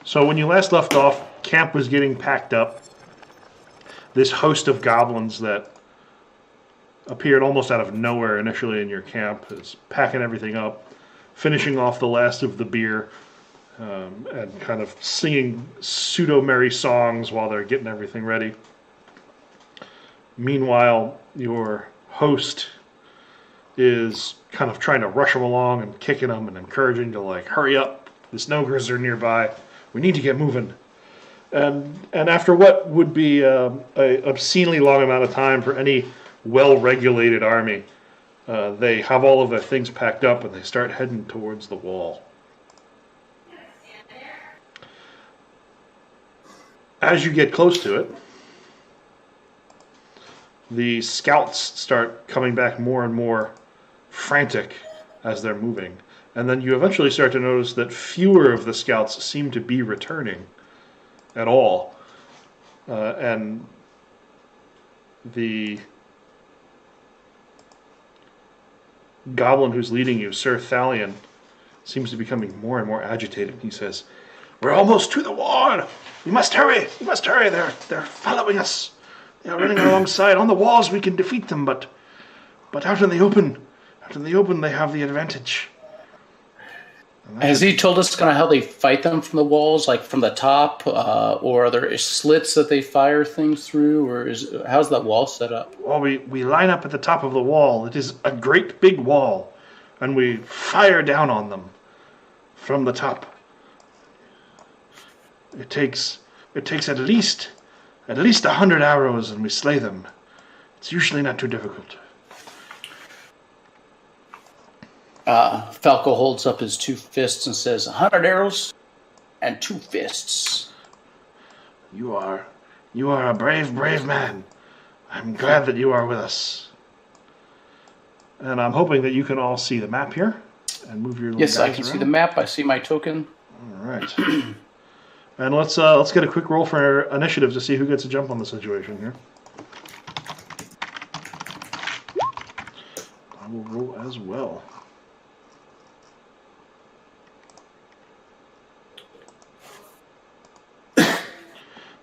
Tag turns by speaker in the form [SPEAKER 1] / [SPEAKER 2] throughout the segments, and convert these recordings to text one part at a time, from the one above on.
[SPEAKER 1] So when you last left off, camp was getting packed up. This host of goblins that appeared almost out of nowhere initially in your camp is packing everything up, finishing off the last of the beer, and kind of singing pseudo-merry songs while they're getting everything ready. Meanwhile, your host is kind of trying to rush them along and kicking them and encouraging to, like, hurry up. The Snowgrizzs are nearby. We need to get moving. And after what would be a obscenely long amount of time for any well-regulated army, they have all of their things packed up and they start heading towards the wall. As you get close to it, the scouts start coming back more and more frantic as they're moving. And then you eventually start to notice that fewer of the scouts seem to be returning at all. And the goblin who's leading you, Sir Thalion, seems to be becoming more and more agitated. He says, "We're almost to the wall. We must hurry. We must hurry. They're following us. They are running alongside. On the walls we can defeat them, but out in the open, they have the advantage."
[SPEAKER 2] Has he told us kind of how they fight them from the walls, like from the top, or are there slits that they fire things through, or how's that wall set up?
[SPEAKER 1] Well, we line up at the top of the wall. It is a great big wall, and we fire down on them from the top. It takes at least 100 arrows, and we slay them. It's usually not too difficult.
[SPEAKER 2] Falco holds up his 2 fists and says, 100 arrows and 2 fists.
[SPEAKER 1] You are a brave man. I'm glad that you are with us. And I'm hoping that you can all see the map here and move your little guys
[SPEAKER 2] Yes, I can
[SPEAKER 1] around.
[SPEAKER 2] see the map. I see my token.
[SPEAKER 1] All right. And let's get a quick roll for initiative to see who gets a jump on the situation here. I will roll as well.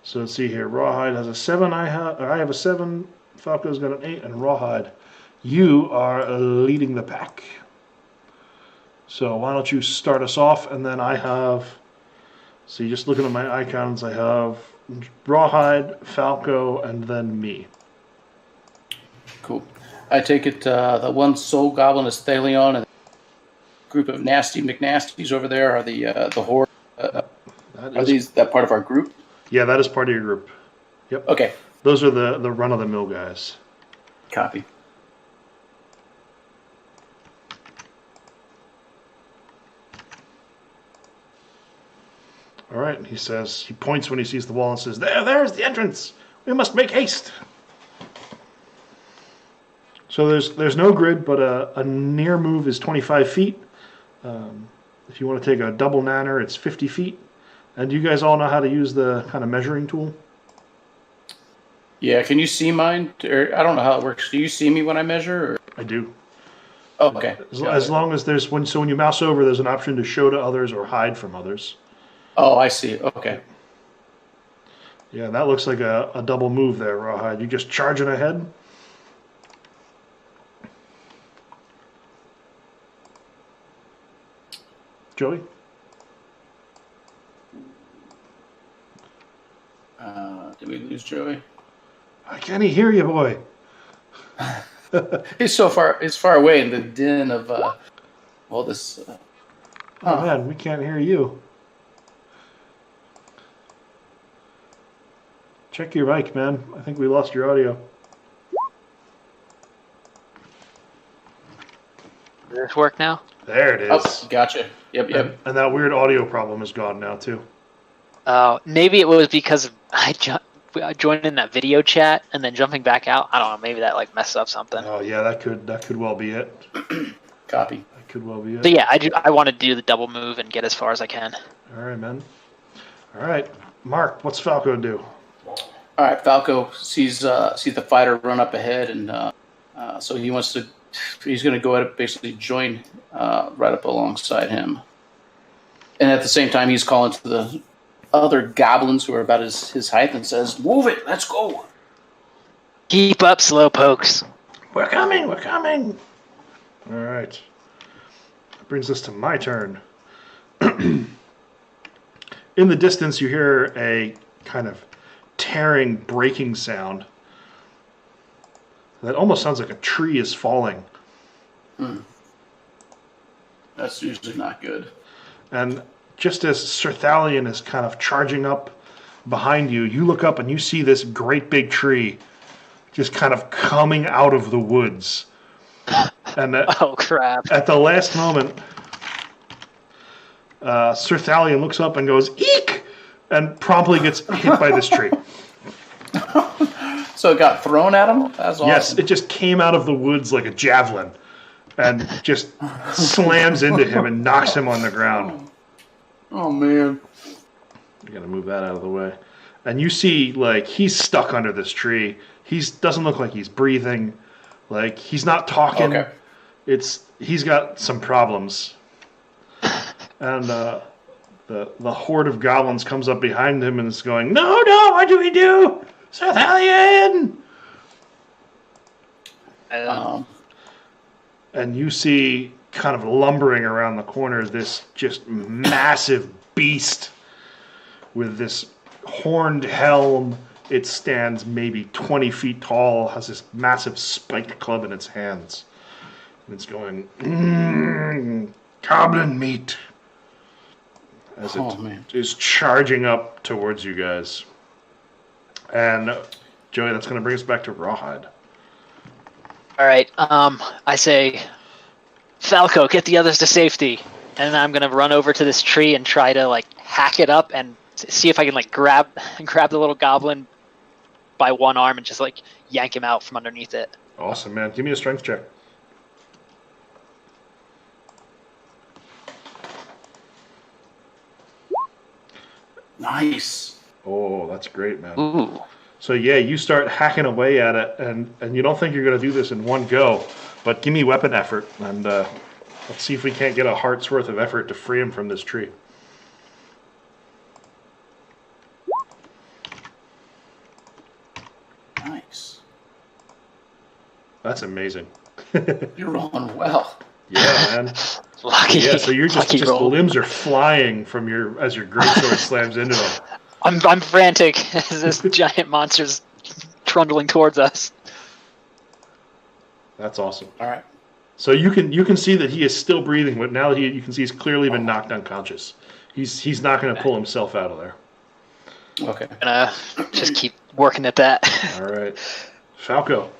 [SPEAKER 1] So let's see here. Rawhide has a 7. I have a 7. Falco's got an 8, and Rawhide, you are leading the pack. So why don't you start us off, and then I have. See, just looking at my icons, I have Rawhide, Falco, and then me.
[SPEAKER 2] Cool. I take it the one soul goblin is Thalion, and the group of nasty McNasties over there are the horde. Are these that part of our group?
[SPEAKER 1] Yeah, that is part of your group. Yep.
[SPEAKER 2] Okay.
[SPEAKER 1] Those are the run-of-the-mill guys.
[SPEAKER 2] Copy.
[SPEAKER 1] All right, he says, he points when he sees the wall and says, there's the entrance. We must make haste. So there's no grid, but a near move is 25 feet. If you want to take a double nanner, it's 50 feet. And do you guys all know how to use the kind of measuring tool?
[SPEAKER 2] Yeah, can you see mine? Or, I don't know how it works. Do you see me when I measure? Or?
[SPEAKER 1] I do.
[SPEAKER 2] Oh, okay.
[SPEAKER 1] As long as there's when you mouse over, there's an option to show to others or hide from others.
[SPEAKER 2] Oh, I see. Okay.
[SPEAKER 1] Yeah, that looks like a double move there, Rawhide. You just charging ahead? Joey?
[SPEAKER 2] Did we lose Joey?
[SPEAKER 1] Can't he hear you, boy?
[SPEAKER 2] He's far away in the din of all this.
[SPEAKER 1] Oh man, we can't hear you. Check your mic, man. I think we lost your audio.
[SPEAKER 3] Does this work now?
[SPEAKER 1] There it is.
[SPEAKER 2] Oh, gotcha. Yep.
[SPEAKER 1] And that weird audio problem is gone now too.
[SPEAKER 3] Maybe it was because I joined in that video chat and then jumping back out. I don't know. Maybe that like messed up something.
[SPEAKER 1] Oh yeah, that could well be it.
[SPEAKER 2] Copy.
[SPEAKER 1] That could well be it.
[SPEAKER 3] But yeah, I want to do the double move and get as far as I can.
[SPEAKER 1] All right, man. All right, Mark. What's Falco do?
[SPEAKER 2] All right, Falco sees the fighter run up ahead, and so he's going to go ahead and basically join right up alongside him. And at the same time, he's calling to other goblins who are about his height and says, "Move it, let's go."
[SPEAKER 3] Keep up, slowpokes.
[SPEAKER 1] We're coming, we're coming. All right. That brings us to my turn. In the distance, you hear a kind of tearing, breaking sound. That almost sounds like a tree is falling.
[SPEAKER 2] That's usually not good.
[SPEAKER 1] And just as Sir Thalion is kind of charging up behind you, you look up and you see this great big tree just kind of coming out of the woods. And
[SPEAKER 3] Oh, crap.
[SPEAKER 1] at the last moment, Sir Thalion looks up and goes, "Eek!" and promptly gets hit by this tree.
[SPEAKER 2] So it got thrown at him? That's awesome.
[SPEAKER 1] Yes, it just came out of the woods like a javelin and just slams into him and knocks him on the ground.
[SPEAKER 2] Oh, man.
[SPEAKER 1] You gotta move that out of the way. And you see, like, he's stuck under this tree. He doesn't look like he's breathing. Like, he's not talking.
[SPEAKER 2] Okay.
[SPEAKER 1] He's got some problems. And the horde of goblins comes up behind him and is going, "No, what do we do? Sir Thalion!" And you see, kind of lumbering around the corner, this just massive beast with this horned helm. It stands maybe 20 feet tall, has this massive spiked club in its hands. And it's going, goblin meat, as it is charging up towards you guys. And, Joey, that's going to bring us back to Rawhide.
[SPEAKER 3] All right. I say, Falco, get the others to safety. And then I'm going to run over to this tree and try to, like, hack it up and see if I can, like, grab the little goblin by one arm and just, like, yank him out from underneath it.
[SPEAKER 1] Awesome, man. Give me a strength check.
[SPEAKER 2] Nice.
[SPEAKER 1] Oh, that's great, man.
[SPEAKER 3] Ooh.
[SPEAKER 1] So, yeah, you start hacking away at it, and you don't think you're going to do this in one go, but give me weapon effort, and let's see if we can't get a heart's worth of effort to free him from this tree.
[SPEAKER 2] Nice.
[SPEAKER 1] That's amazing.
[SPEAKER 2] You're rolling well.
[SPEAKER 1] Yeah, man.
[SPEAKER 3] Lucky.
[SPEAKER 1] Yeah, so you're just the
[SPEAKER 3] roll.
[SPEAKER 1] limbs are flying from as your greatsword slams into him.
[SPEAKER 3] I'm frantic as this giant monster's trundling towards us.
[SPEAKER 1] That's awesome.
[SPEAKER 2] All right.
[SPEAKER 1] So you can see that he is still breathing, but now you can see he's clearly been knocked unconscious. He's not going to pull himself out of there.
[SPEAKER 2] Okay.
[SPEAKER 3] I'm gonna just keep working at that.
[SPEAKER 1] All right, Falco.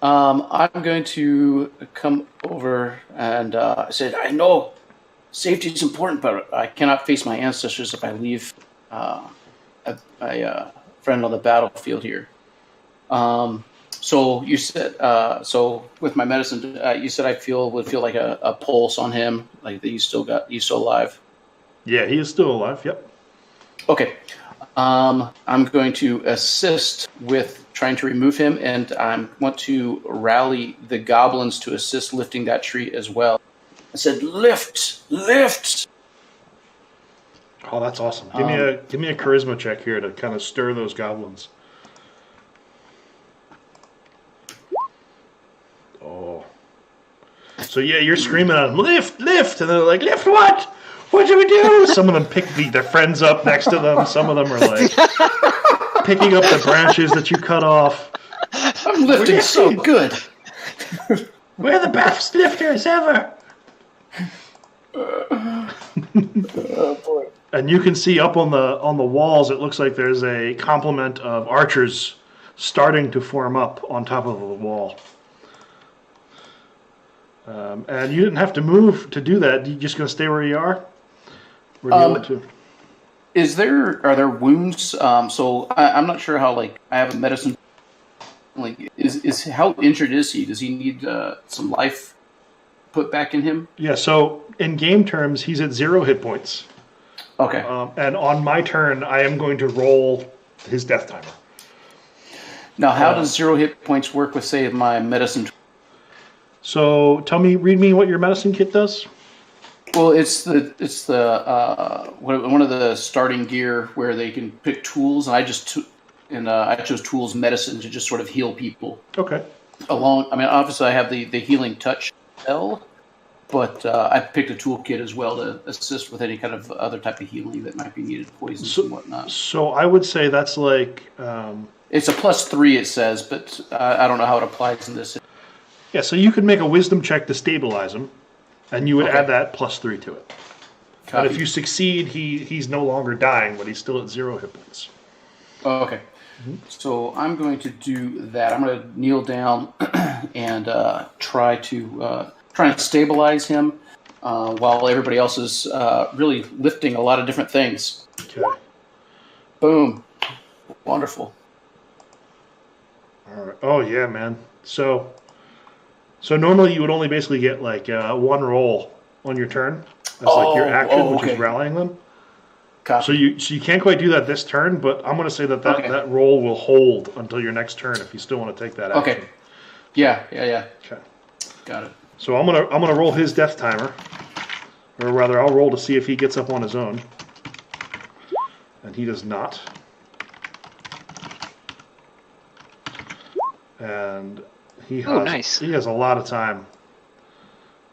[SPEAKER 2] I'm going to come over and say, I know safety is important, but I cannot face my ancestors if I leave a friend on the battlefield here. So you said, so with my medicine, you said would feel like a pulse on him, like that he's still alive.
[SPEAKER 1] Yeah, he is still alive. Yep.
[SPEAKER 2] Okay. I'm going to assist with trying to remove him, and I want to rally the goblins to assist lifting that tree as well. I said, lift!
[SPEAKER 1] Oh, that's awesome. Give me a charisma check here to kind of stir those goblins. Oh. So yeah, you're screaming at them, lift! And they're like, lift what? What do we do? Some of them pick their friends up next to them. Some of them are like picking up the branches that you cut off.
[SPEAKER 2] I'm lifting so good.
[SPEAKER 1] We're the best lifters ever.
[SPEAKER 2] Oh boy.
[SPEAKER 1] And you can see up on the walls, it looks like there's a complement of archers starting to form up on top of the wall. And you didn't have to move to do that. You just going to stay where you are? Or do you want to?
[SPEAKER 2] Are there wounds? So I'm not sure how, like, I have a medicine. Like, is how injured is he? Does he need some life put back in him?
[SPEAKER 1] Yeah, so in game terms, he's at 0 hit points.
[SPEAKER 2] Okay.
[SPEAKER 1] And on my turn, I am going to roll his death timer.
[SPEAKER 2] Now, how does 0 hit points work with, say, my medicine?
[SPEAKER 1] So read me what your medicine kit does.
[SPEAKER 2] Well, it's the one of the starting gear where they can pick tools, and I chose tools medicine to just sort of heal people.
[SPEAKER 1] Okay.
[SPEAKER 2] Obviously I have the healing touch spell, but I picked a toolkit as well to assist with any kind of other type of healing that might be needed, poisons and whatnot.
[SPEAKER 1] So I would say that's like...
[SPEAKER 2] it's a +3, it says, but I don't know how it applies in this.
[SPEAKER 1] Yeah, so you could make a wisdom check to stabilize him, and you would add that +3 to it. But if you succeed, he's no longer dying, but he's still at 0 hit points.
[SPEAKER 2] Oh, okay. Mm-hmm. So I'm going to do that. I'm going to kneel down and try and stabilize him while everybody else is really lifting a lot of different things.
[SPEAKER 1] Okay.
[SPEAKER 2] Boom. Wonderful.
[SPEAKER 1] All right. Oh, yeah, man. So normally you would only basically get like one roll on your turn. That's like your action, which is rallying them.
[SPEAKER 2] Copy.
[SPEAKER 1] So you can't quite do that this turn, but I'm going to say that roll will hold until your next turn if you still want to take that action.
[SPEAKER 2] Okay. Yeah.
[SPEAKER 1] Okay.
[SPEAKER 2] Got it.
[SPEAKER 1] So I'm gonna roll his death timer, or rather, I'll roll to see if he gets up on his own, and he does not. And he has a lot of time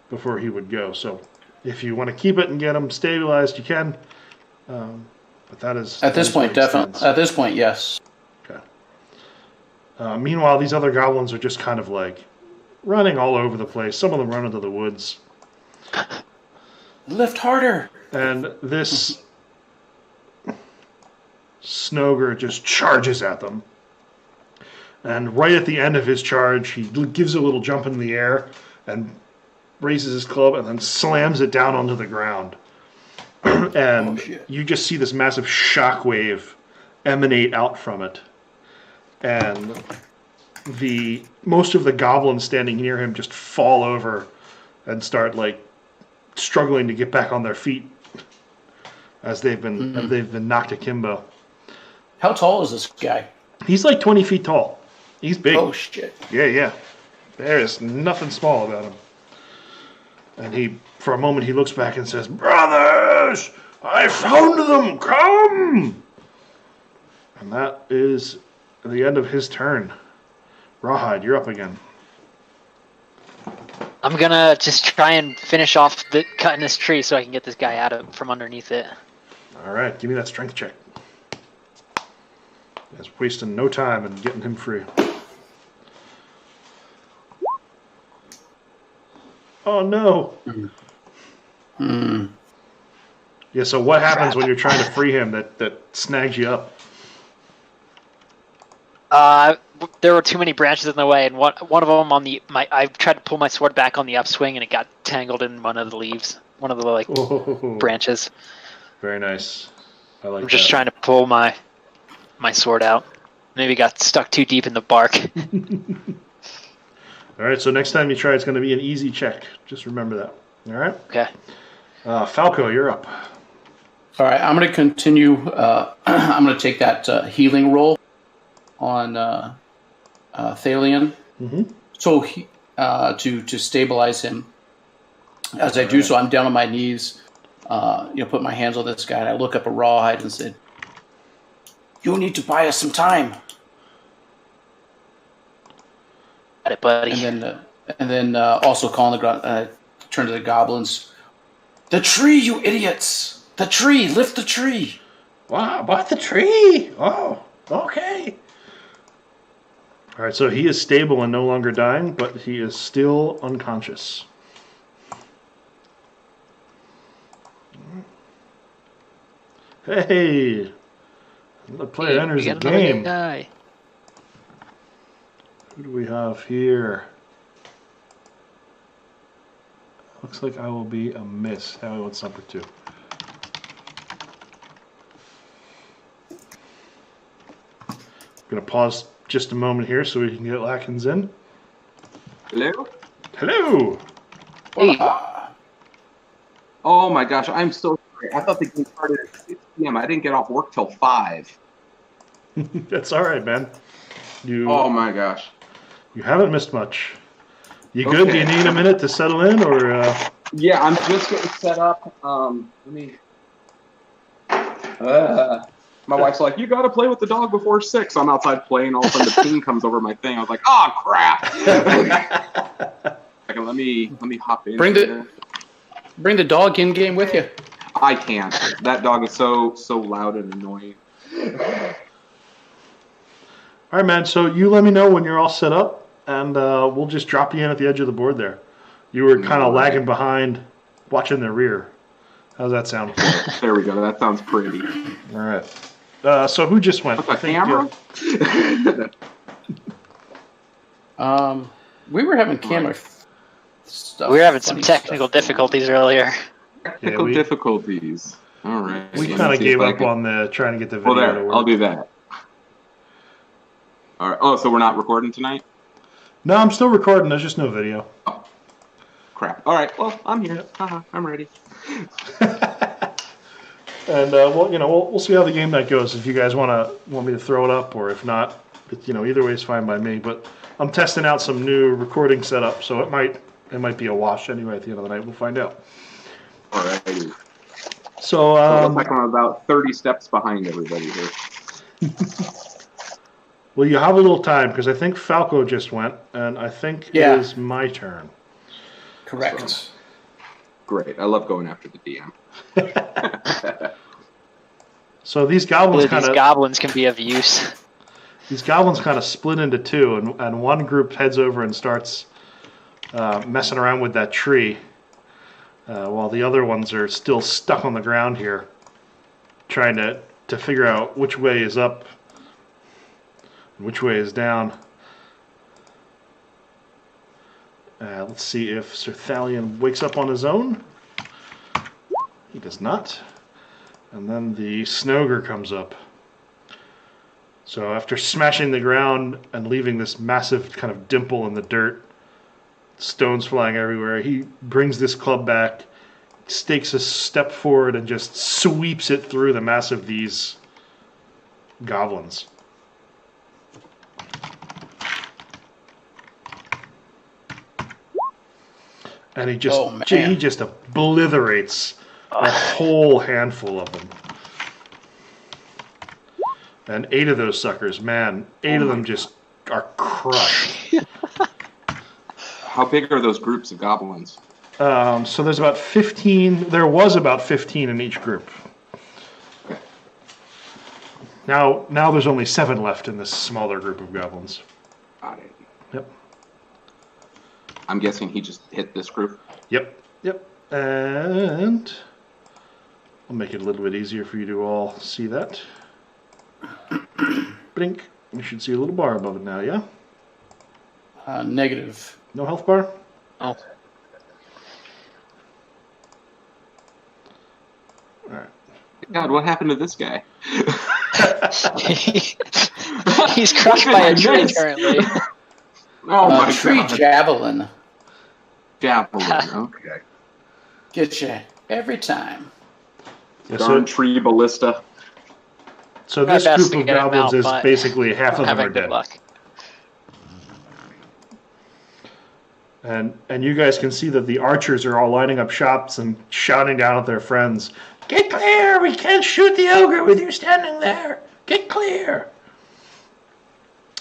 [SPEAKER 1] before he would go. So if you want to keep it and get him stabilized, you can. But that is
[SPEAKER 2] at this point, definitely. At this point, yes.
[SPEAKER 1] Okay. Meanwhile, these other goblins are just kind of like running all over the place. Some of them run into the woods.
[SPEAKER 2] Lift harder.
[SPEAKER 1] And this Snogre just charges at them. And right at the end of his charge, he gives a little jump in the air and raises his club and then slams it down onto the ground. And you just see this massive shockwave emanate out from it. And most of the goblins standing near him just fall over and start like struggling to get back on their feet as they've been knocked akimbo.
[SPEAKER 2] How tall is this guy?
[SPEAKER 1] He's like 20 feet tall. He's big.
[SPEAKER 2] Oh shit.
[SPEAKER 1] Yeah. There is nothing small about him. And for a moment, he looks back and says, "Brothers, I found them! Come!" And that is the end of his turn. Rawhide, you're up again.
[SPEAKER 3] I'm gonna just try and finish off cutting this tree so I can get this guy out from underneath it.
[SPEAKER 1] All right, give me that strength check. It's wasting no time in getting him free. Oh no. Yeah, so what happens when you're trying to free him that snags you up?
[SPEAKER 3] There were too many branches in the way, and one of them I tried to pull my sword back on the upswing, and it got tangled in one of the leaves, one of the branches.
[SPEAKER 1] Very nice. I'm
[SPEAKER 3] just trying to pull my sword out. Maybe got stuck too deep in the bark.
[SPEAKER 1] All right, so next time you try, it's going to be an easy check. Just remember that. All right?
[SPEAKER 3] Okay.
[SPEAKER 1] Falco, you're up.
[SPEAKER 2] All right, I'm going to continue. I'm going to take that healing roll on Thalion.
[SPEAKER 1] Mm-hmm.
[SPEAKER 2] So to stabilize him. As I do so, I'm down on my knees, put my hands on this guy, and I look up at Rawhide and said, "You need to buy us some time."
[SPEAKER 3] Got it, buddy.
[SPEAKER 2] And then also calling turn to the goblins. "The tree, you idiots! The tree! Lift the tree!"
[SPEAKER 1] Wow, bought the tree! Oh, okay. All right, so he is stable and no longer dying, but he is still unconscious. Hey! The player enters the game.
[SPEAKER 3] Guy.
[SPEAKER 1] Who do we have here? Looks like I will be a miss. How what's number 2? I'm going to pause just a moment here so we can get Lackins in.
[SPEAKER 4] Hello?
[SPEAKER 1] Hello!
[SPEAKER 3] Hey.
[SPEAKER 4] Oh my gosh, I'm so sorry. I thought the game started at 6 p.m. I didn't get off work till 5.
[SPEAKER 1] That's all right, man.
[SPEAKER 4] Oh my gosh.
[SPEAKER 1] You haven't missed much. You good? Do you need a minute to settle in, or?
[SPEAKER 4] Yeah, I'm just getting set up. Let me. My wife's like, "You got to play with the dog before 6." I'm outside playing. All of a sudden, the ping comes over my thing. I was like, "Oh crap!" Let me hop in.
[SPEAKER 2] Bring the dog in game with you.
[SPEAKER 4] I can't. That dog is so loud and annoying.
[SPEAKER 1] All right, man. So you let me know when you're all set up, and we'll just drop you in at the edge of the board there. You were kind of lagging behind, watching the rear. How's that sound?
[SPEAKER 4] There we go. That sounds pretty.
[SPEAKER 1] All right. So who just went?
[SPEAKER 4] What's a camera?
[SPEAKER 2] We were having camera stuff.
[SPEAKER 3] We were having some technical difficulties earlier.
[SPEAKER 4] Technical difficulties. All right.
[SPEAKER 1] We kind of gave up on the trying to get the video to work.
[SPEAKER 4] I'll do that. All right. Oh, so we're not recording tonight?
[SPEAKER 1] No, I'm still recording. There's just no video.
[SPEAKER 4] Oh, crap. All right. Well, I'm here. I'm ready.
[SPEAKER 1] And we'll see how the game night goes. If you guys want me to throw it up, or if not, either way is fine by me. But I'm testing out some new recording setup, so it might be a wash anyway. At the end of the night, we'll find out.
[SPEAKER 4] All right.
[SPEAKER 1] So
[SPEAKER 4] it looks like I'm about 30 steps behind everybody here.
[SPEAKER 1] Well, you have a little time because I think Falco just went, and I think it is my turn.
[SPEAKER 2] Correct.
[SPEAKER 4] So, great. I love going after the DM.
[SPEAKER 1] So these goblins
[SPEAKER 3] goblins can be of use.
[SPEAKER 1] These goblins kind of split into two, and one group heads over and starts messing around with that tree, while the other ones are still stuck on the ground here, trying to figure out which way is up and which way is down. Let's see if Sir Thalion wakes up on his own. He does not. And then the Snogre comes up. So after smashing the ground and leaving this massive kind of dimple in the dirt, stones flying everywhere, he brings this club back, stakes a step forward, and just sweeps it through the mass of these goblins. And he just obliterates a whole handful of them. And 8 of those suckers, man, 8 of them just are crushed.
[SPEAKER 4] How big are those groups of goblins?
[SPEAKER 1] So there's about 15. There was about 15 in each group.
[SPEAKER 4] Okay.
[SPEAKER 1] Now there's only 7 left in this smaller group of goblins.
[SPEAKER 4] Got it.
[SPEAKER 1] Yep.
[SPEAKER 4] I'm guessing he just hit this group?
[SPEAKER 1] Yep. And I'll make it a little bit easier for you to all see that. Blink. You should see a little bar above it now, yeah?
[SPEAKER 2] Negative.
[SPEAKER 1] No health bar?
[SPEAKER 3] Oh.
[SPEAKER 1] Alright.
[SPEAKER 4] God, what happened to this guy?
[SPEAKER 3] He's crushed by a tree currently.
[SPEAKER 4] Oh my
[SPEAKER 2] tree
[SPEAKER 4] God.
[SPEAKER 2] javelin.
[SPEAKER 4] Javelin, okay.
[SPEAKER 2] Get you every time.
[SPEAKER 1] Yeah,
[SPEAKER 4] Darn tree ballista.
[SPEAKER 1] So this group of goblins is basically half of them are dead.
[SPEAKER 3] Luck.
[SPEAKER 1] And you guys can see that the archers are all lining up shots and shouting down at their friends, "Get clear! We can't shoot the ogre with you standing there! Get clear!"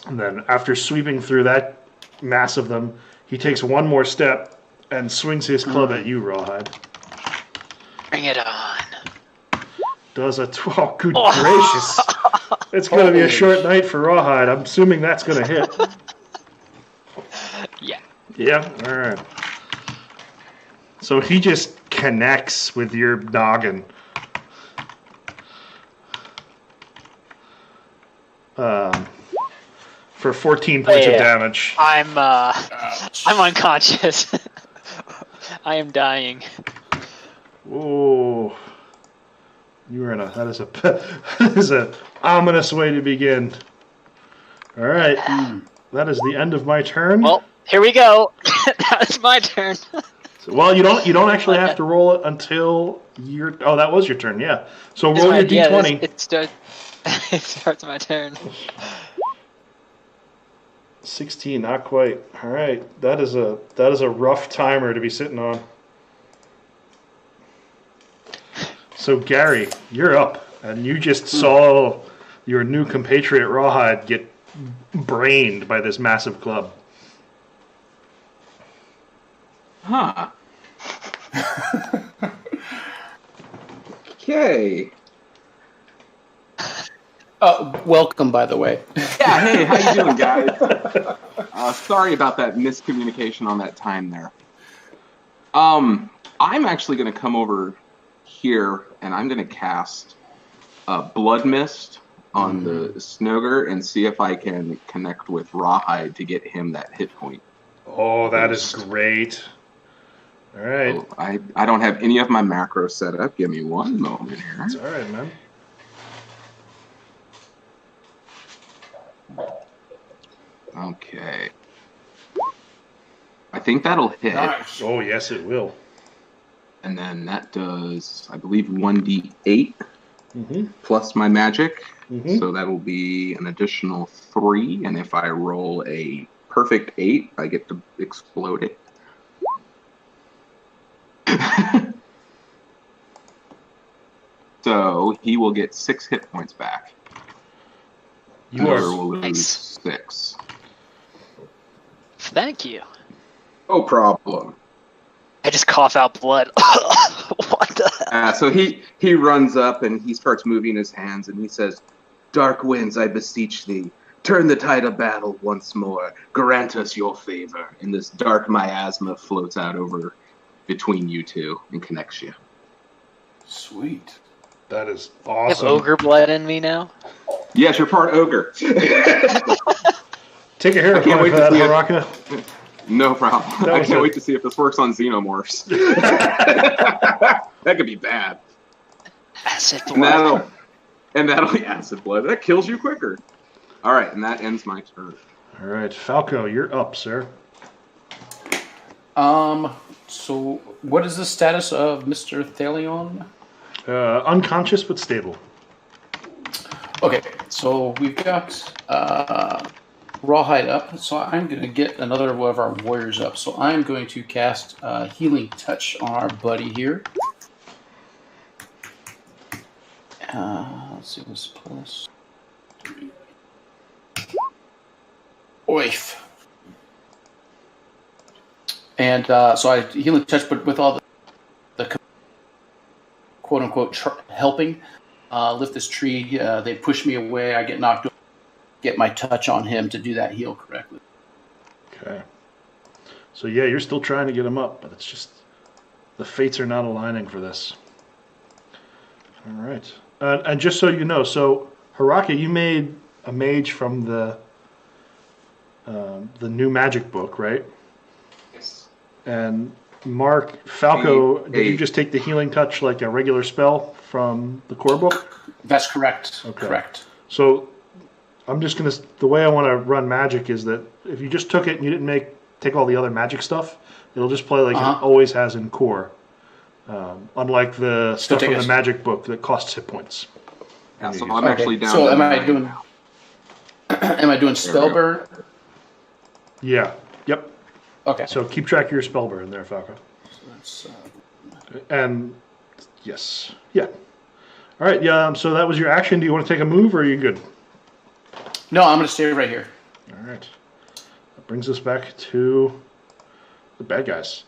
[SPEAKER 1] And then after sweeping through that mass of them, he takes one more step and swings his club at you, Rawhide.
[SPEAKER 3] Bring it on.
[SPEAKER 1] Does a 12. Good gracious. It's going to be a short night for Rawhide. I'm assuming that's going to hit.
[SPEAKER 3] Yeah.
[SPEAKER 1] Yeah, all right. So he just connects with your noggin. For 14 points of damage.
[SPEAKER 3] I'm unconscious. I am dying.
[SPEAKER 1] Oh, that is a ominous way to begin. All right, that is the end of my turn.
[SPEAKER 3] Well, here we go. That's my turn.
[SPEAKER 1] Well, you don't actually have to roll it until your. Oh, that was your turn. Yeah. So roll your d20.
[SPEAKER 3] It starts my turn.
[SPEAKER 1] 16, not quite. All right, that is a rough timer to be sitting on. So Gary, you're up, and you just saw your new compatriot Rawhide get brained by this massive club.
[SPEAKER 4] Huh. Okay.
[SPEAKER 2] Welcome, by the way.
[SPEAKER 4] Yeah, hey, how you doing, guys? Sorry about that miscommunication on that time there. I'm actually going to come over here, and I'm going to cast Blood Mist on the Snogre and see if I can connect with Rawhide to get him that hit point.
[SPEAKER 1] Oh, that is great. All right.
[SPEAKER 4] So I don't have any of my macros set up. Give me one moment here.
[SPEAKER 1] It's all right, man.
[SPEAKER 4] Okay. I think that'll hit.
[SPEAKER 2] Nice.
[SPEAKER 1] Oh, yes, it will.
[SPEAKER 4] And then that does, I believe, 1d8 plus my magic. So that'll be an additional 3. And if I roll a perfect 8, I get to explode it. So he will get 6 hit points back.
[SPEAKER 1] You are
[SPEAKER 4] will lose
[SPEAKER 3] Nice.
[SPEAKER 4] 6.
[SPEAKER 3] Thank you.
[SPEAKER 4] No problem.
[SPEAKER 3] I just cough out blood. What the hell?
[SPEAKER 4] So he runs up and he starts moving his hands and he says, "Dark winds, I beseech thee, turn the tide of battle once more. Grant us your favor." And this dark miasma floats out over between you two and connects you.
[SPEAKER 2] Sweet.
[SPEAKER 1] That is
[SPEAKER 3] I have
[SPEAKER 1] awesome.
[SPEAKER 3] ogre blood in me now.
[SPEAKER 4] Yes, you're part ogre.
[SPEAKER 1] Take a hero
[SPEAKER 4] I can't
[SPEAKER 1] point
[SPEAKER 4] wait
[SPEAKER 1] for
[SPEAKER 4] to
[SPEAKER 1] that,
[SPEAKER 4] see it.
[SPEAKER 1] Haraka.
[SPEAKER 4] No problem.
[SPEAKER 1] That
[SPEAKER 4] I
[SPEAKER 1] was
[SPEAKER 4] can't
[SPEAKER 1] a-
[SPEAKER 4] wait to see if this works on xenomorphs. That could be bad.
[SPEAKER 3] Acid
[SPEAKER 4] And
[SPEAKER 3] blood.
[SPEAKER 4] that'll be acid blood. That kills you quicker. All right, and that ends my turn.
[SPEAKER 1] All right, Falco, you're up, sir.
[SPEAKER 2] So what is the status of Mr. Thalion?
[SPEAKER 1] Unconscious but stable.
[SPEAKER 2] Okay, so we've got Rawhide up, so I'm going to get another one of our warriors up. So I'm going to cast Healing Touch on our buddy here. Let's see what's plus 3. Oif. And so I Healing Touch, but with all the quote-unquote helping, lift this tree, they push me away, I get knocked over, get my touch on him to do that heal correctly.
[SPEAKER 1] Okay. So yeah, you're still trying to get him up, but it's just the fates are not aligning for this. All right. And just so you know, so Haraka, you made a mage from the new magic book, right?
[SPEAKER 4] Yes.
[SPEAKER 1] And Mark, Falco, did you
[SPEAKER 4] Hey.
[SPEAKER 1] just take the healing touch like a regular spell from the core book?
[SPEAKER 2] That's correct.
[SPEAKER 1] Okay.
[SPEAKER 2] Correct.
[SPEAKER 1] So I'm just gonna. The way I want to run magic is that if you just took it and you didn't take all the other magic stuff, it'll just play like it always has in core. Unlike the stuff
[SPEAKER 2] take
[SPEAKER 1] from the
[SPEAKER 2] a-
[SPEAKER 1] magic book that costs hit points.
[SPEAKER 4] Yeah, so
[SPEAKER 1] Okay.
[SPEAKER 4] I'm actually down.
[SPEAKER 2] So
[SPEAKER 4] to
[SPEAKER 2] am I
[SPEAKER 4] 9
[SPEAKER 2] doing?
[SPEAKER 4] now.
[SPEAKER 2] Am I doing spell
[SPEAKER 4] we
[SPEAKER 2] burn?
[SPEAKER 1] Yeah. Yep.
[SPEAKER 2] Okay.
[SPEAKER 1] So keep track of your spell burn there, Falco.
[SPEAKER 2] That's,
[SPEAKER 1] And yes, yeah. All right. Yeah. So that was your action. Do you want to take a move, or are you good?
[SPEAKER 2] no, I'm going to stay right here.
[SPEAKER 1] All right. That brings us back to the bad guys.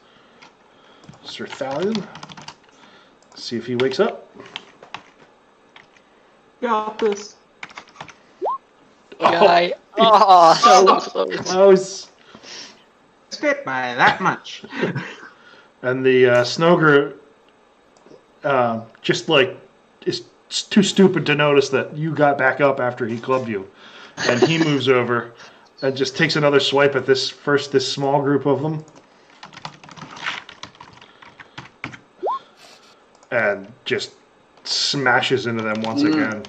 [SPEAKER 1] Sir Thalion. See if he wakes up.
[SPEAKER 4] Got this.
[SPEAKER 3] Guy. Oh, so close.
[SPEAKER 1] Oh, he's...
[SPEAKER 4] Spit by that much.
[SPEAKER 1] And the Snogre just like is too stupid to notice that you got back up after he clubbed you, and he moves over and just takes another swipe at this small group of them, and just smashes into them once again,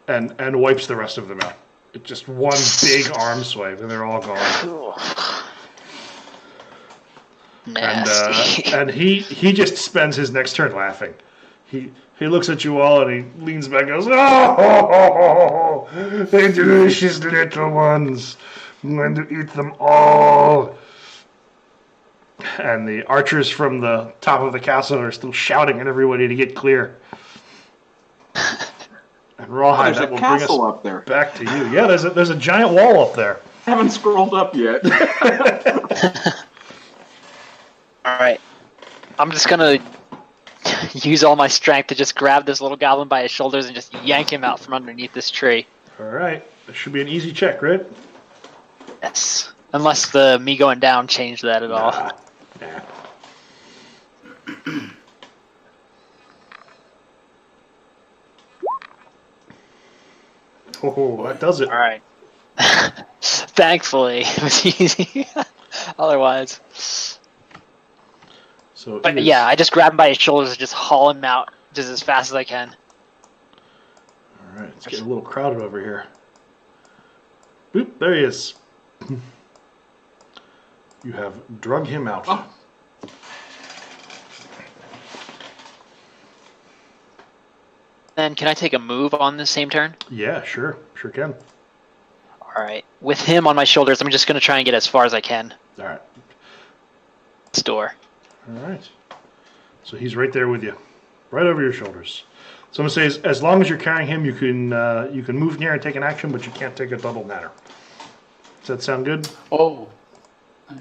[SPEAKER 1] and wipes the rest of them out. It's just one big arm swipe, and they're all gone.
[SPEAKER 3] Nasty.
[SPEAKER 1] And he just spends his next turn laughing. He looks at you all and he leans back and goes, "Oh, the delicious little ones. I'm going to eat them all." and the archers from the top of the castle are still shouting at everybody to get clear. And Rawhide,
[SPEAKER 4] There's
[SPEAKER 1] that
[SPEAKER 4] a
[SPEAKER 1] will bring us
[SPEAKER 4] castle up there.
[SPEAKER 1] back to you. Yeah, there's a giant wall up there.
[SPEAKER 4] I haven't scrolled up yet.
[SPEAKER 3] All right. I'm just gonna use all my strength to just grab this little goblin by his shoulders and just yank him out from underneath this tree.
[SPEAKER 1] All right. That should be an easy check, right?
[SPEAKER 3] Yes. Unless the me going down changed that at all.
[SPEAKER 1] Nah. Oh, that does it.
[SPEAKER 3] All right. Thankfully, it was easy. Otherwise.
[SPEAKER 1] So
[SPEAKER 3] But yeah, I just grab him by his shoulders and just haul him out just as fast as I can.
[SPEAKER 1] All right, it's getting a little crowded over here. Boop, there he is. You have drug him out.
[SPEAKER 4] Oh.
[SPEAKER 3] Then can I take a move on the same turn?
[SPEAKER 1] Yeah, sure can.
[SPEAKER 3] All right. With him on my shoulders, I'm just going to try and get as far as I can.
[SPEAKER 1] All right.
[SPEAKER 3] Store.
[SPEAKER 1] All right. So he's right there with you, right over your shoulders. Someone says, as long as you're carrying him, you can move near and take an action, but you can't take a double matter. Does that sound good?
[SPEAKER 2] Oh.
[SPEAKER 1] So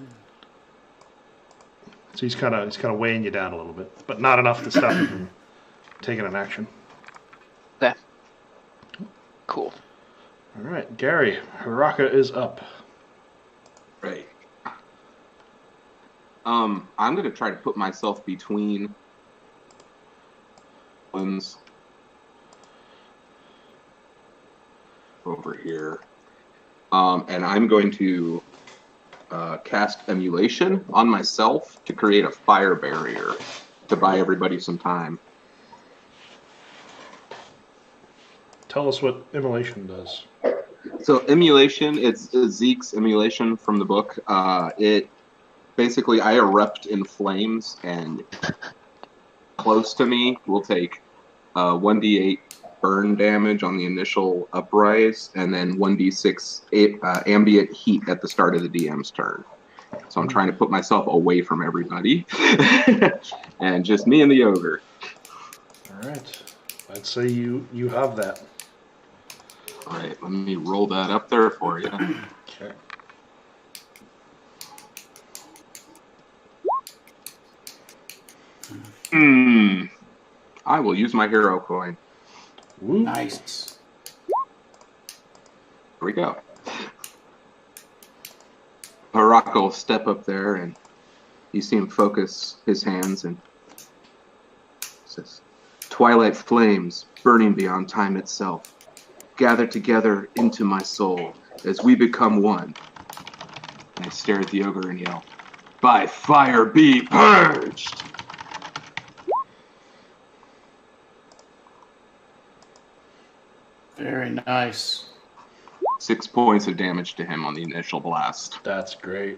[SPEAKER 1] he's kind of weighing you down a little bit, but not enough to stop you from taking an action.
[SPEAKER 3] Okay. Cool.
[SPEAKER 1] All right, Gary, Haraka is up.
[SPEAKER 4] Right. I'm going to try to put myself between ones over here. And I'm going to cast Emulation on myself to create a fire barrier to buy everybody some time.
[SPEAKER 1] Tell us what Immolation does.
[SPEAKER 4] So Emulation, it's Zeke's Emulation from the book. It basically, I erupt in flames, and close to me will take 1d8 burn damage on the initial uprise, and then 1d6 ambient heat at the start of the DM's turn. So I'm trying to put myself away from everybody, and just me and the ogre.
[SPEAKER 1] All right. I'd say you have that.
[SPEAKER 4] All right, let me roll that up there for you.
[SPEAKER 1] Okay.
[SPEAKER 4] I will use my hero coin.
[SPEAKER 1] Woo.
[SPEAKER 2] Nice.
[SPEAKER 4] Here we go. Haraka will step up there, and you see him focus his hands and says, "Twilight flames, burning beyond time itself, gather together into my soul as we become one." And I stare at the ogre and yell, "By fire be purged!"
[SPEAKER 2] Very nice.
[SPEAKER 4] 6 points of damage to him on the initial blast.
[SPEAKER 1] That's great.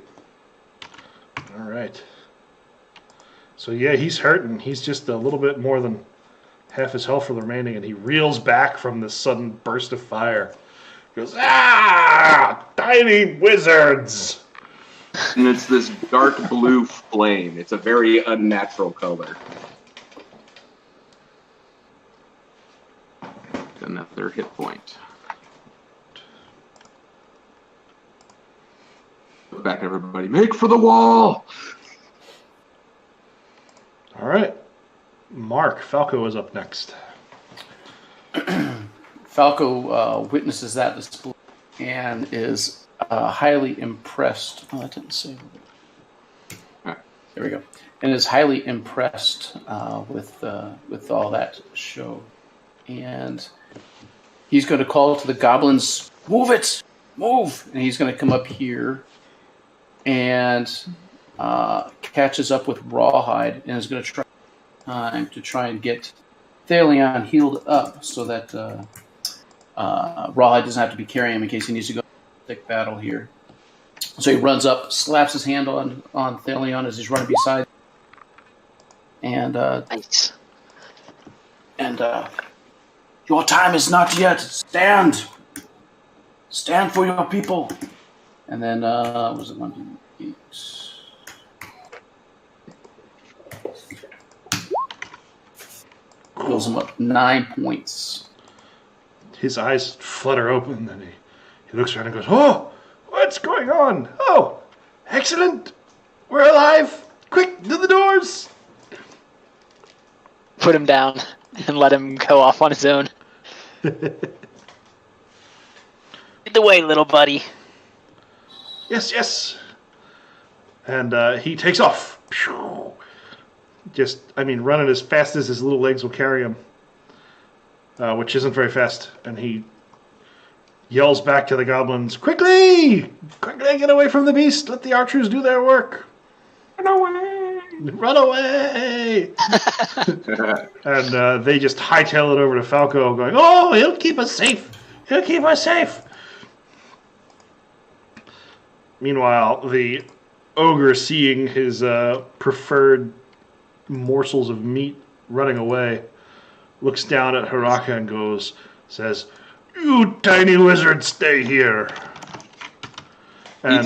[SPEAKER 1] All right. So yeah, he's hurting. He's just a little bit more than half his health for the remaining, and he reels back from this sudden burst of fire. He goes, "Ah! Tiny wizards!"
[SPEAKER 4] And it's this dark blue flame. It's a very unnatural color. Another hit point. Look back, everybody. Make for the wall!
[SPEAKER 1] All right. Mark, Falco is up next.
[SPEAKER 2] Falco witnesses that display and is highly impressed. Oh, that didn't say. There we go. And is highly impressed with all that show. And he's going to call to the goblins, "Move it! Move!" And he's going to come up here and catches up with Rawhide and is going to try and get Thalion healed up so that Rawhide doesn't have to be carrying him in case he needs to go thick battle here. So he runs up, slaps his hand on Thalion as he's running beside, and
[SPEAKER 3] Nice.
[SPEAKER 2] And your time is not yet. Stand for your people. And then was it 1d8? heals him up 9 points.
[SPEAKER 1] His eyes flutter open, and he looks around and goes, "Oh, what's going on? Oh, excellent! We're alive! Quick, to the doors!"
[SPEAKER 3] Put him down and let him go off on his own. Get the way, little buddy.
[SPEAKER 1] Yes, yes. And he takes off. Just, running as fast as his little legs will carry him, which isn't very fast. And he yells back to the goblins, "Quickly! Quickly get away from the beast! Let the archers do their work!
[SPEAKER 4] Run away!
[SPEAKER 1] Run away!" And they just hightail it over to Falco, going, "Oh, he'll keep us safe! He'll keep us safe!" Meanwhile, the ogre, seeing his preferred morsels of meat running away, looks down at Haraka and says, "You tiny lizard, stay here." And,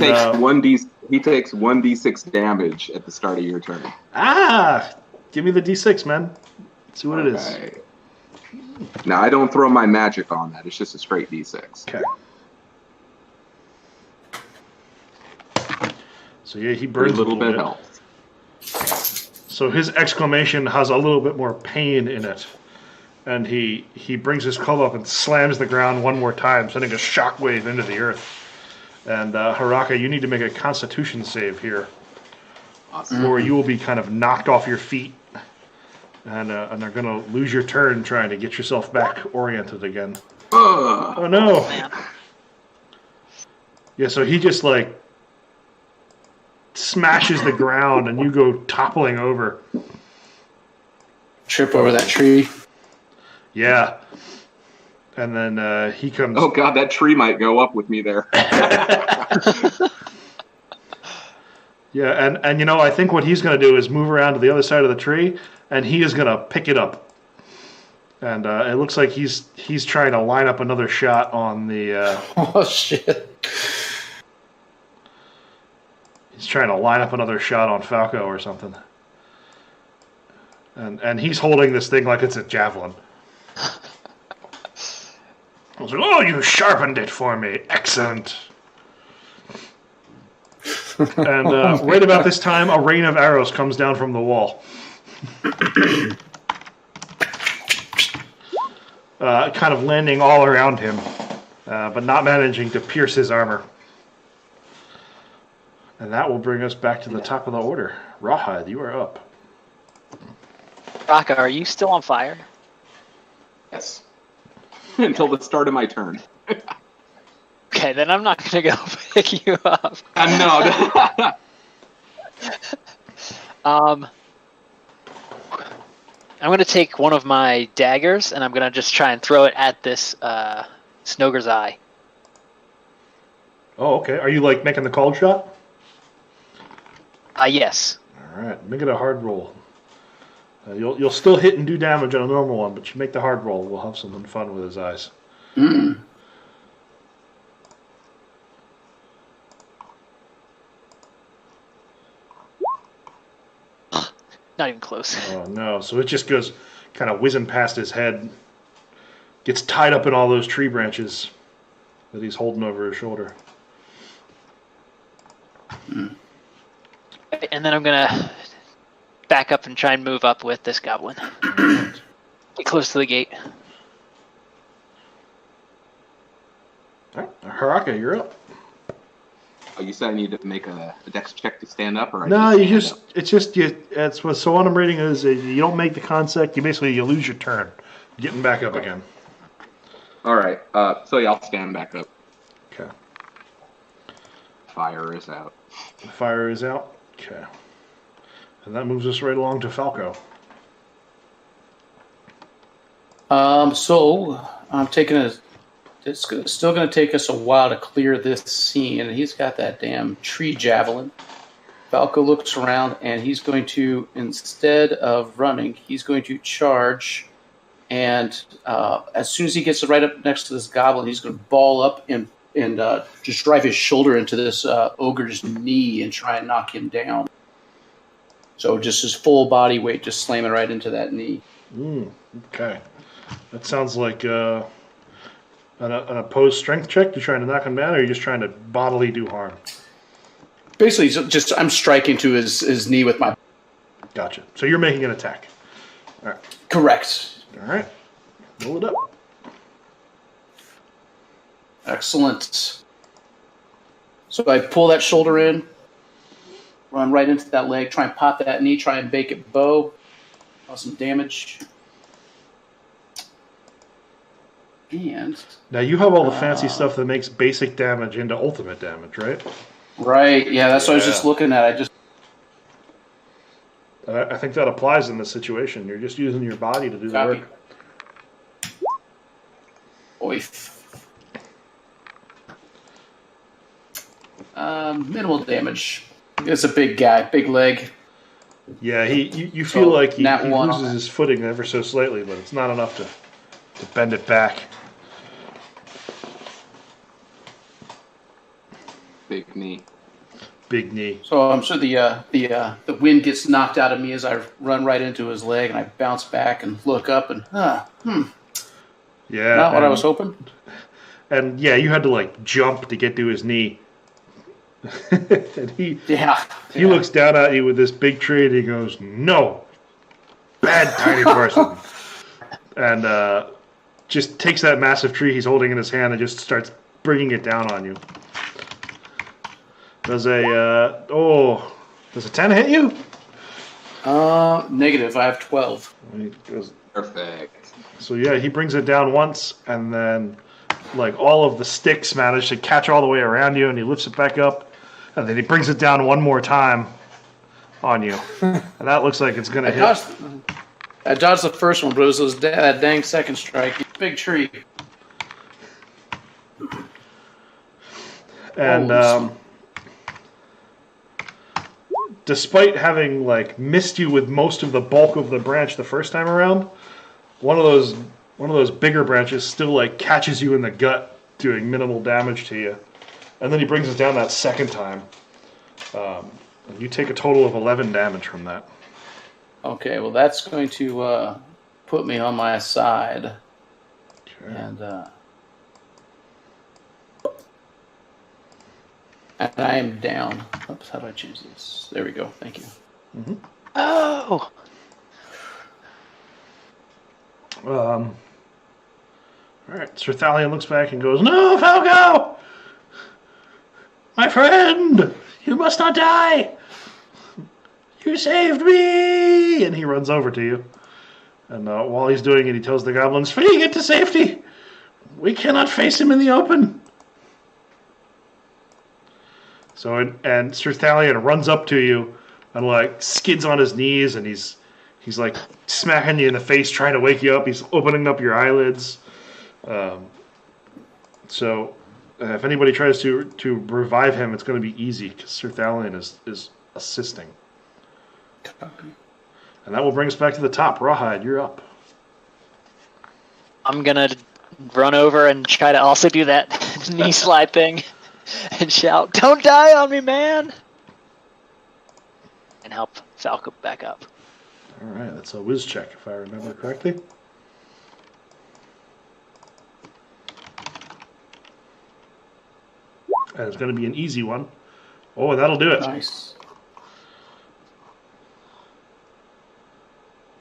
[SPEAKER 4] he takes 1d6 damage at the start of your turn.
[SPEAKER 1] Give me the d6, man. Let's see what it is.
[SPEAKER 4] Now, I don't throw my magic on that. It's just a straight d6.
[SPEAKER 1] Okay. So yeah, he burns
[SPEAKER 4] a little bit of health.
[SPEAKER 1] So his exclamation has a little bit more pain in it. And he brings his club up and slams the ground one more time, sending a shockwave into the earth. And Haraka, you need to make a Constitution save here,
[SPEAKER 4] Awesome.
[SPEAKER 1] or you will be kind of knocked off your feet, and are going to lose your turn trying to get yourself back oriented again. Oh no!
[SPEAKER 3] Man.
[SPEAKER 1] Yeah, so he just smashes the ground, and you go toppling over.
[SPEAKER 2] Trip over that tree.
[SPEAKER 1] Yeah. And then he comes...
[SPEAKER 4] Oh, God, that tree might go up with me there.
[SPEAKER 1] Yeah, and I think what he's going to do is move around to the other side of the tree, and he is going to pick it up. And it looks like he's trying to line up another shot on the...
[SPEAKER 2] Oh, shit.
[SPEAKER 1] He's trying to line up another shot on Falco or something. And he's holding this thing like it's a javelin. I was like, "Oh, you sharpened it for me. Excellent." And right about this time, a rain of arrows comes down from the wall. Kind of landing all around him, but not managing to pierce his armor. And that will bring us back to the top of the order. Rawhide, you are up.
[SPEAKER 3] Raka, are you still on fire?
[SPEAKER 4] Yes. Until the start of my turn.
[SPEAKER 3] Okay, then I'm not going to go pick you up.
[SPEAKER 4] No.
[SPEAKER 3] I'm going to take one of my daggers, and I'm going to just try and throw it at this Snogre's eye.
[SPEAKER 1] Oh, okay. Are you making the called shot?
[SPEAKER 3] Yes.
[SPEAKER 1] All right, make it a hard roll. You'll still hit and do damage on a normal one, but you make the hard roll. We'll have something fun with his eyes.
[SPEAKER 2] Mm.
[SPEAKER 3] Not even close.
[SPEAKER 1] Oh no! So it just goes kind of whizzing past his head, gets tied up in all those tree branches that he's holding over his shoulder.
[SPEAKER 2] Mm.
[SPEAKER 3] And then I'm going to back up and try and move up with this goblin. Get close to the gate.
[SPEAKER 1] All right, Haraka, you're up.
[SPEAKER 4] Oh, you said I need to make a dex check to stand up, or
[SPEAKER 1] No, it's what so on I'm reading is you don't make the concept. You lose your turn, getting back up again.
[SPEAKER 4] All right. So yeah, I'll stand back up.
[SPEAKER 1] Okay.
[SPEAKER 4] Fire is out.
[SPEAKER 1] The fire is out. Okay. And that moves us right along to Falco.
[SPEAKER 2] So I'm it's still going to take us a while to clear this scene, and he's got that damn tree javelin. Falco looks around, and he's going to, instead of running, he's going to charge, and as soon as he gets right up next to this goblin, he's going to ball up and just drive his shoulder into this ogre's knee and try and knock him down. So just his full body weight just slamming right into that knee.
[SPEAKER 1] Okay. That sounds like an opposed strength check. You're trying to knock him down, or you're just trying to bodily do harm?
[SPEAKER 2] Basically, just I'm striking to his knee with my...
[SPEAKER 1] Gotcha. So you're making an attack. All right.
[SPEAKER 2] Correct.
[SPEAKER 1] All right. Roll it up.
[SPEAKER 2] Excellent. So I pull that shoulder in, run right into that leg, try and pop that knee, try and make it bow. Awesome damage. And
[SPEAKER 1] Now you have all the fancy stuff that makes basic damage into ultimate damage, right?
[SPEAKER 2] Right, yeah, that's what I was just looking at.
[SPEAKER 1] I think that applies in this situation. You're just using your body to do the work.
[SPEAKER 2] Oif. Minimal damage. It's a big guy, big leg.
[SPEAKER 1] Yeah, you feel like he loses his footing ever so slightly, but it's not enough to bend it back.
[SPEAKER 4] Big knee.
[SPEAKER 1] Big knee.
[SPEAKER 2] So I'm sure the wind gets knocked out of me as I run right into his leg, and I bounce back and look up and
[SPEAKER 1] yeah,
[SPEAKER 2] not what I was hoping.
[SPEAKER 1] And yeah, you had to like jump to get to his knee. And he looks down at you with this big tree and he goes, "No, bad tiny person," and just takes that massive tree he's holding in his hand and just starts bringing it down on you. Does a 10 hit you?
[SPEAKER 2] Negative. I have 12.
[SPEAKER 4] Perfect.
[SPEAKER 1] So yeah, he brings it down once, and then like all of the sticks manage to catch all the way around you, and he lifts it back up, and then he brings it down one more time on you, and that looks like it's gonna hit.
[SPEAKER 2] I dodged the first one, but it was that dang second strike. Big tree.
[SPEAKER 1] And despite having like missed you with most of the bulk of the branch the first time around, one of those bigger branches still like catches you in the gut, doing minimal damage to you. And then he brings it down that second time. And you take a total of 11 damage from that.
[SPEAKER 2] Okay, well that's going to put me on my side.
[SPEAKER 1] Okay.
[SPEAKER 2] And I am down. Oops, how do I change this? There we go. Thank you.
[SPEAKER 1] Mm-hmm.
[SPEAKER 3] Oh!
[SPEAKER 1] All right, Sir Thalion looks back and goes, "No, Falco! My friend! You must not die! You saved me!" And he runs over to you. And while he's doing it, he tells the goblins, "Flee, get to safety! We cannot face him in the open!" So, and Sir Thalion runs up to you and like skids on his knees, and he's like smacking you in the face, trying to wake you up. He's opening up your eyelids. So if anybody tries to revive him, it's going to be easy because Sir Thalion is assisting. And that will bring us back to the top. Rawhide, you're up.
[SPEAKER 3] I'm gonna run over and try to also do that knee slide thing and shout, "Don't die on me, man!" And help Falco back up.
[SPEAKER 1] All right, that's a whiz check if I remember correctly. And it's going to be an easy one. Oh, that'll do it.
[SPEAKER 2] Nice.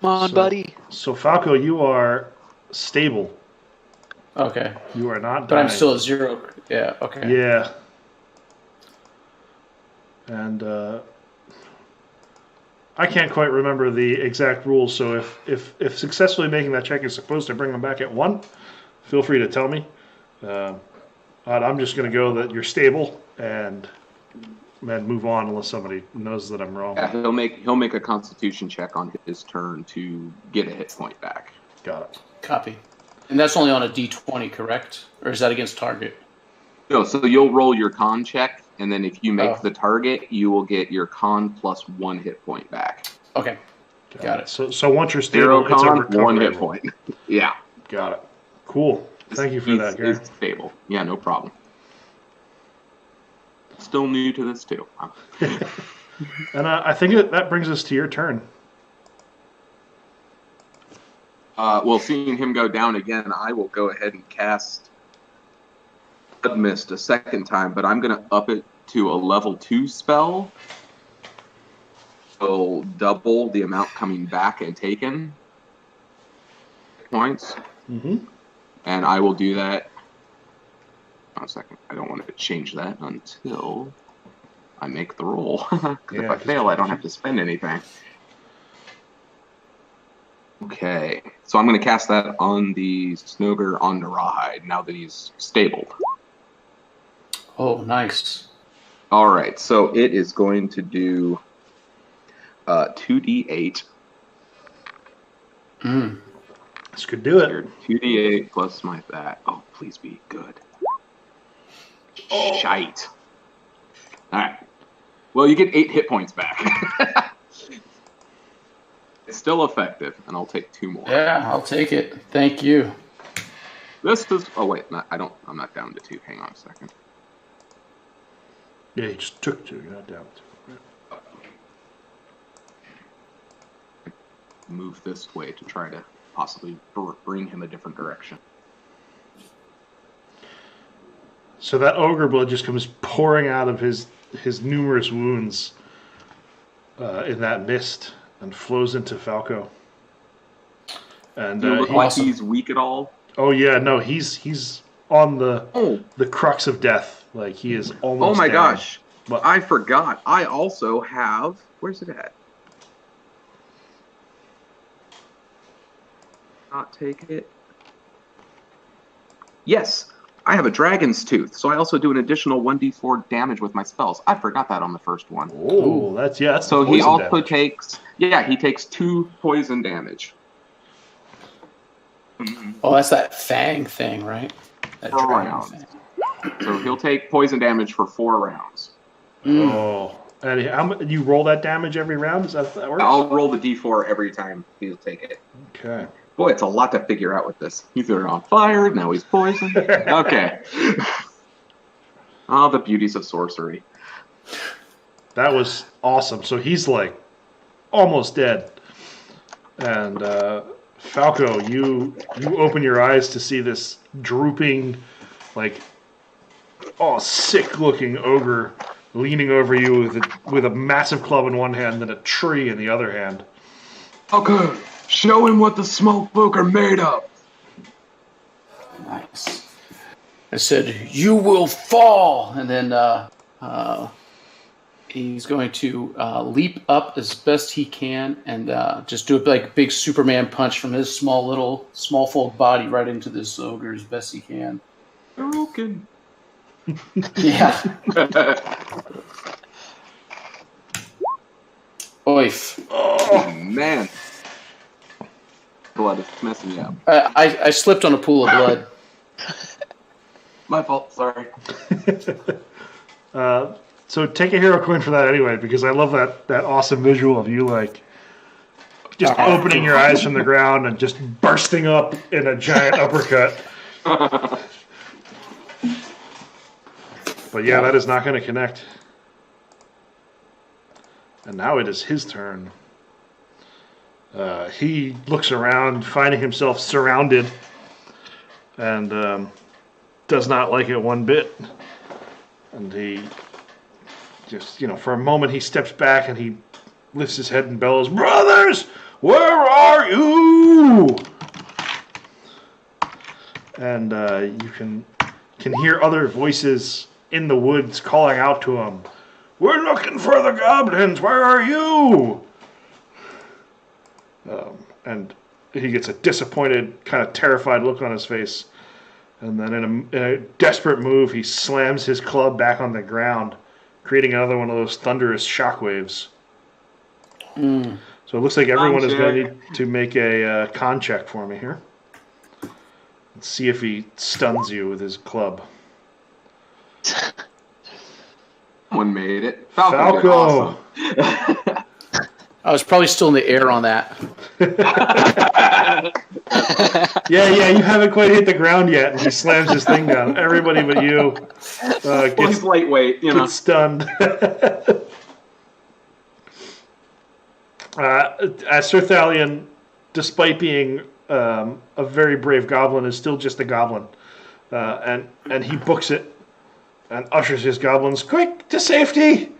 [SPEAKER 3] Come on, buddy.
[SPEAKER 1] So Falco, you are stable.
[SPEAKER 2] Okay.
[SPEAKER 1] You are not dying.
[SPEAKER 2] But I'm still at 0. Yeah, okay.
[SPEAKER 1] Yeah. And I can't quite remember the exact rules, so if successfully making that check is supposed to bring them back at 1, feel free to tell me. I'm just going to go that you're stable and move on unless somebody knows that I'm wrong.
[SPEAKER 4] Yeah, he'll make a Constitution check on his turn to get a hit point back.
[SPEAKER 1] Got it.
[SPEAKER 2] Copy. And that's only on a D20, correct? Or is that against target?
[SPEAKER 4] No, so you'll roll your con check, and then if you make the target, you will get your con plus 1 hit point back.
[SPEAKER 2] Okay. Got it.
[SPEAKER 1] So once you're
[SPEAKER 4] Zero
[SPEAKER 1] stable, it's a
[SPEAKER 4] con,
[SPEAKER 1] recovery
[SPEAKER 4] 1 hit
[SPEAKER 1] roll.
[SPEAKER 4] point. Yeah.
[SPEAKER 1] Got it. Cool. Thank you for that, Gary.
[SPEAKER 4] He's stable. Yeah, no problem. Still new to this, too.
[SPEAKER 1] And I think that brings us to your turn.
[SPEAKER 4] Well, seeing him go down again, I will go ahead and cast Blood Mist a second time, but I'm going to up it to a level 2 spell. So double the amount coming back and taken points.
[SPEAKER 1] Mm-hmm.
[SPEAKER 4] And I will do that. One second. I don't want to change that until I make the roll. If I fail, I don't have to spend anything. Okay. So I'm going to cast that on the Snogre on the Rawhide now that he's stabled.
[SPEAKER 2] Oh, nice.
[SPEAKER 4] All right. So it is going to do 2d8.
[SPEAKER 1] This could do it.
[SPEAKER 4] 2d8 plus my that. Oh, please be good. Oh. Shite. All right. Well, you get 8 hit points back. It's still effective, and I'll take 2 more.
[SPEAKER 2] Yeah, I'll take it. Thank you.
[SPEAKER 4] This is. Oh wait, I'm not down to 2. Hang on a second.
[SPEAKER 1] Yeah, you just took 2. You're not down to 2.
[SPEAKER 4] Move this way to try to possibly bring him a different direction.
[SPEAKER 1] So that ogre blood just comes pouring out of his numerous wounds in that mist and flows into Falco. And
[SPEAKER 4] do you look like he's weak at all?
[SPEAKER 1] Oh yeah, no, he's on the crux of death. Like he is almost.
[SPEAKER 4] Oh my
[SPEAKER 1] down.
[SPEAKER 4] gosh!
[SPEAKER 1] But
[SPEAKER 4] I forgot. I also have. Where's it at? Not take it. Yes, I have a dragon's tooth, so I also do an additional 1d4 damage with my spells. I forgot that on the first one.
[SPEAKER 1] Oh, that's
[SPEAKER 4] so he also
[SPEAKER 1] damage.
[SPEAKER 4] takes. Yeah, he takes 2 poison damage.
[SPEAKER 2] Oh, that's that fang thing, right? That
[SPEAKER 4] 4
[SPEAKER 2] dragon
[SPEAKER 4] rounds.
[SPEAKER 2] thing.
[SPEAKER 4] So he'll take poison damage for 4 rounds.
[SPEAKER 1] Oh, and you roll that damage every round? Is that how that works?
[SPEAKER 4] I'll roll the d4 every time he'll take it.
[SPEAKER 1] Okay.
[SPEAKER 4] Boy, it's a lot to figure out with this. He's either on fire, now he's poisoned. Okay. Oh, the beauties of sorcery.
[SPEAKER 1] That was awesome. So he's like almost dead. And Falco, you open your eyes to see this drooping, like, sick-looking ogre leaning over you with a massive club in one hand and a tree in the other hand.
[SPEAKER 4] Okay, show him what the smoke folk are made of.
[SPEAKER 2] Nice. I said, "You will fall," and then he's going to leap up as best he can and just do a big Superman punch from his small folk body right into this ogre as best he can.
[SPEAKER 4] Broken.
[SPEAKER 2] Yeah. Oif.
[SPEAKER 4] Oh man. Blood is messing you up.
[SPEAKER 2] I slipped on a pool of blood.
[SPEAKER 4] My fault, sorry.
[SPEAKER 1] So take a hero coin for that anyway, because I love that awesome visual of you like just opening your eyes from the ground and just bursting up in a giant uppercut. But yeah, that is not going to connect. And now it is his turn. He looks around, finding himself surrounded, and does not like it one bit. And he just, for a moment he steps back and he lifts his head and bellows, "Brothers, where are you?" And you can hear other voices in the woods calling out to him, "We're looking for the goblins, where are you?" And he gets a disappointed, kind of terrified look on his face. And then in a desperate move, he slams his club back on the ground, creating another one of those thunderous shockwaves. So it looks like everyone is going to need to make a con check for me here. Let's see if he stuns you with his club.
[SPEAKER 4] One made it.
[SPEAKER 1] Falco!
[SPEAKER 4] Awesome.
[SPEAKER 2] I was probably still in the air on that.
[SPEAKER 1] Yeah, you haven't quite hit the ground yet, and he slams his thing down. Everybody but you
[SPEAKER 4] he's lightweight,
[SPEAKER 1] gets stunned. Sir Thalion, despite being a very brave goblin is still just a goblin, and he books it and ushers his goblins quick to safety.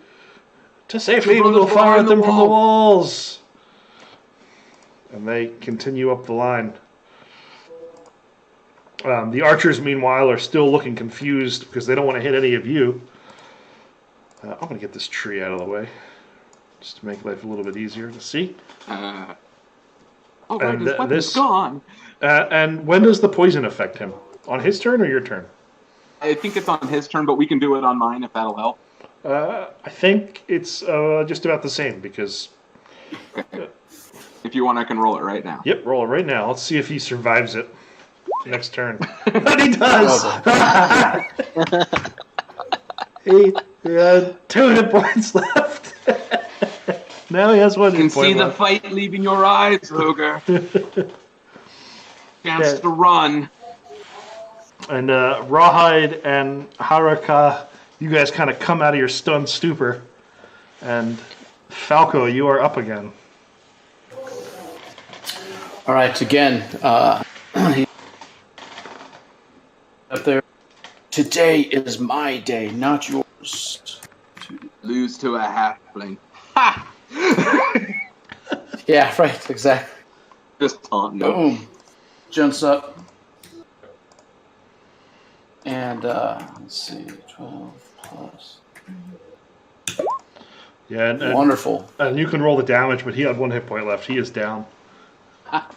[SPEAKER 1] To safety, we will fire at them from the walls. And they continue up the line. The archers, meanwhile, are still looking confused because they don't want to hit any of you. I'm going to get this tree out of the way, just to make life a little bit easier to see.
[SPEAKER 4] Right, his weapon's gone.
[SPEAKER 1] And when does the poison affect him? On his turn or your turn?
[SPEAKER 4] I think it's on his turn, but we can do it on mine if that'll help.
[SPEAKER 1] I think it's just about the same because...
[SPEAKER 4] Okay. If you want, I can roll it right now.
[SPEAKER 1] Yep, roll it right now. Let's see if he survives it next turn. But he does! He had 2 hit points left. Now he has 1 hit point.
[SPEAKER 4] You can see the fight leaving your eyes, Ogre. Chance to run.
[SPEAKER 1] And Rawhide and Haruka, you guys kind of come out of your stunned stupor. And Falco, you are up again.
[SPEAKER 2] All right, again, up there. Today is my day, not yours.
[SPEAKER 4] Lose to a halfling. Ha!
[SPEAKER 2] Yeah, right, exactly.
[SPEAKER 4] Just taunting him.
[SPEAKER 2] Boom. Jumps up. And, let's see, 12 plus.
[SPEAKER 1] Yeah, and
[SPEAKER 2] Wonderful.
[SPEAKER 1] And you can roll the damage, but he had 1 hit point left. He is down.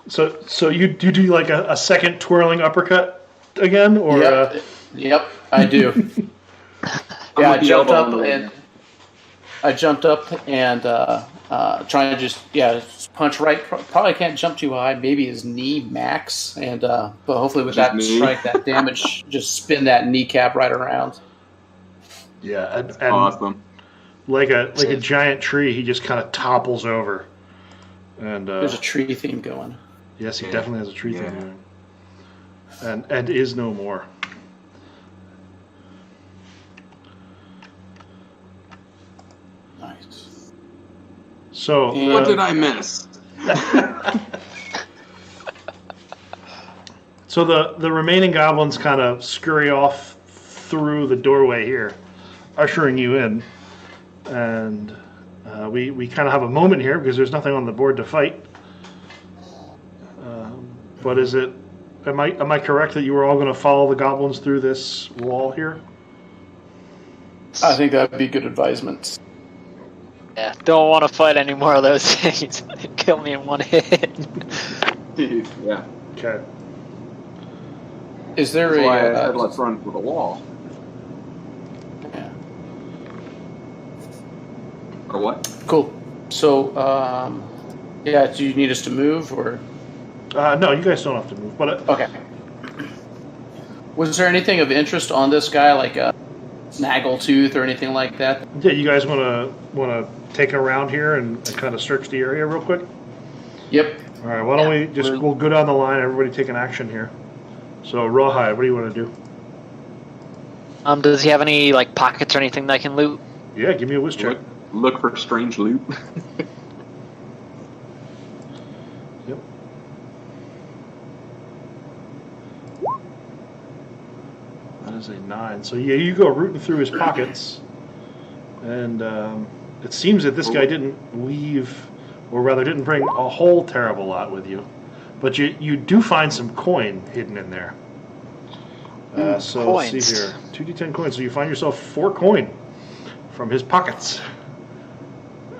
[SPEAKER 1] So you do like a second twirling uppercut again, or
[SPEAKER 2] Yep, I do. Yeah, I jumped up and trying to just punch right. Probably can't jump too high. Maybe his knee max, and but hopefully with that strike, that damage, just spin that kneecap right around.
[SPEAKER 1] Yeah, and
[SPEAKER 4] awesome.
[SPEAKER 1] Like a giant tree, he just kind of topples over. And
[SPEAKER 2] there's a tree theme going.
[SPEAKER 1] Yes, he definitely has a tree theme going. And is no more.
[SPEAKER 2] Nice.
[SPEAKER 1] So
[SPEAKER 4] what did I miss?
[SPEAKER 1] So the remaining goblins kind of scurry off through the doorway here, ushering you in, and we kind of have a moment here because there's nothing on the board to fight. But is it? Am I correct that you were all going to follow the goblins through this wall here?
[SPEAKER 2] I think that'd be good advisement.
[SPEAKER 3] Yeah, don't want to fight any more of those things. Kill me in 1 hit.
[SPEAKER 4] Yeah.
[SPEAKER 1] Okay.
[SPEAKER 2] Is there
[SPEAKER 4] That's why I
[SPEAKER 2] a?
[SPEAKER 4] said let's run for the wall.
[SPEAKER 2] Yeah.
[SPEAKER 4] Or what?
[SPEAKER 2] Cool. So, do you need us to move or?
[SPEAKER 1] No, you guys don't have to move. But
[SPEAKER 2] Okay. Was there anything of interest on this guy, like a snaggletooth or anything like that?
[SPEAKER 1] yeah, you guys want to take a round here and kind of search the area real quick?
[SPEAKER 2] Yep.
[SPEAKER 1] All right. Why don't we just we'll go down the line. Everybody take an action here. So Rawhide, what do you want to do?
[SPEAKER 3] Does he have any like pockets or anything that I can loot?
[SPEAKER 1] Yeah, give me a whiz check.
[SPEAKER 4] Look for strange loot.
[SPEAKER 1] Yep. That is a 9. So yeah, you go rooting through his pockets, and it seems that this guy didn't leave, or rather didn't bring a whole terrible lot with you, but you do find some coin hidden in there. So
[SPEAKER 3] coins.
[SPEAKER 1] let's see here, 2d10 coins. So you find yourself 4 coin from his pockets.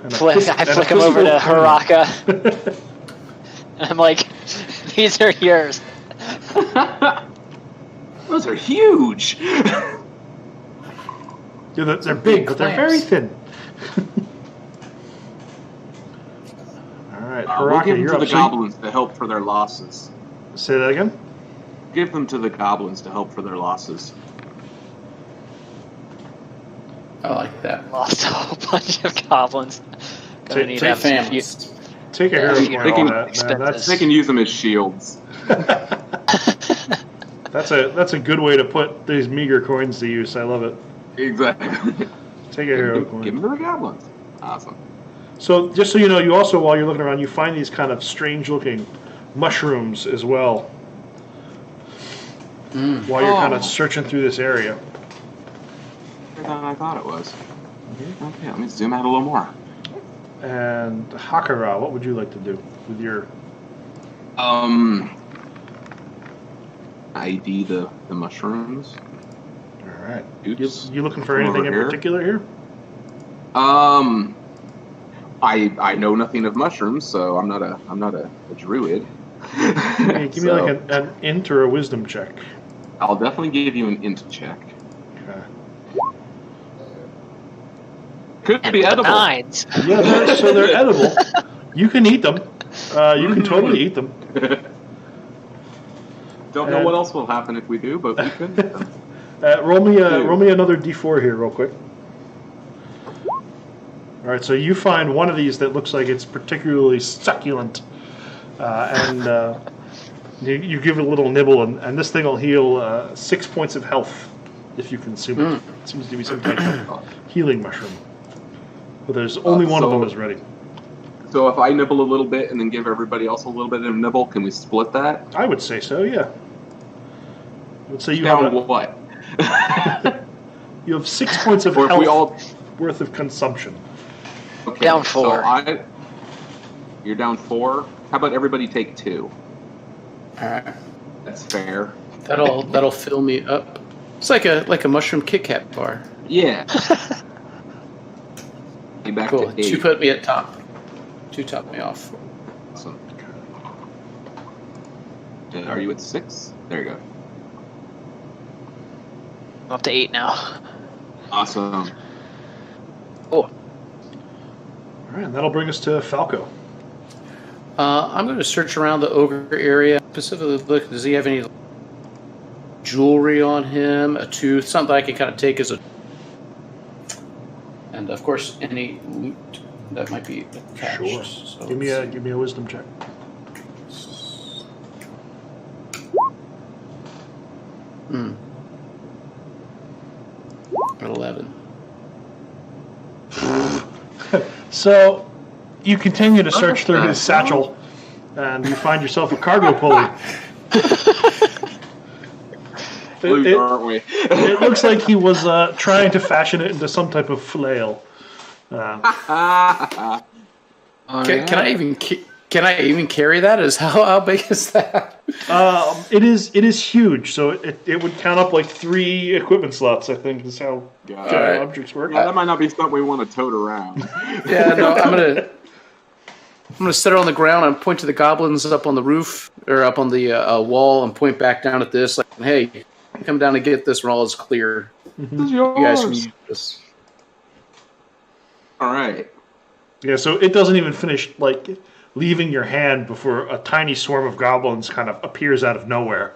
[SPEAKER 1] And
[SPEAKER 3] I flick him over to Haraka. I'm like, these are yours.
[SPEAKER 4] Those are huge.
[SPEAKER 1] Yeah, they're big, but they're very thin. All right,
[SPEAKER 4] We'll
[SPEAKER 1] Haraka,
[SPEAKER 4] give them
[SPEAKER 1] you're
[SPEAKER 4] to
[SPEAKER 1] up.
[SPEAKER 4] the
[SPEAKER 1] So
[SPEAKER 4] goblins to help for their losses.
[SPEAKER 1] say that again?
[SPEAKER 4] Give them to the goblins to help for their losses.
[SPEAKER 2] I like that.
[SPEAKER 3] Lost a whole bunch of goblins. Gonna need to have some
[SPEAKER 2] families.
[SPEAKER 1] Take a hero point on that, man.
[SPEAKER 4] They can use them as shields.
[SPEAKER 1] That's a good way to put these meager coins to use. I love it.
[SPEAKER 4] Exactly.
[SPEAKER 1] Take a hero
[SPEAKER 4] Give
[SPEAKER 1] coin.
[SPEAKER 4] them to the goblins. Awesome.
[SPEAKER 1] So just so you know, you also, while you're looking around, you find these kind of strange-looking mushrooms as well. While you're kind of searching through this area.
[SPEAKER 4] Better than I thought it was. Okay, let me zoom out a little more.
[SPEAKER 1] And Hakara, what would you like to do with your...
[SPEAKER 4] ID the mushrooms.
[SPEAKER 1] All right.
[SPEAKER 4] Oops.
[SPEAKER 1] You looking for anything in particular here?
[SPEAKER 4] I know nothing of mushrooms, so I'm not a druid.
[SPEAKER 1] Hey, give me like an int or a wisdom check.
[SPEAKER 4] I'll definitely give you an int check.
[SPEAKER 1] Okay.
[SPEAKER 4] Could be edible.
[SPEAKER 3] Nines.
[SPEAKER 1] Yeah, they're edible. You can eat them. You can totally eat them.
[SPEAKER 4] Don't know what else will happen if we do, but we could.
[SPEAKER 1] Roll me another d4 here, real quick. All right, so you find one of these that looks like it's particularly succulent, and you give it a little nibble, and this thing will heal 6 points of health if you consume it. It seems to be some type of healing mushroom, but there's only one of them is ready.
[SPEAKER 4] So if I nibble a little bit and then give everybody else a little bit of nibble, can we split that?
[SPEAKER 1] I would say so, yeah. I would say you
[SPEAKER 4] Down
[SPEAKER 1] have
[SPEAKER 4] what?
[SPEAKER 1] You have 6 points of
[SPEAKER 4] Or if
[SPEAKER 1] health
[SPEAKER 4] we all...
[SPEAKER 1] worth of consumption.
[SPEAKER 4] Okay,
[SPEAKER 3] Down 4.
[SPEAKER 4] So you're down 4. How about everybody take 2?
[SPEAKER 2] Alright.
[SPEAKER 4] That's fair.
[SPEAKER 2] That'll fill me up. It's like a mushroom Kit Kat bar.
[SPEAKER 4] Yeah. Be back
[SPEAKER 2] Cool.
[SPEAKER 4] to 8.
[SPEAKER 2] 2 put me at top. 2 top me off.
[SPEAKER 4] Awesome. Are you at 6? There you go.
[SPEAKER 3] I'm up to 8 now.
[SPEAKER 4] Awesome.
[SPEAKER 3] Oh.
[SPEAKER 1] All right, and that'll bring us to Falco.
[SPEAKER 2] I'm going to search around the ogre area. Specifically, look, does he have any jewelry on him? A tooth? Something I can kind of take as a... And, of course, any loot that might be attached.
[SPEAKER 1] Sure.
[SPEAKER 2] So
[SPEAKER 1] Give me a wisdom check.
[SPEAKER 2] At 11.
[SPEAKER 1] So, you continue to search through his satchel, and you find yourself a cargo pulley.
[SPEAKER 4] Aren't we?
[SPEAKER 1] It looks like he was trying to fashion it into some type of flail.
[SPEAKER 2] Can I even carry that? How big is that?
[SPEAKER 1] It is huge, so it would count up like 3 equipment slots, I think, is how objects work.
[SPEAKER 4] Yeah, that might not be something we want to tote around.
[SPEAKER 2] Yeah, no, I'm gonna sit her on the ground and point to the goblins up on the roof or up on the wall and point back down at this, like, hey, come down and get this when all is clear.
[SPEAKER 4] This is
[SPEAKER 2] You guys can
[SPEAKER 4] yours.
[SPEAKER 2] use this.
[SPEAKER 4] All right.
[SPEAKER 1] Yeah, so it doesn't even finish like leaving your hand before a tiny swarm of goblins kind of appears out of nowhere.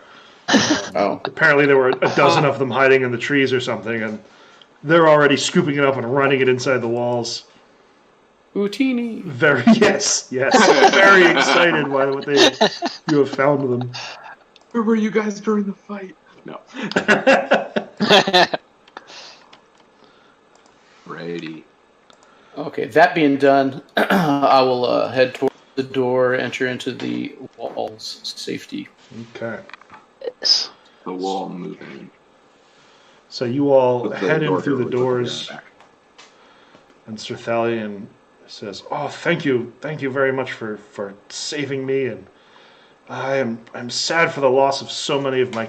[SPEAKER 1] Apparently there were a dozen of them hiding in the trees or something, and they're already scooping it up and running it inside the walls.
[SPEAKER 2] Houdini.
[SPEAKER 1] Yes, very excited by what you have found them.
[SPEAKER 4] Where were you guys during the fight? No. Righty.
[SPEAKER 2] Okay, that being done, I will head toward the door, enter into the wall's safety.
[SPEAKER 1] Okay.
[SPEAKER 3] Yes.
[SPEAKER 4] The wall moving.
[SPEAKER 1] So you all
[SPEAKER 4] With the
[SPEAKER 1] head in
[SPEAKER 4] door
[SPEAKER 1] through the
[SPEAKER 4] here,
[SPEAKER 1] doors, and Sir Thalion says, "Oh, thank you very much for saving me, and I'm sad for the loss of so many of my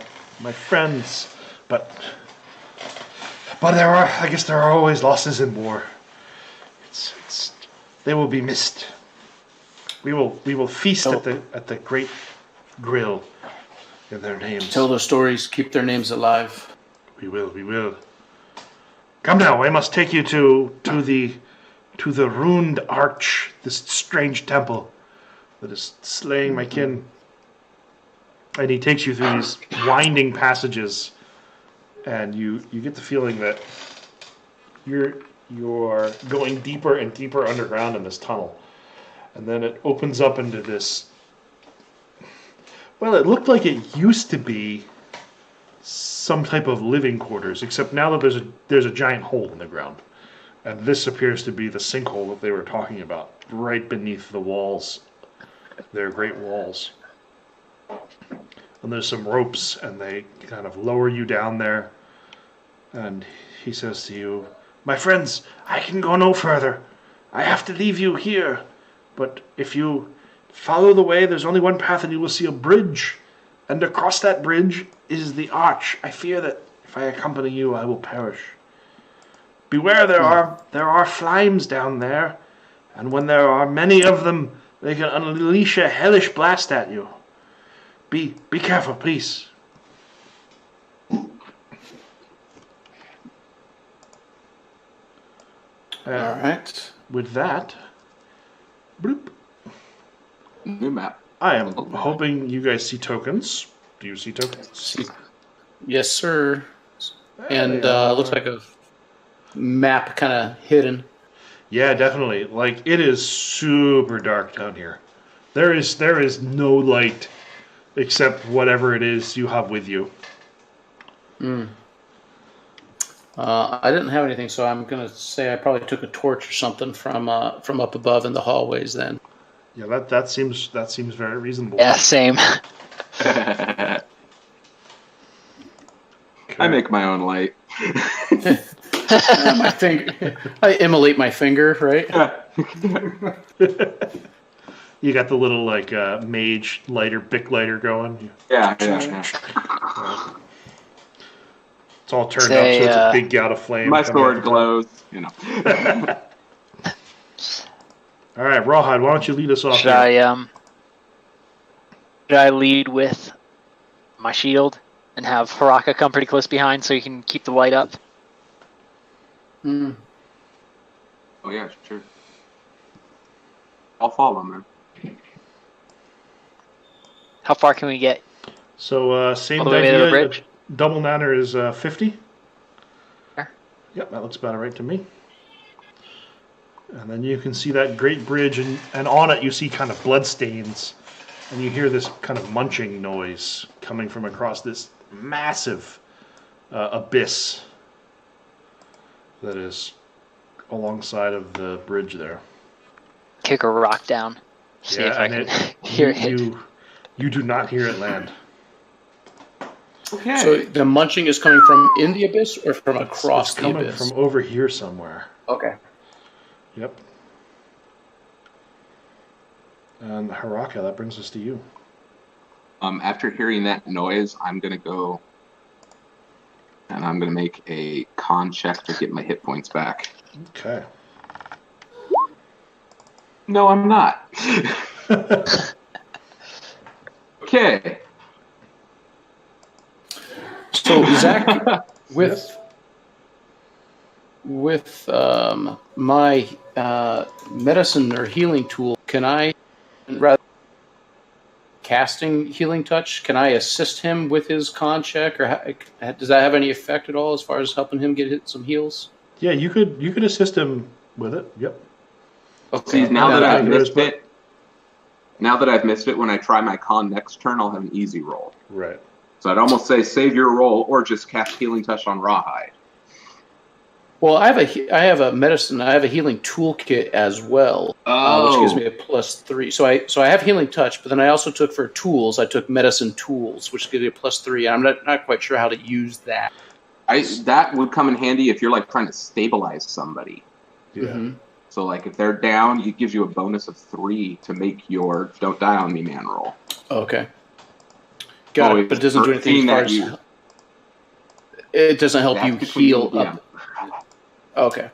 [SPEAKER 1] friends, but I guess there are always losses in war. They will be missed. We will feast at the great grill in their names.
[SPEAKER 2] Tell their stories, keep their names alive.
[SPEAKER 1] We will. Come now, I must take you to the ruined arch, this strange temple that is slaying my kin." And he takes you through these winding passages, and you get the feeling that you're going deeper and deeper underground in this tunnel. And then it opens up into this... Well, it looked like it used to be some type of living quarters, except now that there's a giant hole in the ground. And this appears to be the sinkhole that they were talking about, right beneath the walls. Their great walls. And there's some ropes, and they kind of lower you down there. And he says to you, "My friends, I can go no further. I have to leave you here. But if you follow the way, there's only one path, and you will see a bridge. And across that bridge is the arch. I fear that if I accompany you, I will perish. Beware, there are flimes down there, and when there are many of them, they can unleash a hellish blast at you. Be careful, please."
[SPEAKER 2] All right.
[SPEAKER 1] With that, bloop.
[SPEAKER 4] New map.
[SPEAKER 1] I am hoping you guys see tokens. Do you see tokens?
[SPEAKER 2] Yes, sir. And
[SPEAKER 1] They are-
[SPEAKER 2] looks like a map kind of hidden.
[SPEAKER 1] Yeah, definitely. Like, it is super dark down here. There is no light except whatever it is you have with you.
[SPEAKER 2] I didn't have anything, so I'm gonna say I probably took a torch or something from up above in the hallways. Then.
[SPEAKER 1] Yeah, that seems very reasonable.
[SPEAKER 3] Yeah, same.
[SPEAKER 4] I make my own light.
[SPEAKER 2] My finger. I immolate my finger, right?
[SPEAKER 1] You got the little like mage lighter, Bic lighter going.
[SPEAKER 4] Yeah.
[SPEAKER 1] It's all turned up, so it's a big gout of flame.
[SPEAKER 4] My
[SPEAKER 1] coming
[SPEAKER 4] sword
[SPEAKER 1] out.
[SPEAKER 4] glows.
[SPEAKER 1] All right, Rawhide, why don't you lead us off?
[SPEAKER 3] Should I lead with my shield and have Haraka come pretty close behind so you can keep the light up?
[SPEAKER 4] Oh yeah, sure. I'll follow, man.
[SPEAKER 3] How far can we get?
[SPEAKER 1] So same
[SPEAKER 3] All the way to the
[SPEAKER 1] idea.
[SPEAKER 3] bridge?
[SPEAKER 1] Double nanner is 50.
[SPEAKER 3] Sure.
[SPEAKER 1] Yep, that looks about right to me. And then you can see that great bridge, and on it you see kind of blood stains, and you hear this kind of munching noise coming from across this massive abyss that is alongside of the bridge there.
[SPEAKER 3] Kick a rock down. See if I can hear it.
[SPEAKER 1] You do not hear it land.
[SPEAKER 4] Okay.
[SPEAKER 2] So the munching is coming from in the abyss or from across
[SPEAKER 1] It's
[SPEAKER 2] the
[SPEAKER 1] coming
[SPEAKER 2] abyss?
[SPEAKER 1] from over here somewhere.
[SPEAKER 2] Okay.
[SPEAKER 1] Yep. And Haraka, that brings us to you.
[SPEAKER 4] After hearing that noise, I'm gonna go and I'm gonna make a con check to get my hit points back.
[SPEAKER 1] Okay.
[SPEAKER 4] No, I'm not. Okay.
[SPEAKER 2] So Zach, with my medicine or healing tool, can I, rather casting healing touch, can I assist him with his con check, or does that have any effect at all as far as helping him get some heals?
[SPEAKER 1] Yeah, you could assist him with it. Yep.
[SPEAKER 2] Okay.
[SPEAKER 4] See, now that I've missed it, when I try my con next turn, I'll have an easy roll.
[SPEAKER 1] Right.
[SPEAKER 4] So I'd almost say save your roll or just cast Healing Touch on Rawhide.
[SPEAKER 2] Well, I have a medicine. I have a healing toolkit as well, which gives me a +3. So I have healing touch, but then I also took for tools. I took medicine tools, which gives me a +3. And I'm not quite sure how to use that.
[SPEAKER 4] That would come in handy if you're like trying to stabilize somebody.
[SPEAKER 1] Yeah.
[SPEAKER 2] Mm-hmm.
[SPEAKER 4] So like if they're down, it gives you a bonus of 3 to make your Don't Die on Me man roll.
[SPEAKER 2] Okay. Got it, but it doesn't do anything as far as... It doesn't help you heal up. Okay.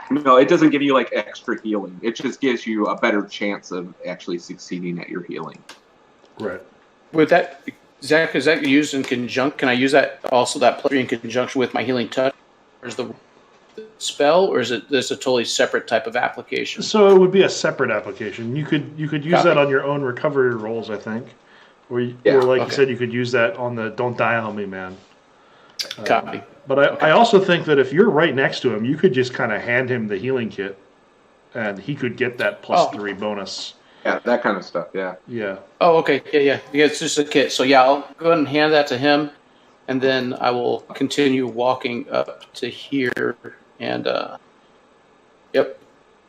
[SPEAKER 4] No, it doesn't give you like extra healing. It just gives you a better chance of actually succeeding at your healing.
[SPEAKER 1] Right.
[SPEAKER 2] With that, Zach, is that used in conjunction? Can I use that also, that +3 in conjunction with my healing touch? Or is the spell, or is it this a totally separate type of application?
[SPEAKER 1] So it would be a separate application. You could use that on your own recovery rolls, I think. Or like you said, you could use that on the Don't Die on Me man.
[SPEAKER 2] Copy.
[SPEAKER 1] But I also think that if you're right next to him, you could just kind of hand him the healing kit, and he could get that +3 bonus.
[SPEAKER 4] Yeah, that kind of stuff, yeah.
[SPEAKER 1] Yeah.
[SPEAKER 2] Oh, okay. Yeah. It's just a kit. So yeah, I'll go ahead and hand that to him, and then I will continue walking up to here. And yep.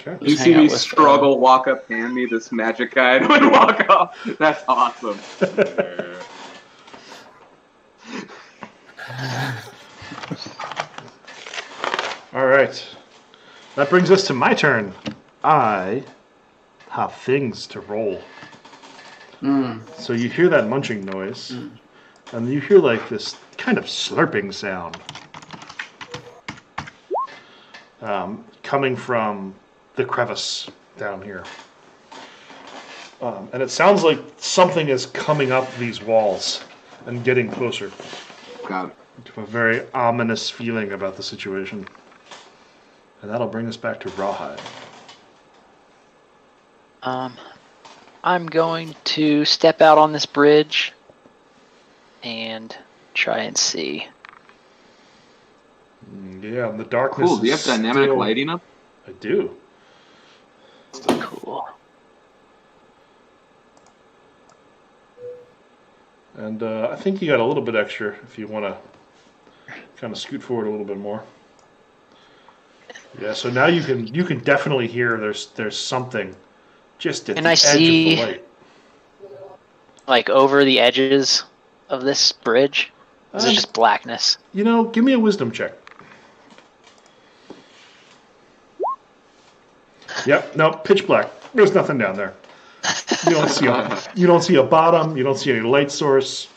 [SPEAKER 1] Okay.
[SPEAKER 4] You see me struggle, walk up, hand me this magic guide, and walk off. That's awesome.
[SPEAKER 1] All right. That brings us to my turn. I have things to roll. So you hear that munching noise, and you hear like this kind of slurping sound coming from the crevice down here. And it sounds like something is coming up these walls and getting closer.
[SPEAKER 4] Got it.
[SPEAKER 1] A very ominous feeling about the situation. And that'll bring us back to Rawhide.
[SPEAKER 3] I'm going to step out on this bridge and try and see.
[SPEAKER 1] Yeah, in the darkness.
[SPEAKER 4] Cool. Do you have dynamic lighting up?
[SPEAKER 1] I do.
[SPEAKER 3] Cool.
[SPEAKER 1] And I think you got a little bit extra if you want to kind of scoot forward a little bit more. Yeah, so now you can definitely hear there's something just at the edge of the light.
[SPEAKER 3] Like over the edges of this bridge? Is it just blackness?
[SPEAKER 1] Give me a wisdom check. Yep, no, pitch black. There's nothing down there. You don't see a bottom. You don't see any light source.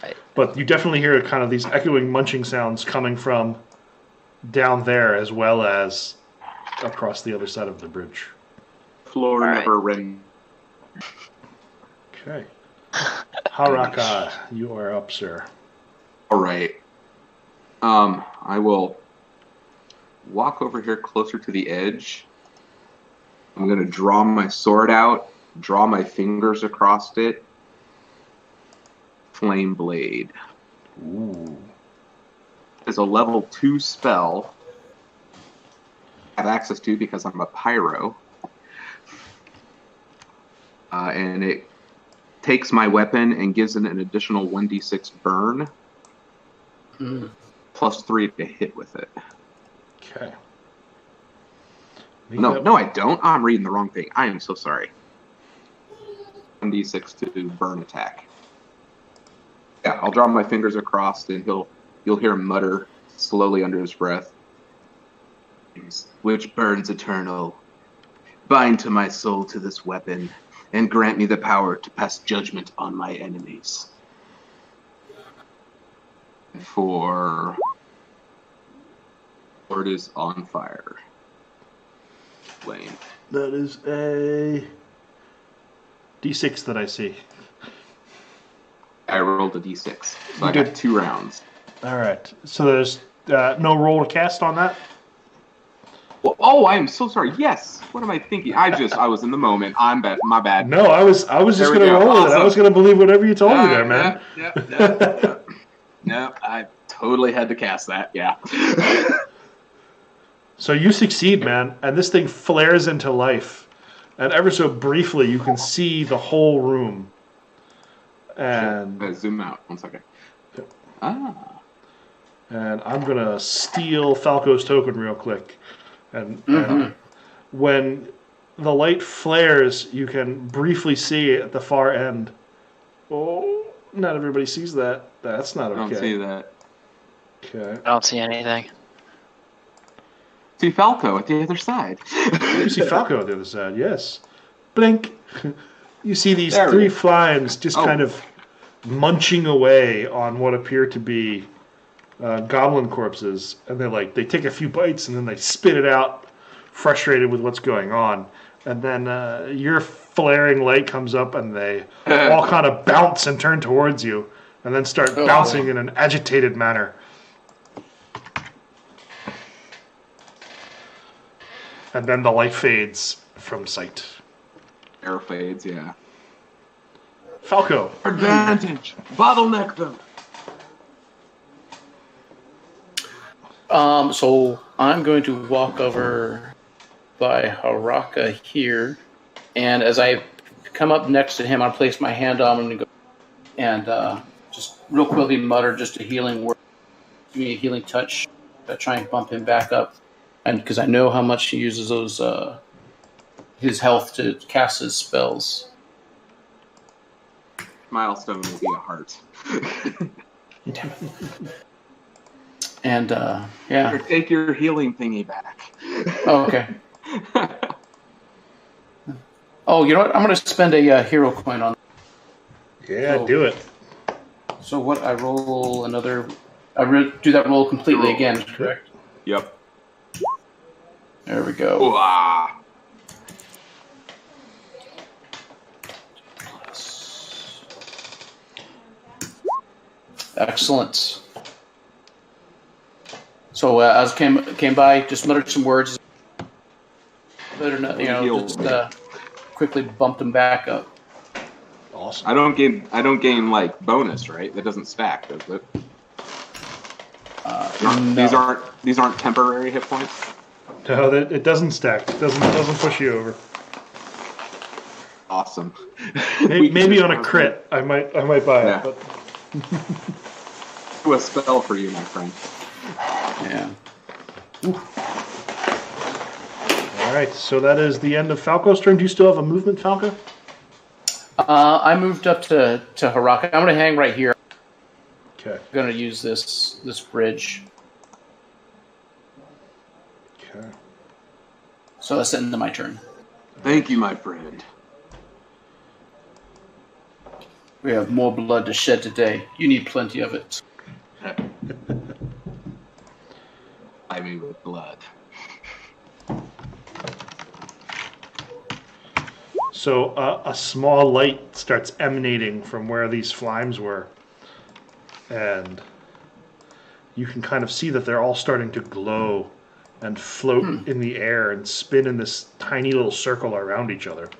[SPEAKER 3] Right.
[SPEAKER 1] But you definitely hear kind of these echoing munching sounds coming from down there as well as across the other side of the bridge.
[SPEAKER 4] Floor never ring.
[SPEAKER 1] Okay. Haraka, you are up, sir.
[SPEAKER 4] All right. I will walk over here closer to the edge. I'm going to draw my sword out, draw my fingers across it. Flame Blade.
[SPEAKER 1] Ooh.
[SPEAKER 4] It's a level 2 spell. I have access to because I'm a pyro. And it takes my weapon and gives it an additional 1d6 burn. Plus 3 to hit with it.
[SPEAKER 1] Okay.
[SPEAKER 4] No, I don't. I'm reading the wrong thing. I am so sorry. 1d6 to burn attack. Yeah, I'll draw my fingers across, and you'll hear him mutter slowly under his breath. Which burns eternal. Bind to my soul to this weapon, and grant me the power to pass judgment on my enemies. For Lord is on fire. Flame.
[SPEAKER 1] That is a D6 that I see.
[SPEAKER 4] I rolled a d6, so I got 2 rounds.
[SPEAKER 1] All right. So there's no roll to cast on that?
[SPEAKER 4] Well, oh, I am so sorry. Yes. What am I thinking? I was in the moment. My bad.
[SPEAKER 1] No, I was just going to roll with it. I was going to believe whatever you told me there, man.
[SPEAKER 4] Yeah. No, I totally had to cast that. Yeah.
[SPEAKER 1] So you succeed, man, and this thing flares into life. And ever so briefly, you can see the whole room. And
[SPEAKER 4] zoom out. 1 second.
[SPEAKER 1] And I'm going to steal Falco's token real quick. And when the light flares, you can briefly see at the far end. Oh, not everybody sees that. That's not okay.
[SPEAKER 4] I don't see that.
[SPEAKER 1] Okay.
[SPEAKER 3] I don't see anything.
[SPEAKER 4] See Falco at the other side.
[SPEAKER 1] You see Falco at the other side, yes. Blink. You see these 3 flimes just kind of munching away on what appear to be goblin corpses, and they take a few bites and then they spit it out, frustrated with what's going on. And then your flaring light comes up, and they all kind of bounce and turn towards you, and then start bouncing in an agitated manner. And then the light fades from sight.
[SPEAKER 4] Air fades, yeah.
[SPEAKER 1] Falco.
[SPEAKER 4] Advantage. Bottleneck them.
[SPEAKER 2] So I'm going to walk over by Haraka here, and as I come up next to him, I'll place my hand on him and just real quickly mutter just a healing word, give me a healing touch, try and bump him back up. and because I know how much he uses those his health to cast his spells.
[SPEAKER 4] Milestone will be a heart.
[SPEAKER 2] And yeah.
[SPEAKER 4] Here, take your healing thingy back.
[SPEAKER 2] Oh, okay. Oh, you know what? I'm going to spend a hero coin on.
[SPEAKER 1] Yeah, do it.
[SPEAKER 2] So what? I roll another. Do that roll completely again, correct?
[SPEAKER 4] Yep.
[SPEAKER 2] There we go.
[SPEAKER 4] Ooh-ah.
[SPEAKER 2] Excellent. So as came by, just muttered some words. Just quickly bumped him back up.
[SPEAKER 1] Awesome.
[SPEAKER 4] I don't gain like bonus, right? That doesn't stack, does it?
[SPEAKER 2] No.
[SPEAKER 4] These aren't temporary hit points.
[SPEAKER 1] No, it doesn't stack. It doesn't push you over.
[SPEAKER 4] Awesome.
[SPEAKER 1] Maybe on a crit, I might buy it. But
[SPEAKER 4] do a spell for you, my friend.
[SPEAKER 2] Yeah.
[SPEAKER 1] All right, so that is the end of Falco's turn. Do you still have a movement, Falco?
[SPEAKER 2] I moved up to Haraka. I'm going to hang right here.
[SPEAKER 1] Okay.
[SPEAKER 2] I'm going to use this bridge.
[SPEAKER 1] Okay.
[SPEAKER 2] So that's the end of my turn.
[SPEAKER 4] Thank you, my friend.
[SPEAKER 2] We have more blood to shed today. You need plenty of it.
[SPEAKER 4] I mean, with blood.
[SPEAKER 1] So a small light starts emanating from where these flimes were, and you can kind of see that they're all starting to glow and float in the air and spin in this tiny little circle around each other.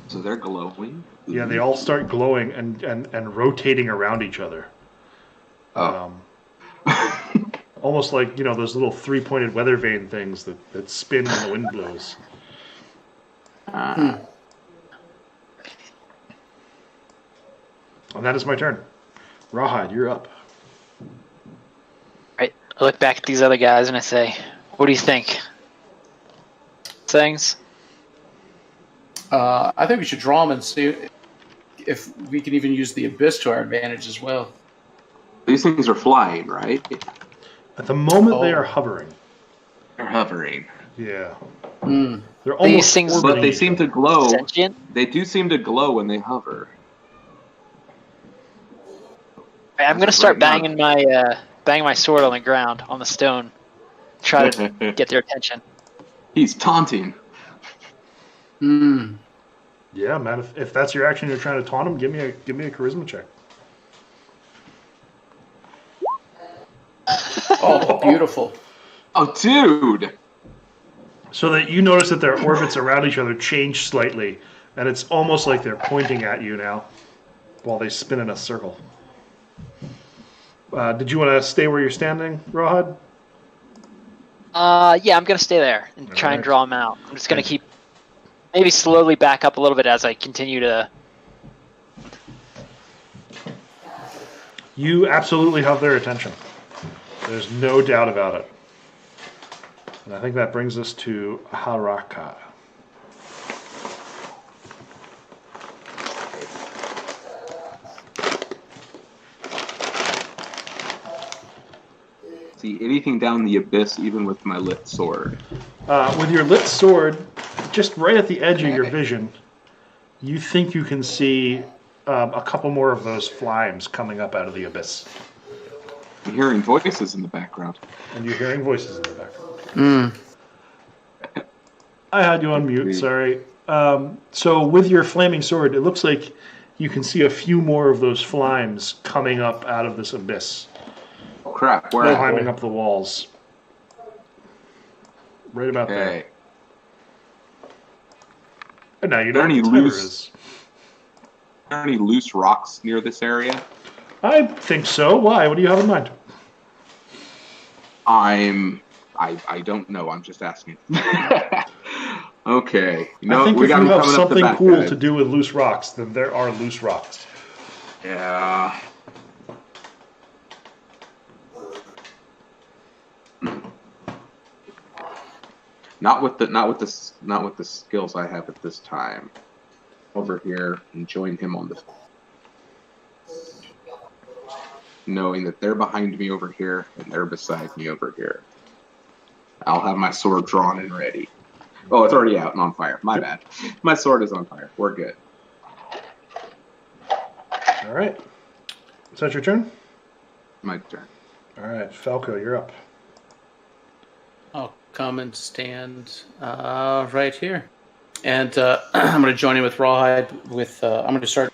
[SPEAKER 4] So they're glowing?
[SPEAKER 1] Yeah, they all start glowing and rotating around each other.
[SPEAKER 4] Oh.
[SPEAKER 1] Almost like, those little three-pointed weather vane things that spin when the wind blows. And that is my turn. Rawhide, you're up.
[SPEAKER 3] Right. I look back at these other guys and I say, what do you think? Things?
[SPEAKER 2] I think we should draw them and see if we can even use the abyss to our advantage as well.
[SPEAKER 4] These things are flying, right?
[SPEAKER 1] At the moment, they are hovering.
[SPEAKER 4] They're hovering.
[SPEAKER 1] Yeah.
[SPEAKER 2] Mm.
[SPEAKER 1] They're almost
[SPEAKER 3] things,
[SPEAKER 4] but they seem to glow.
[SPEAKER 3] Sentient?
[SPEAKER 4] They do seem to glow when they hover.
[SPEAKER 3] Right, I'm gonna start banging my sword on the ground, on the stone. Try to get their attention.
[SPEAKER 4] He's taunting.
[SPEAKER 2] Mm.
[SPEAKER 1] Yeah, man. If that's your action, you're trying to taunt them. Give me a charisma check.
[SPEAKER 2] Oh, beautiful.
[SPEAKER 4] Oh, dude.
[SPEAKER 1] So that you notice that their orbits around each other change slightly, and it's almost like they're pointing at you now, while they spin in a circle. Did you want to stay where you're standing, Rawhide?
[SPEAKER 3] Yeah, I'm gonna stay there and try and draw them out. I'm just gonna keep, maybe slowly back up a little bit as I continue to.
[SPEAKER 1] You absolutely have their attention. There's no doubt about it. And I think that brings us to Haraka.
[SPEAKER 4] See anything down the abyss, even with my lit sword?
[SPEAKER 1] With your lit sword, just right at the edge of your vision, you think you can see a couple more of those flimes coming up out of the abyss.
[SPEAKER 4] I'm hearing voices in the background.
[SPEAKER 1] And you're hearing voices in the background.
[SPEAKER 2] Mm.
[SPEAKER 1] I had you on mute, sorry. So with your flaming sword, it looks like you can see a few more of those flimes coming up out of this abyss.
[SPEAKER 4] Oh, crap. Where
[SPEAKER 1] They're
[SPEAKER 4] at?
[SPEAKER 1] climbing up the walls. Right about there. And now you know
[SPEAKER 4] Are there
[SPEAKER 1] what
[SPEAKER 4] any
[SPEAKER 1] the timer
[SPEAKER 4] loose-
[SPEAKER 1] is.
[SPEAKER 4] Are there any loose rocks near this area?
[SPEAKER 1] I think so. Why? What do you have in mind?
[SPEAKER 4] I don't know. I'm just asking. Okay.
[SPEAKER 1] I think
[SPEAKER 4] we
[SPEAKER 1] if
[SPEAKER 4] got
[SPEAKER 1] you have
[SPEAKER 4] coming up the
[SPEAKER 1] something
[SPEAKER 4] back,
[SPEAKER 1] cool
[SPEAKER 4] guys.
[SPEAKER 1] to do with loose rocks, then there are loose rocks.
[SPEAKER 4] Yeah. Not with the skills I have at this time. Over here and join him on the. Knowing that they're behind me over here and they're beside me over here. I'll have my sword drawn and ready. Oh, it's already out and on fire. My bad. My sword is on fire. We're good.
[SPEAKER 1] All right. Is that your turn?
[SPEAKER 4] My turn.
[SPEAKER 1] All right, Falco, you're up.
[SPEAKER 2] I'll come and stand right here. And I'm going to join in with Rawhide. I'm going to start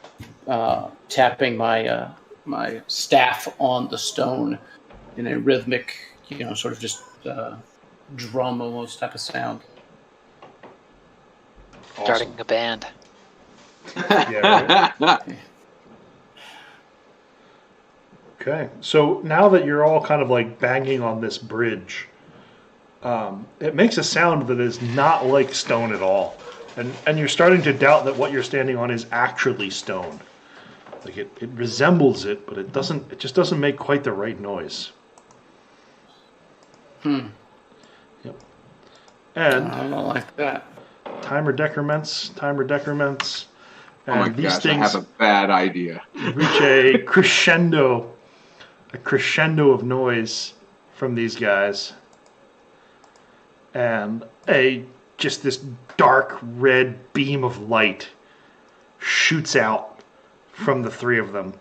[SPEAKER 2] tapping my my staff on the stone in a rhythmic, sort of just drum almost type of sound.
[SPEAKER 3] Starting a band.
[SPEAKER 1] Yeah, right? Okay, so now that you're all kind of like banging on this bridge, it makes a sound that is not like stone at all. And you're starting to doubt that what you're standing on is actually stone. Like it resembles it, but it just doesn't make quite the right noise. Yep. And
[SPEAKER 2] I don't like that.
[SPEAKER 1] timer decrements. And
[SPEAKER 4] Oh my
[SPEAKER 1] these
[SPEAKER 4] gosh,
[SPEAKER 1] things
[SPEAKER 4] I have a bad idea.
[SPEAKER 1] reach a crescendo of noise from these guys. And just this dark red beam of light shoots out from the three of them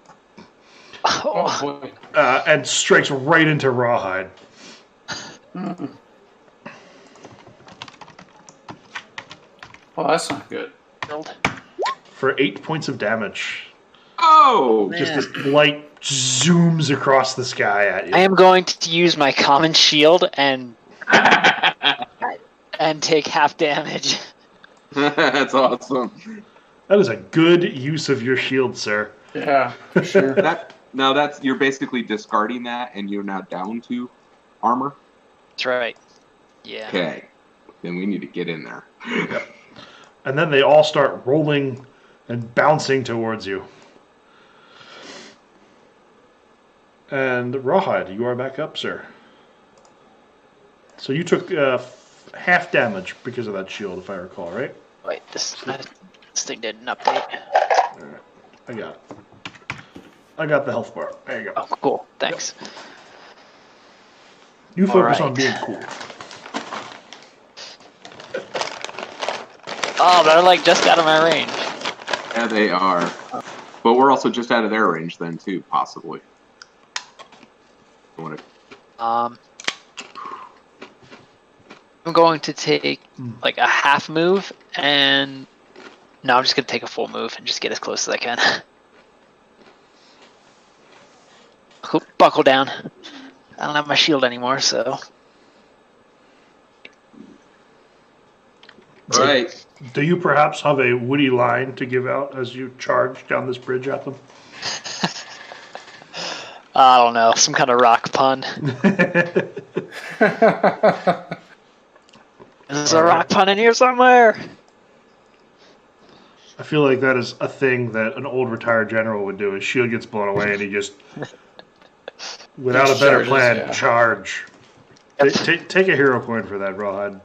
[SPEAKER 2] Oh, boy.
[SPEAKER 1] and strikes right into Rawhide.
[SPEAKER 2] Mm. Oh, that's not good.
[SPEAKER 1] For 8 points of damage.
[SPEAKER 4] Oh!
[SPEAKER 1] Just this light zooms across the sky at you.
[SPEAKER 3] I am going to use my common shield and take half damage.
[SPEAKER 4] That's awesome.
[SPEAKER 1] That is a good use of your shield, sir.
[SPEAKER 2] Yeah, for sure.
[SPEAKER 4] You're basically discarding that, and you're now down to armor.
[SPEAKER 3] That's right. Yeah.
[SPEAKER 4] Okay, then we need to get in there.
[SPEAKER 1] Yep. And then they all start rolling and bouncing towards you. And Rawhide, you are back up, sir. So you took half damage because of that shield, if I recall, right?
[SPEAKER 3] Wait, this thing didn't update.
[SPEAKER 1] All right. I got it. I got the health bar. There you go.
[SPEAKER 3] Oh, cool. Thanks.
[SPEAKER 1] You focus
[SPEAKER 3] All
[SPEAKER 1] on
[SPEAKER 3] right.
[SPEAKER 1] being cool.
[SPEAKER 3] Oh, they're like just out of my range.
[SPEAKER 4] Yeah, they are. But we're also just out of their range then, too, possibly.
[SPEAKER 3] I'm going to take like a half move, and no, I'm just going to take a full move and just get as close as I can. Cool. Buckle down. I don't have my shield anymore, so.
[SPEAKER 4] Right.
[SPEAKER 1] Do you perhaps have a witty line to give out as you charge down this bridge at them?
[SPEAKER 3] I don't know, some kind of rock pun. There's a rock pun in here somewhere.
[SPEAKER 1] I feel like that is a thing that an old retired general would do. His shield gets blown away and he just, without a better
[SPEAKER 2] Charges,
[SPEAKER 1] plan,
[SPEAKER 2] yeah.
[SPEAKER 1] charge.
[SPEAKER 3] Yep.
[SPEAKER 1] Take a hero point for that, Rawhide.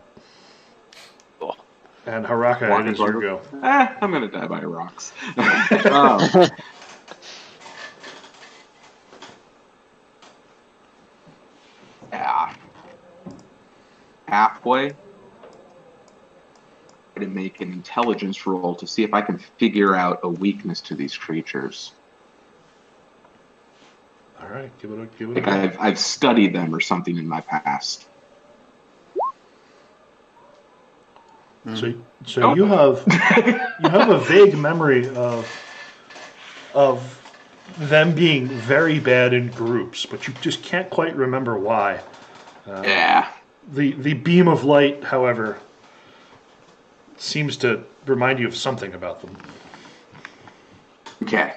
[SPEAKER 3] Cool.
[SPEAKER 1] And Haraka, it is your go.
[SPEAKER 4] I'm going to die by rocks. um, yeah. Halfway. To make an intelligence roll to see if I can figure out a weakness to these creatures.
[SPEAKER 1] All right, give it
[SPEAKER 4] Like
[SPEAKER 1] a
[SPEAKER 4] I've studied them or something in my past.
[SPEAKER 1] So you have a vague memory of them being very bad in groups, but you just can't quite remember why.
[SPEAKER 4] Yeah.
[SPEAKER 1] The beam of light, however, seems to remind you of something about them.
[SPEAKER 4] Okay.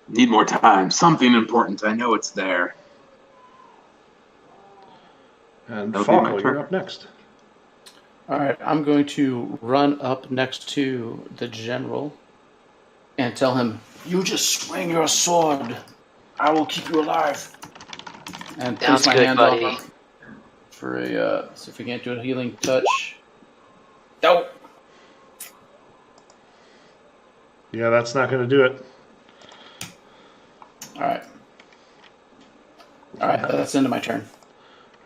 [SPEAKER 4] Need more time. Something important. I know it's there.
[SPEAKER 1] And
[SPEAKER 4] That'll be my
[SPEAKER 1] Falco,
[SPEAKER 4] turn.
[SPEAKER 1] you're up next.
[SPEAKER 2] All right, I'm going to run up next to the general and tell him, "You just swing your sword. I will keep you alive." And place
[SPEAKER 3] Sounds
[SPEAKER 2] my
[SPEAKER 3] good,
[SPEAKER 2] hand
[SPEAKER 3] buddy.
[SPEAKER 2] on for a see if we can't do a healing touch.
[SPEAKER 1] Yeah, that's not going to do it.
[SPEAKER 2] All right. That's the end of my turn.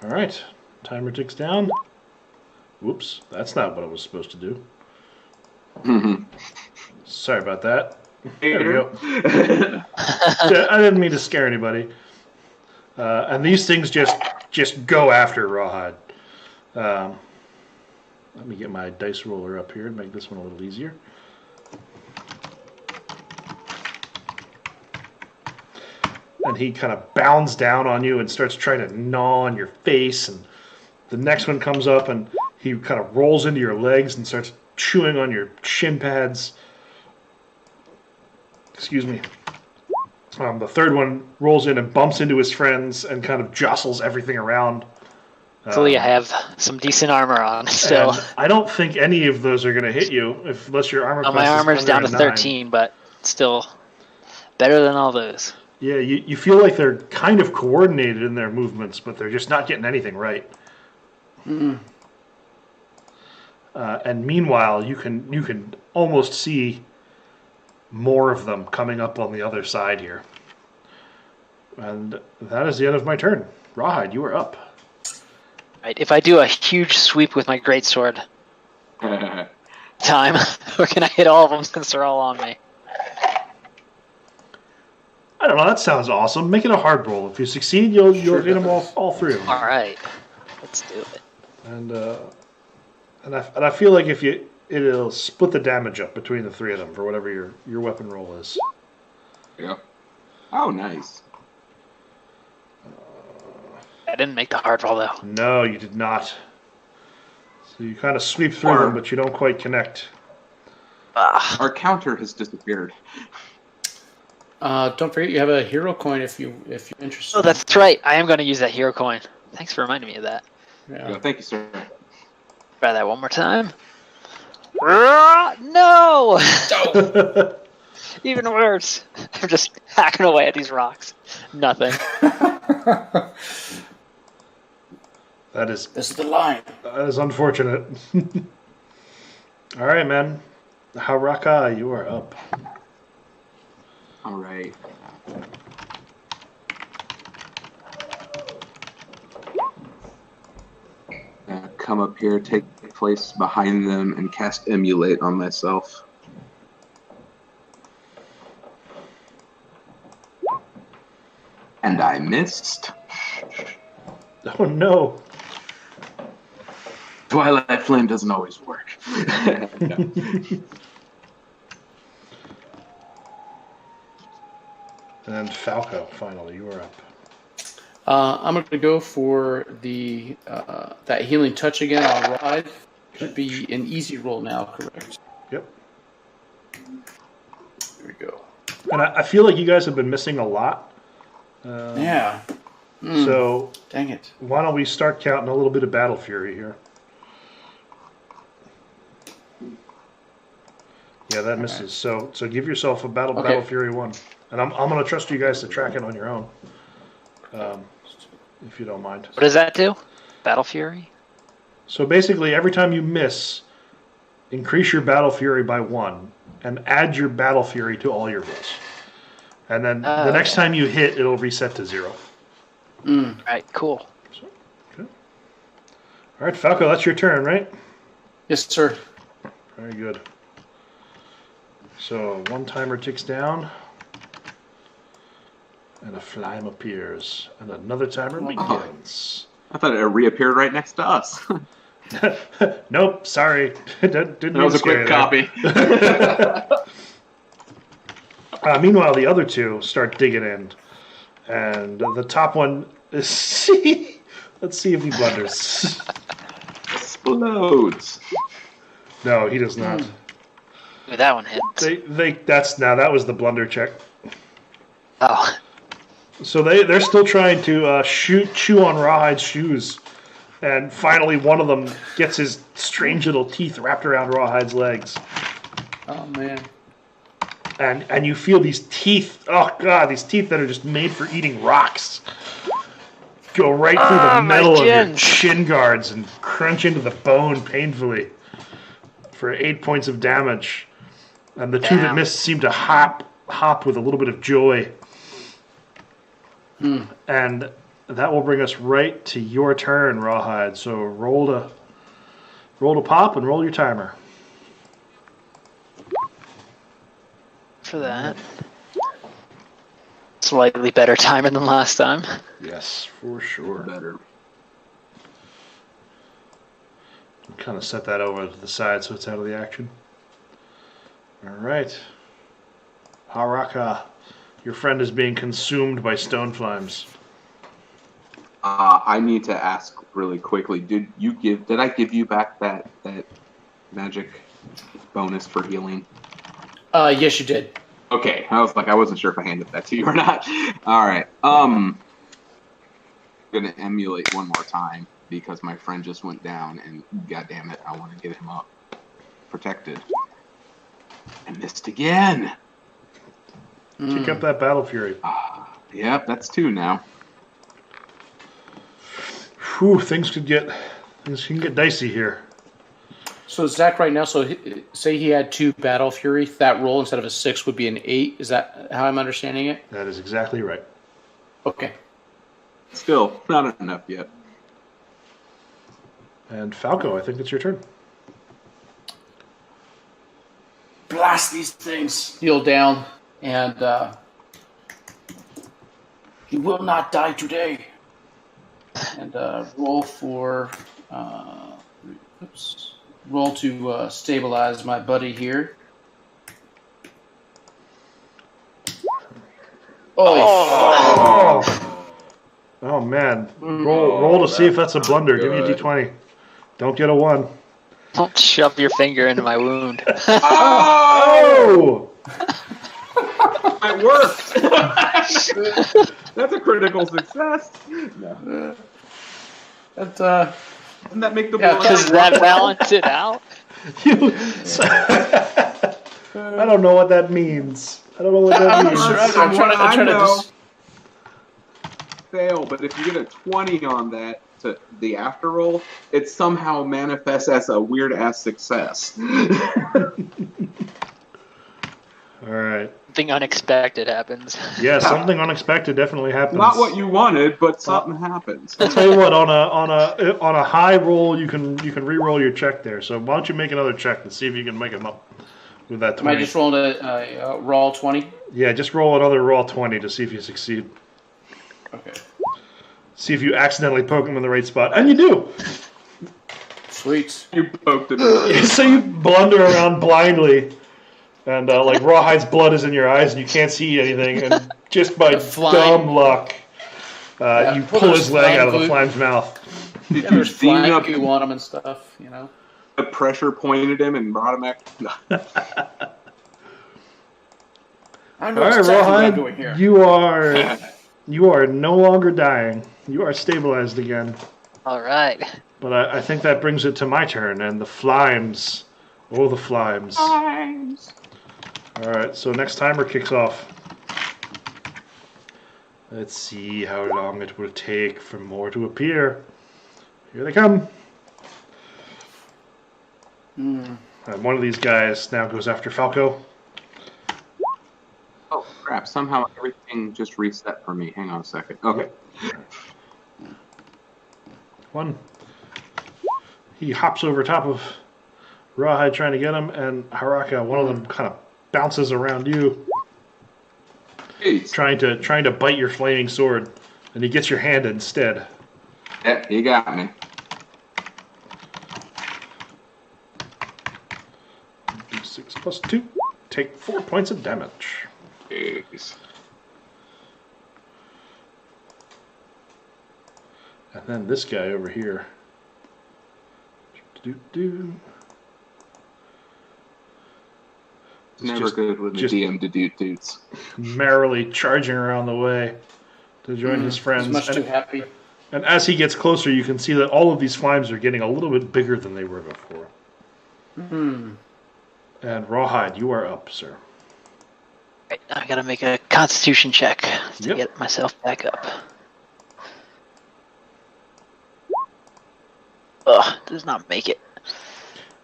[SPEAKER 1] All right. Timer ticks down. Whoops, that's not what I was supposed to do. Sorry about that. There we go. I didn't mean to scare anybody. And these things just go after Rawhide. Let me get my dice roller up here and make this one a little easier. And he kind of bounds down on you and starts trying to gnaw on your face. And the next one comes up and he kind of rolls into your legs and starts chewing on your shin pads. Excuse me. The third one rolls in and bumps into his friends and kind of jostles everything around.
[SPEAKER 3] Luckily, I have some decent armor on still.
[SPEAKER 1] I don't think any of those are going to hit you unless your armor class
[SPEAKER 3] my armor's
[SPEAKER 1] is
[SPEAKER 3] down to
[SPEAKER 1] under
[SPEAKER 3] 13, but still better than all those.
[SPEAKER 1] Yeah, you feel like they're kind of coordinated in their movements, but they're just not getting anything right.
[SPEAKER 2] Mm-mm.
[SPEAKER 1] And meanwhile, you can almost see more of them coming up on the other side here. And that is the end of my turn. Rawhide, you are up.
[SPEAKER 3] Right, if I do a huge sweep with my greatsword, time, or can I hit all of them since they're all on me?
[SPEAKER 1] I don't know. That sounds awesome. Make it a hard roll. If you succeed, you'll hit them all three of them.
[SPEAKER 3] All right, let's do it.
[SPEAKER 1] And I feel like if it'll split the damage up between the three of them for whatever your weapon roll is.
[SPEAKER 4] Yeah. Oh, nice.
[SPEAKER 3] I didn't make the hard roll though.
[SPEAKER 1] No, you did not. So you kind of sweep through them, but you don't quite connect.
[SPEAKER 4] Our counter has disappeared.
[SPEAKER 2] Don't forget you have a hero coin if you're interested.
[SPEAKER 3] Oh, that's right. I am going to use that hero coin. Thanks for reminding me of that.
[SPEAKER 2] Yeah.
[SPEAKER 4] Thank you, sir.
[SPEAKER 3] Try that one more time. No! Even worse. I'm just hacking away at these rocks. Nothing.
[SPEAKER 2] This is the line.
[SPEAKER 1] That is unfortunate. All right, man. Haraka, you are up.
[SPEAKER 4] All right. Come up here, take place behind them, and cast Emulate on myself. And I missed.
[SPEAKER 1] Oh, no.
[SPEAKER 4] Twilight Flame doesn't always work. No.
[SPEAKER 1] And Falco, finally, you are up.
[SPEAKER 2] I'm going to go for the that healing touch again on Ride. Should be an easy roll now, correct?
[SPEAKER 1] Yep.
[SPEAKER 2] Here we go.
[SPEAKER 1] And I feel like you guys have been missing a lot.
[SPEAKER 2] Yeah.
[SPEAKER 1] So,
[SPEAKER 2] dang it.
[SPEAKER 1] Why don't we start counting a little bit of Battle Fury here? Yeah, that misses. So give yourself a Battle Fury 1. And I'm going to trust you guys to track it on your own. If you don't mind.
[SPEAKER 3] What does that do? Battle Fury?
[SPEAKER 1] So basically, every time you miss, increase your Battle Fury by 1 and add your Battle Fury to all your rolls. And then the next time you hit, it'll reset to 0.
[SPEAKER 3] All right, cool.
[SPEAKER 1] Okay. All right, Falco, that's your turn, right?
[SPEAKER 2] Yes, sir.
[SPEAKER 1] Very good. So one timer ticks down. And a flame appears. And another timer begins.
[SPEAKER 4] I thought it reappeared right next to us.
[SPEAKER 1] Nope, sorry. Didn't
[SPEAKER 4] That was a quick copy.
[SPEAKER 1] Meanwhile, the other two start digging in. And the top one is... Let's see if he blunders.
[SPEAKER 4] Explodes.
[SPEAKER 1] No, he does not.
[SPEAKER 3] Ooh, that one hit.
[SPEAKER 1] That was the blunder check.
[SPEAKER 3] Oh.
[SPEAKER 1] So they're still trying to chew on Rawhide's shoes. And finally one of them gets his strange little teeth wrapped around Rawhide's legs.
[SPEAKER 2] Oh, man.
[SPEAKER 1] And you feel these teeth, oh god, these teeth that are just made for eating rocks go right through the metal of your shin guards and crunch into the bone painfully for 8 points of damage. And the two that missed seem to hop with a little bit of joy. And that will bring us right to your turn, Rawhide. So roll to pop and roll your timer.
[SPEAKER 3] For that. Slightly better timer than last time.
[SPEAKER 1] Yes, for sure.
[SPEAKER 4] Better.
[SPEAKER 1] Kind of set that over to the side so it's out of the action. All right. Haraka, your friend is being consumed by stone flimes.
[SPEAKER 4] I need to ask really quickly. Did I give you back that magic bonus for healing?
[SPEAKER 2] Yes, you did.
[SPEAKER 4] Okay, I wasn't sure if I handed that to you or not. All right. I'm gonna emulate one more time because my friend just went down, and god damn it, I want to get him up, protected. I missed again.
[SPEAKER 1] Kick up that battle fury.
[SPEAKER 4] Yep, that's 2 now.
[SPEAKER 1] Whew, things can get dicey here.
[SPEAKER 2] So Zach, right now, say he had 2 battle fury, that roll instead of a 6 would be an 8. Is that how I'm understanding it?
[SPEAKER 1] That is exactly right.
[SPEAKER 2] Okay.
[SPEAKER 4] Still not enough yet.
[SPEAKER 1] And Falco, I think it's your turn.
[SPEAKER 2] Blast these things. Heal down, and he will not die today. And roll to stabilize my buddy here.
[SPEAKER 1] Oh man. Roll to see if that's a blunder. Give me a d20. Don't get a 1.
[SPEAKER 3] Don't shove your finger into my wound.
[SPEAKER 1] Oh!
[SPEAKER 4] It worked. That's a critical success. No. Doesn't that make the
[SPEAKER 3] Does that balance it out?
[SPEAKER 1] I don't know what that means. I don't know what that means.
[SPEAKER 2] I'm trying to
[SPEAKER 4] fail, but if you get a 20 on that to the after roll, it somehow manifests as a weird ass success.
[SPEAKER 1] All right.
[SPEAKER 3] Something unexpected happens.
[SPEAKER 1] Yeah, something unexpected definitely happens.
[SPEAKER 4] Not what you wanted, but something happens.
[SPEAKER 1] I'll tell you what. On a high roll, you can re-roll your check there. So why don't you make another check and see if you can make them up with that 20.
[SPEAKER 2] Am I just rolling a raw 20?
[SPEAKER 1] Yeah, just roll another raw 20 to see if you succeed.
[SPEAKER 2] Okay.
[SPEAKER 1] See if you accidentally poke him in the right spot, and you do.
[SPEAKER 2] Sweet.
[SPEAKER 4] You poked it.
[SPEAKER 1] So you blunder around blindly. And like Rawhide's blood is in your eyes, and you can't see anything. And just by dumb luck, you pull his leg out of the flime's mouth.
[SPEAKER 2] Yeah, there's flying goo on him and stuff, you know.
[SPEAKER 4] The pressure pointed him and brought him back. No.
[SPEAKER 2] I know exactly what I'm doing here.
[SPEAKER 1] You are no longer dying. You are stabilized again.
[SPEAKER 3] All right.
[SPEAKER 1] But I think that brings it to my turn, and the flimes. Oh, the flimes. All right, so next timer kicks off. Let's see how long it will take for more to appear. Here they come. And one of these guys now goes after Falco.
[SPEAKER 4] Oh, crap. Somehow everything just reset for me. Hang on a second. Okay.
[SPEAKER 1] One. He hops over top of Rawhide trying to get him, and Haraka, one of them kind of bounces around you, trying to bite your flaming sword, and he gets your hand instead.
[SPEAKER 4] Yeah, he got me.
[SPEAKER 1] D6 plus 2. Take 4 points of damage.
[SPEAKER 4] Jeez.
[SPEAKER 1] And then this guy over here.
[SPEAKER 4] Never good with the DM to do dudes.
[SPEAKER 1] Merrily charging around the way to join his friends.
[SPEAKER 2] He's much too happy.
[SPEAKER 1] And as he gets closer, you can see that all of these flimes are getting a little bit bigger than they were before. And Rawhide, you are up, sir.
[SPEAKER 3] Right, I gotta make a Constitution check to get myself back up. Ugh, does not make it.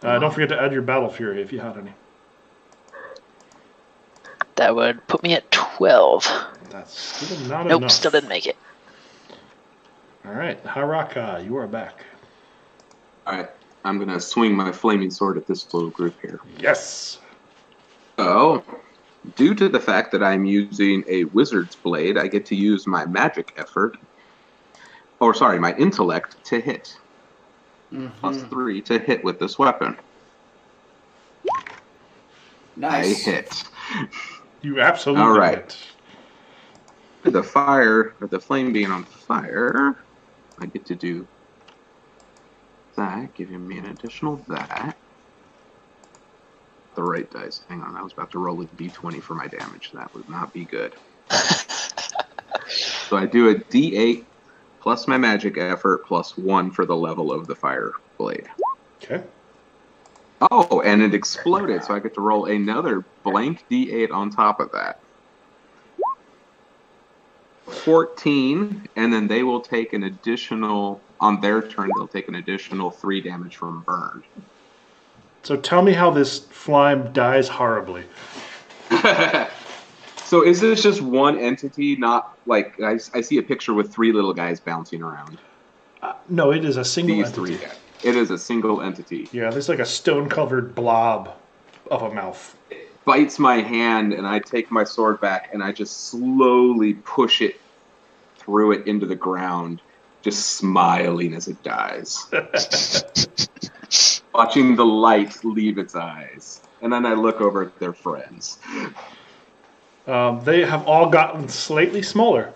[SPEAKER 1] Don't forget to add your battle fury if you had any.
[SPEAKER 3] That would put me at 12.
[SPEAKER 1] That's still not
[SPEAKER 3] Nope,
[SPEAKER 1] enough.
[SPEAKER 3] still didn't make it.
[SPEAKER 1] All right, Haraka, you are back.
[SPEAKER 4] All right, I'm going to swing my flaming sword at this little group here.
[SPEAKER 1] Yes.
[SPEAKER 4] So, due to the fact that I'm using a wizard's blade, I get to use my magic effort, my intellect to hit. +3 to hit with this weapon.
[SPEAKER 2] Nice.
[SPEAKER 4] I hit.
[SPEAKER 1] You absolutely
[SPEAKER 4] All right.
[SPEAKER 1] hit.
[SPEAKER 4] With the flame being on fire, I get to do that, giving me an additional that. The right dice. Hang on, I was about to roll a d20 for my damage. That would not be good. So I do a d8 plus my magic effort plus 1 for the level of the fire blade.
[SPEAKER 1] Okay.
[SPEAKER 4] Oh, and it exploded, so I get to roll another blank d8 on top of that. 14, and then they will take an additional, on their turn, they'll take an additional 3 damage from burned.
[SPEAKER 1] So tell me how this flime dies horribly.
[SPEAKER 4] So is this just one entity, not like, I see a picture with 3 little guys bouncing around.
[SPEAKER 1] No, it is a single
[SPEAKER 4] These
[SPEAKER 1] entity.
[SPEAKER 4] 3 guys. It is a single entity.
[SPEAKER 1] Yeah, there's like a stone-covered blob of a mouth.
[SPEAKER 4] Bites my hand, and I take my sword back, and I just slowly push it through it into the ground, just smiling as it dies. Watching the light leave its eyes. And then I look over at their friends.
[SPEAKER 1] They have all gotten slightly smaller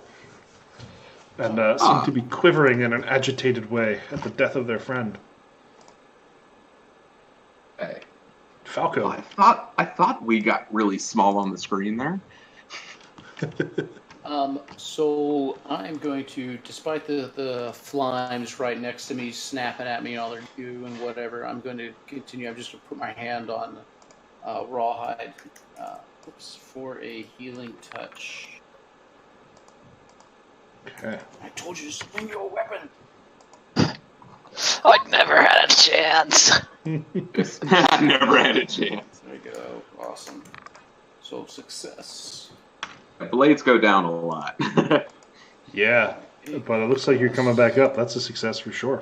[SPEAKER 1] and seem to be quivering in an agitated way at the death of their friend.
[SPEAKER 4] Hey.
[SPEAKER 1] Falco.
[SPEAKER 4] I thought we got really small on the screen there.
[SPEAKER 2] So I'm going to, despite the flimes right next to me snapping at me and all their goo and whatever, I'm going to continue. I'm just going to put my hand on Rawhide for a healing touch.
[SPEAKER 1] Okay.
[SPEAKER 2] I told you to swing your weapon.
[SPEAKER 3] I never had a chance.
[SPEAKER 4] I never had a chance.
[SPEAKER 2] There we go. Awesome. So success.
[SPEAKER 4] The blades go down a lot.
[SPEAKER 1] Yeah, but it looks like you're coming back up. That's a success for sure.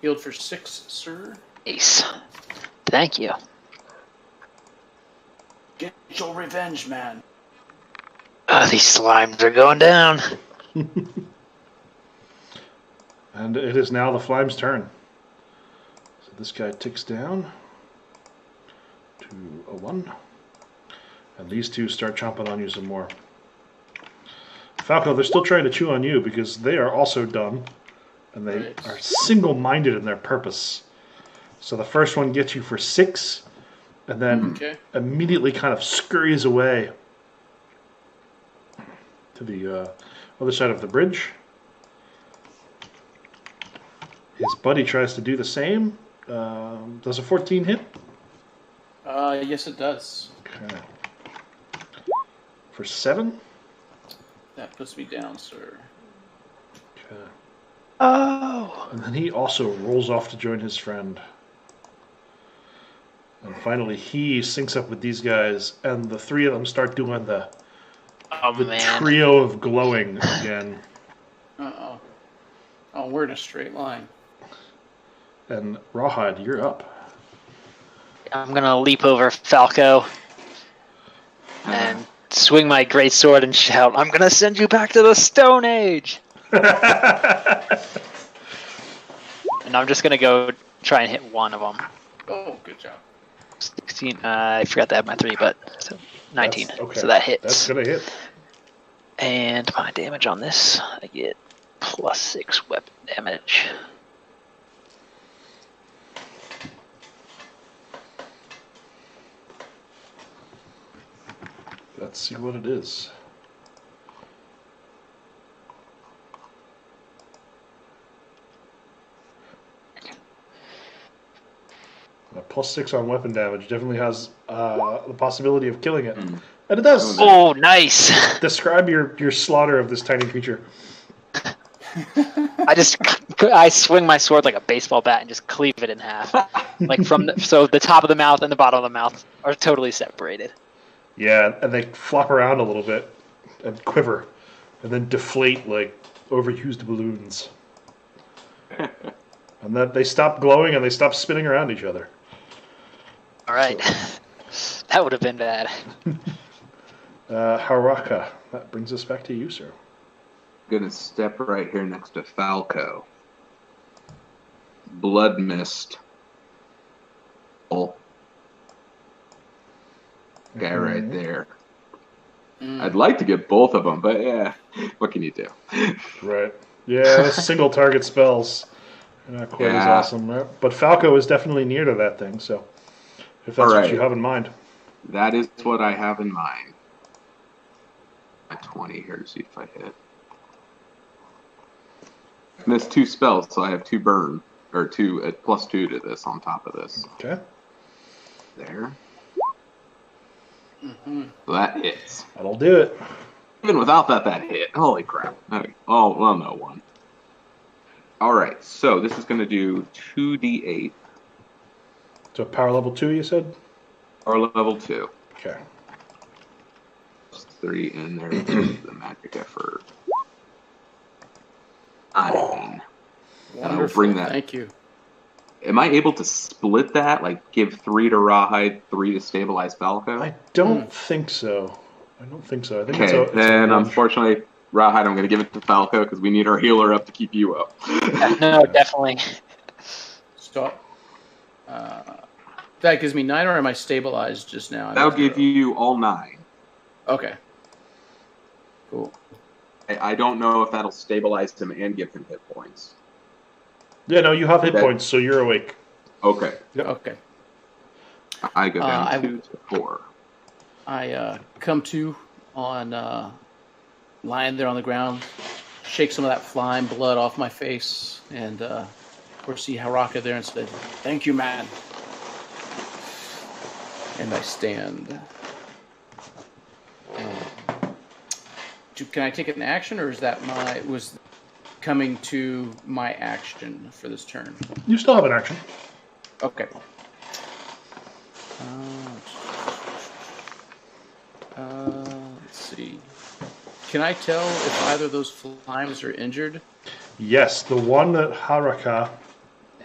[SPEAKER 2] Healed for 6, sir.
[SPEAKER 3] Ace. Thank you.
[SPEAKER 2] Get your revenge, man.
[SPEAKER 3] These slimes are going down.
[SPEAKER 1] And it is now the flime's turn. So this guy ticks down to a 1. And these two start chomping on you some more. Falco, they're still trying to chew on you because they are also done. And they are single-minded in their purpose. So the first one gets you for 6, and then immediately kind of scurries away to the other side of the bridge. His buddy tries to do the same. Does a 14 hit?
[SPEAKER 2] Yes, it does.
[SPEAKER 1] Okay. For 7?
[SPEAKER 2] That puts me down, sir.
[SPEAKER 1] Okay.
[SPEAKER 3] Oh.
[SPEAKER 1] And then he also rolls off to join his friend. And finally, he syncs up with these guys, and the 3 of them start doing the trio of glowing again.
[SPEAKER 2] Uh-oh. Oh, we're in a straight line.
[SPEAKER 1] And Rawhide, you're up.
[SPEAKER 3] I'm going to leap over Falco and swing my greatsword and shout, I'm going to send you back to the Stone Age! And I'm just going to go try and hit one of them.
[SPEAKER 2] Oh, good job.
[SPEAKER 3] 16. I forgot to add my 3, but so 19.
[SPEAKER 1] Okay.
[SPEAKER 3] So that hits.
[SPEAKER 1] That's going to hit.
[SPEAKER 3] And my damage on this, I get +6 weapon damage.
[SPEAKER 1] Let's see what it is. A +6 on weapon damage definitely has the possibility of killing it. And it does!
[SPEAKER 3] Oh, nice!
[SPEAKER 1] Describe your slaughter of this tiny creature.
[SPEAKER 3] I swing my sword like a baseball bat and just cleave it in half. Like so the top of the mouth and the bottom of the mouth are totally separated.
[SPEAKER 1] Yeah, and they flop around a little bit and quiver, and then deflate like overused balloons. And then they stop glowing and they stop spinning around each other.
[SPEAKER 3] All right. So. That would have been bad.
[SPEAKER 1] Haraka, that brings us back to you, sir.
[SPEAKER 4] I'm going to step right here next to Falco. Blood Mist. Oh. Guy right there. I'd like to get both of them, but yeah, what can you do?
[SPEAKER 1] Right. Yeah, single target spells. Not quite as awesome, right? But Falco is definitely near to that thing, so if that's what you have in mind.
[SPEAKER 4] That is what I have in mind. A 20 here to see if I hit. Missed 2 spells, so I have 2 burn, or 2 plus 2 to this on top of this.
[SPEAKER 1] Okay.
[SPEAKER 4] There. So that hits.
[SPEAKER 1] That'll do it.
[SPEAKER 4] Even without that hit. Holy crap. Okay. Oh, well, no, 1. All right, so this is going to do 2d8.
[SPEAKER 1] So power level 2, you said?
[SPEAKER 4] Power level 2.
[SPEAKER 1] Okay.
[SPEAKER 4] Plus 3, and there's the magic effort. 9. And I'll bring that.
[SPEAKER 2] Thank you.
[SPEAKER 4] Am I able to split that? Like, give 3 to Rawhide, 3 to stabilize Falco?
[SPEAKER 1] I don't think so. I think
[SPEAKER 4] okay, then unfortunately, Rawhide, I'm going to give it to Falco because we need our healer up to keep you up.
[SPEAKER 3] No, definitely.
[SPEAKER 2] Stop. That gives me 9, or am I stabilized just now?
[SPEAKER 4] That'll give you all 9.
[SPEAKER 2] Okay. Cool.
[SPEAKER 4] I don't know if that'll stabilize him and give him hit points.
[SPEAKER 1] Yeah, no, you have hit points, so you're awake.
[SPEAKER 4] Okay.
[SPEAKER 1] Yep.
[SPEAKER 2] Okay.
[SPEAKER 4] I go down 2 to 4.
[SPEAKER 2] I come to on lying there on the ground, shake some of that flime blood off my face, and of course see Haraka there and said, "Thank you, man." And I stand. Can I take it in action, or is that was coming to my action for this turn?
[SPEAKER 1] You still have an action.
[SPEAKER 2] Okay. Let's see. Can I tell if either of those flimes are injured?
[SPEAKER 1] Yes, the one that Haraka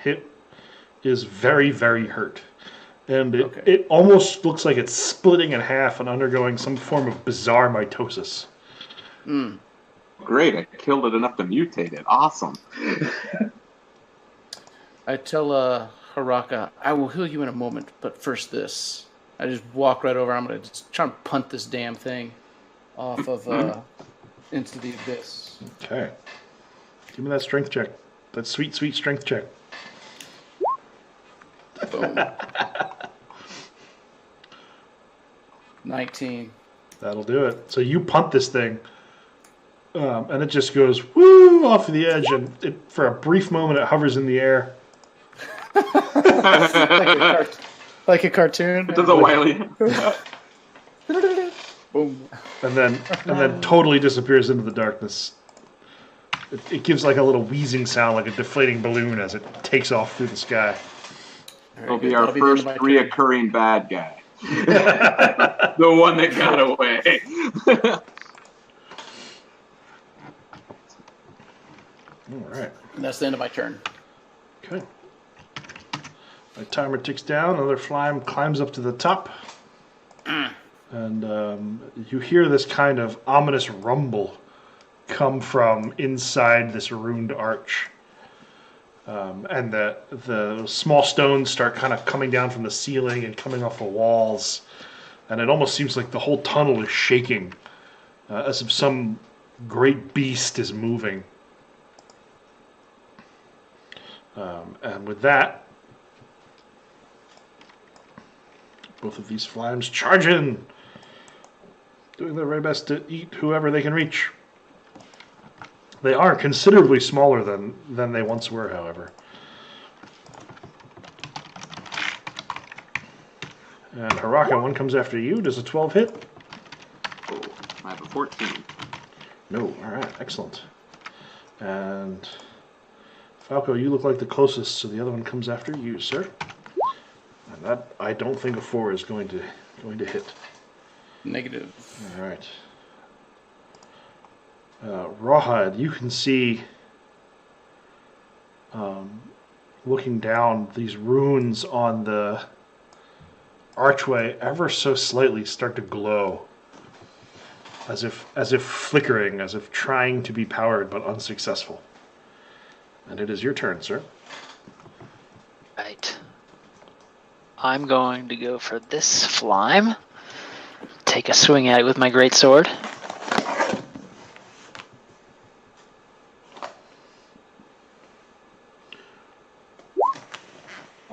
[SPEAKER 1] hit is very, very hurt. And it almost looks like it's splitting in half and undergoing some form of bizarre mitosis.
[SPEAKER 4] Great, I killed it enough to mutate it. Awesome.
[SPEAKER 2] I tell Haraka, I will heal you in a moment, but first this. I just walk right over. I'm going to just try and punt this damn thing off of into the abyss.
[SPEAKER 1] Okay. Give me that strength check. That sweet, sweet strength check.
[SPEAKER 2] Boom. 19.
[SPEAKER 1] That'll do it. So you punt this thing, and it just goes woo off the edge, and for a brief moment it hovers in the air.
[SPEAKER 2] Like a cartoon.
[SPEAKER 4] It does a wily.
[SPEAKER 2] Boom.
[SPEAKER 1] And then totally disappears into the darkness. It gives like a little wheezing sound, like a deflating balloon, as it takes off through the sky.
[SPEAKER 4] It'll be our first reoccurring bad guy. The one that got away.
[SPEAKER 1] All right.
[SPEAKER 2] And that's the end of my turn.
[SPEAKER 1] Okay. My timer ticks down. Another flame climbs up to the top. And you hear this kind of ominous rumble come from inside this ruined arch. And the small stones start kind of coming down from the ceiling and coming off the walls. And it almost seems like the whole tunnel is shaking, as if some great beast is moving. And with that, both of these flimes charge in, doing their very best to eat whoever they can reach. They are considerably smaller than they once were, however. And Haraka, one comes after you. Does a 12 hit?
[SPEAKER 4] Oh, I have a 14.
[SPEAKER 1] No. All right. Excellent. And Falco, you look like the closest, so the other one comes after you, sir. And that, I don't think a 4 is going to hit.
[SPEAKER 2] Negative.
[SPEAKER 1] All right. Rawhide, you can see, looking down, these runes on the archway ever so slightly start to glow, as if flickering, as if trying to be powered but unsuccessful. And it is your turn, sir.
[SPEAKER 3] Right. I'm going to go for this flime. Take a swing at it with my great sword.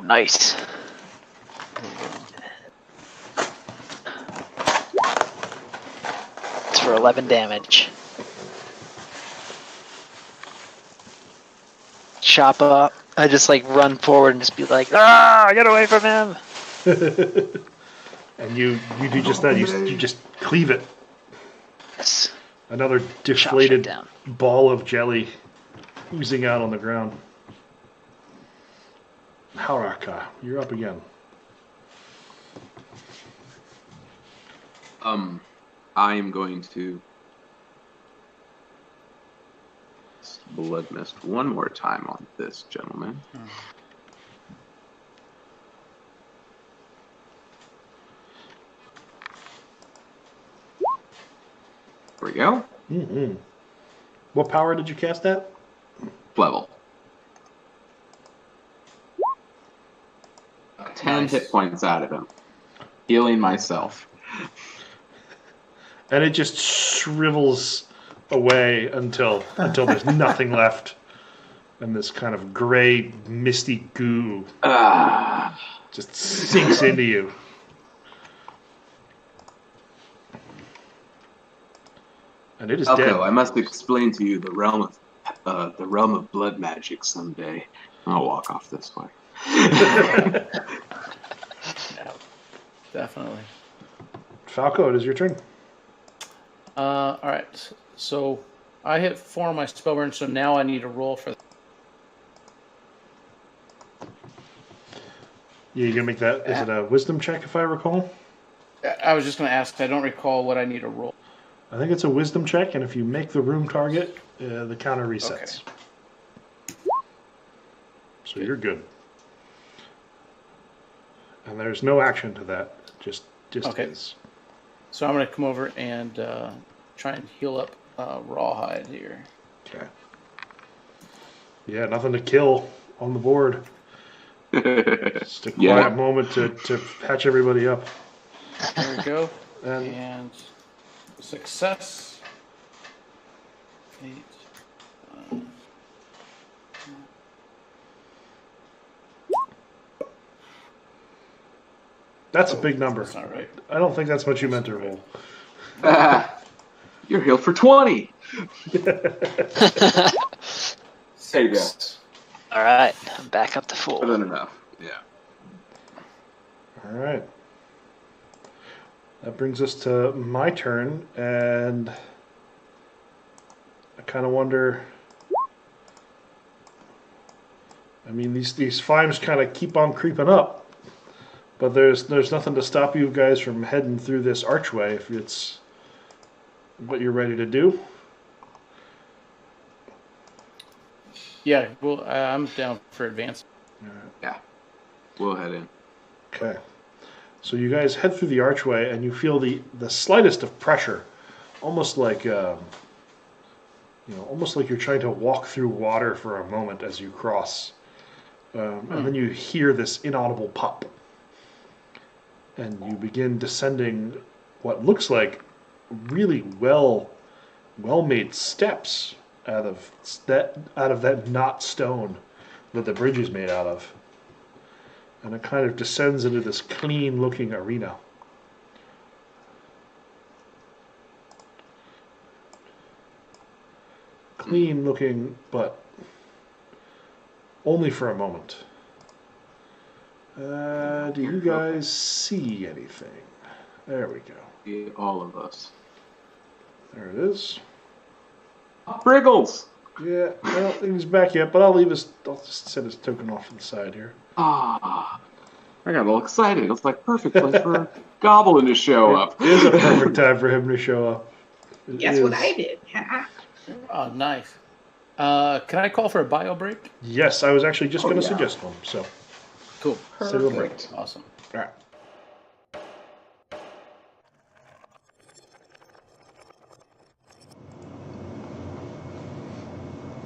[SPEAKER 3] Nice. It's for 11 damage. Chop up. I just like run forward and just be like, "Ah, get away from him!"
[SPEAKER 1] And you do just that. You just cleave it.
[SPEAKER 3] Yes.
[SPEAKER 1] Another deflated ball of jelly oozing out on the ground. Hauraka, you're up again.
[SPEAKER 4] I am going to blood mist one more time on this gentleman. There we go.
[SPEAKER 1] Mm-hmm. What power did you cast that?
[SPEAKER 4] Level. 10 hit points out of him. Healing myself.
[SPEAKER 1] And it just shrivels away until there's nothing left. And this kind of gray, misty goo just sinks into you. And it is dead.
[SPEAKER 4] I must explain to you the realm of blood magic someday. I'll walk off this way.
[SPEAKER 2] Yeah, definitely.
[SPEAKER 1] Falco, it is your turn.
[SPEAKER 2] All right. So I hit 4 on my spell burn, so now I need to roll for.
[SPEAKER 1] Yeah, you're gonna make that. Is it a wisdom check, if I recall?
[SPEAKER 2] I was just going to ask. I don't recall what I need to roll.
[SPEAKER 1] I think it's a wisdom check, and if you make the room target, the counter resets. Okay. So you're good. And there's no action to that. Just
[SPEAKER 2] okay.
[SPEAKER 1] Is.
[SPEAKER 2] So I'm going to come over and try and heal up Rawhide here.
[SPEAKER 1] Okay. Yeah, nothing to kill on the board. Just a quiet moment to patch everybody up.
[SPEAKER 2] There we go. And success. 8.
[SPEAKER 1] That's a big number.
[SPEAKER 2] That's not right.
[SPEAKER 1] I don't think that's what you meant to roll.
[SPEAKER 4] You're healed for 20. Say yes.
[SPEAKER 3] All right, I'm back up to full.
[SPEAKER 4] More than enough. Yeah.
[SPEAKER 1] All right. That brings us to my turn, and I kind of wonder. I mean, these flimes kind of keep on creeping up. But there's nothing to stop you guys from heading through this archway if it's what you're ready to do.
[SPEAKER 2] Yeah, well, I'm down for advance.
[SPEAKER 4] Yeah, we'll head in.
[SPEAKER 1] Okay. So you guys head through the archway, and you feel the slightest of pressure, almost like almost like you're trying to walk through water for a moment as you cross, and then you hear this inaudible pop. And you begin descending what looks like really well-made steps out of that knot stone that the bridge is made out of. And it kind of descends into this clean-looking arena. Clean-looking, but only for a moment. Do you guys see anything? There we go.
[SPEAKER 4] See all of us.
[SPEAKER 1] There it is.
[SPEAKER 4] Briggles!
[SPEAKER 1] Yeah, I don't think he's back yet, but I'll just set his token off to the side here.
[SPEAKER 4] Ah, I got all excited. It's like perfect place for a goblin to show up.
[SPEAKER 1] It is a perfect time for him to show up.
[SPEAKER 5] Guess what I did?
[SPEAKER 2] Oh, nice. Can I call for a bio break?
[SPEAKER 1] Yes, I was actually just going to suggest one. So
[SPEAKER 2] Cool.
[SPEAKER 5] Perfect.
[SPEAKER 2] Awesome.
[SPEAKER 1] all right.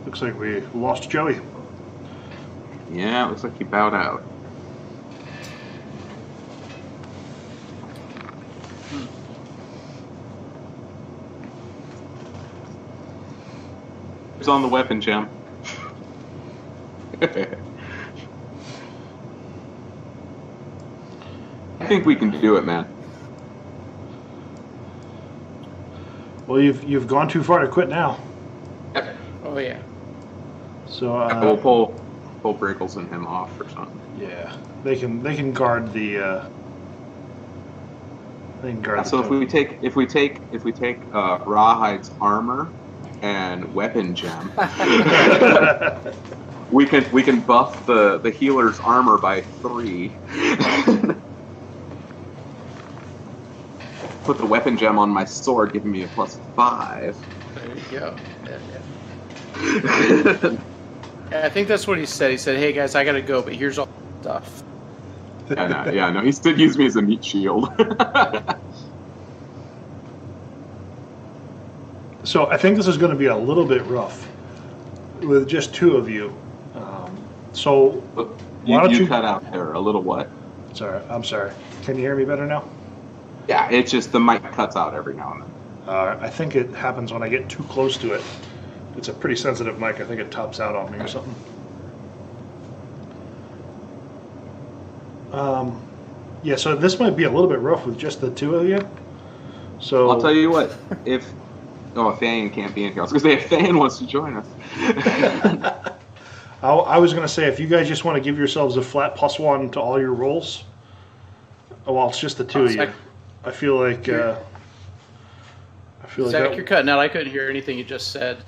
[SPEAKER 1] Looks like we lost Joey.
[SPEAKER 4] Yeah, it looks like he bowed out. It's on the weapon gem. I think we can do it, man.
[SPEAKER 1] Well, you've gone too far to quit now.
[SPEAKER 2] Oh, yeah.
[SPEAKER 1] So
[SPEAKER 4] We'll pull Brickles and him off or something.
[SPEAKER 1] yeah, they can guard the. They can guard.
[SPEAKER 4] So if we take Rawhide's armor and weapon gem, we can buff the healer's armor by 3. Put the weapon gem on my sword, giving me a +5.
[SPEAKER 2] There you go. Yeah, I think that's what he said. He said, "Hey guys, I gotta go, but here's all the stuff."
[SPEAKER 4] Yeah, no, he still used me as a meat shield.
[SPEAKER 1] So I think this is going to be a little bit rough with just 2 of you. So why don't
[SPEAKER 4] you
[SPEAKER 1] you
[SPEAKER 4] cut out there a little what?
[SPEAKER 1] Sorry, I'm sorry. Can you hear me better now?
[SPEAKER 4] Yeah, it's just the mic cuts out every now and then.
[SPEAKER 1] I think it happens when I get too close to it. It's a pretty sensitive mic. I think it tops out on me or something. Yeah, so this might be a little bit rough with just the 2 of you. So
[SPEAKER 4] I'll tell you what, if Fan can't be in here. I was going to say, if Fan wants to join us.
[SPEAKER 1] I was going to say, if you guys just want to give yourselves a flat +1 to all your rolls. Well, it's just the 2 of you. I feel like...
[SPEAKER 2] Zach, you're cutting out. I couldn't hear anything you just said.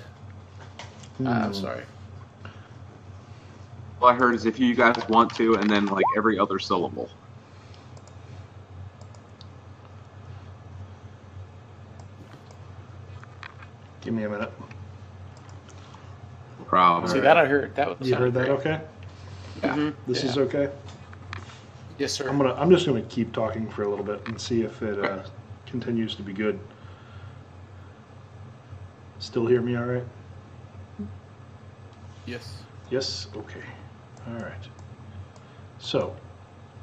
[SPEAKER 2] I'm sorry.
[SPEAKER 4] All I heard is if you guys want to, and then like every other syllable.
[SPEAKER 1] Give me a minute.
[SPEAKER 4] No problem.
[SPEAKER 2] See, that I heard. That was
[SPEAKER 1] You heard that
[SPEAKER 2] great.
[SPEAKER 1] okay?
[SPEAKER 4] Yeah.
[SPEAKER 2] Mm-hmm.
[SPEAKER 1] This is okay?
[SPEAKER 2] Yes, sir.
[SPEAKER 1] I'm just gonna keep talking for a little bit and see if it continues to be good. Still hear me all right?
[SPEAKER 2] Yes.
[SPEAKER 1] Yes? Okay. All right. So,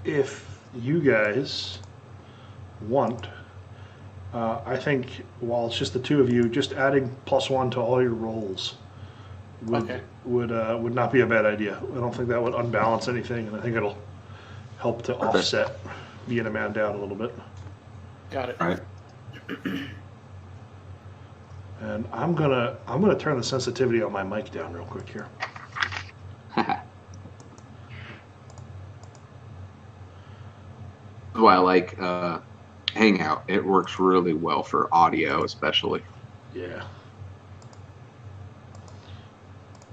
[SPEAKER 1] if you guys want, I think while it's just the 2 of you, just adding +1 to all your rolls would not be a bad idea. I don't think that would unbalance anything, and I think it'll help to offset being a man down a little bit.
[SPEAKER 2] Got it.
[SPEAKER 4] All right.
[SPEAKER 1] And I'm gonna turn the sensitivity on my mic down real quick here.
[SPEAKER 4] That's why I like Hangout. It works really well for audio, especially.
[SPEAKER 1] Yeah.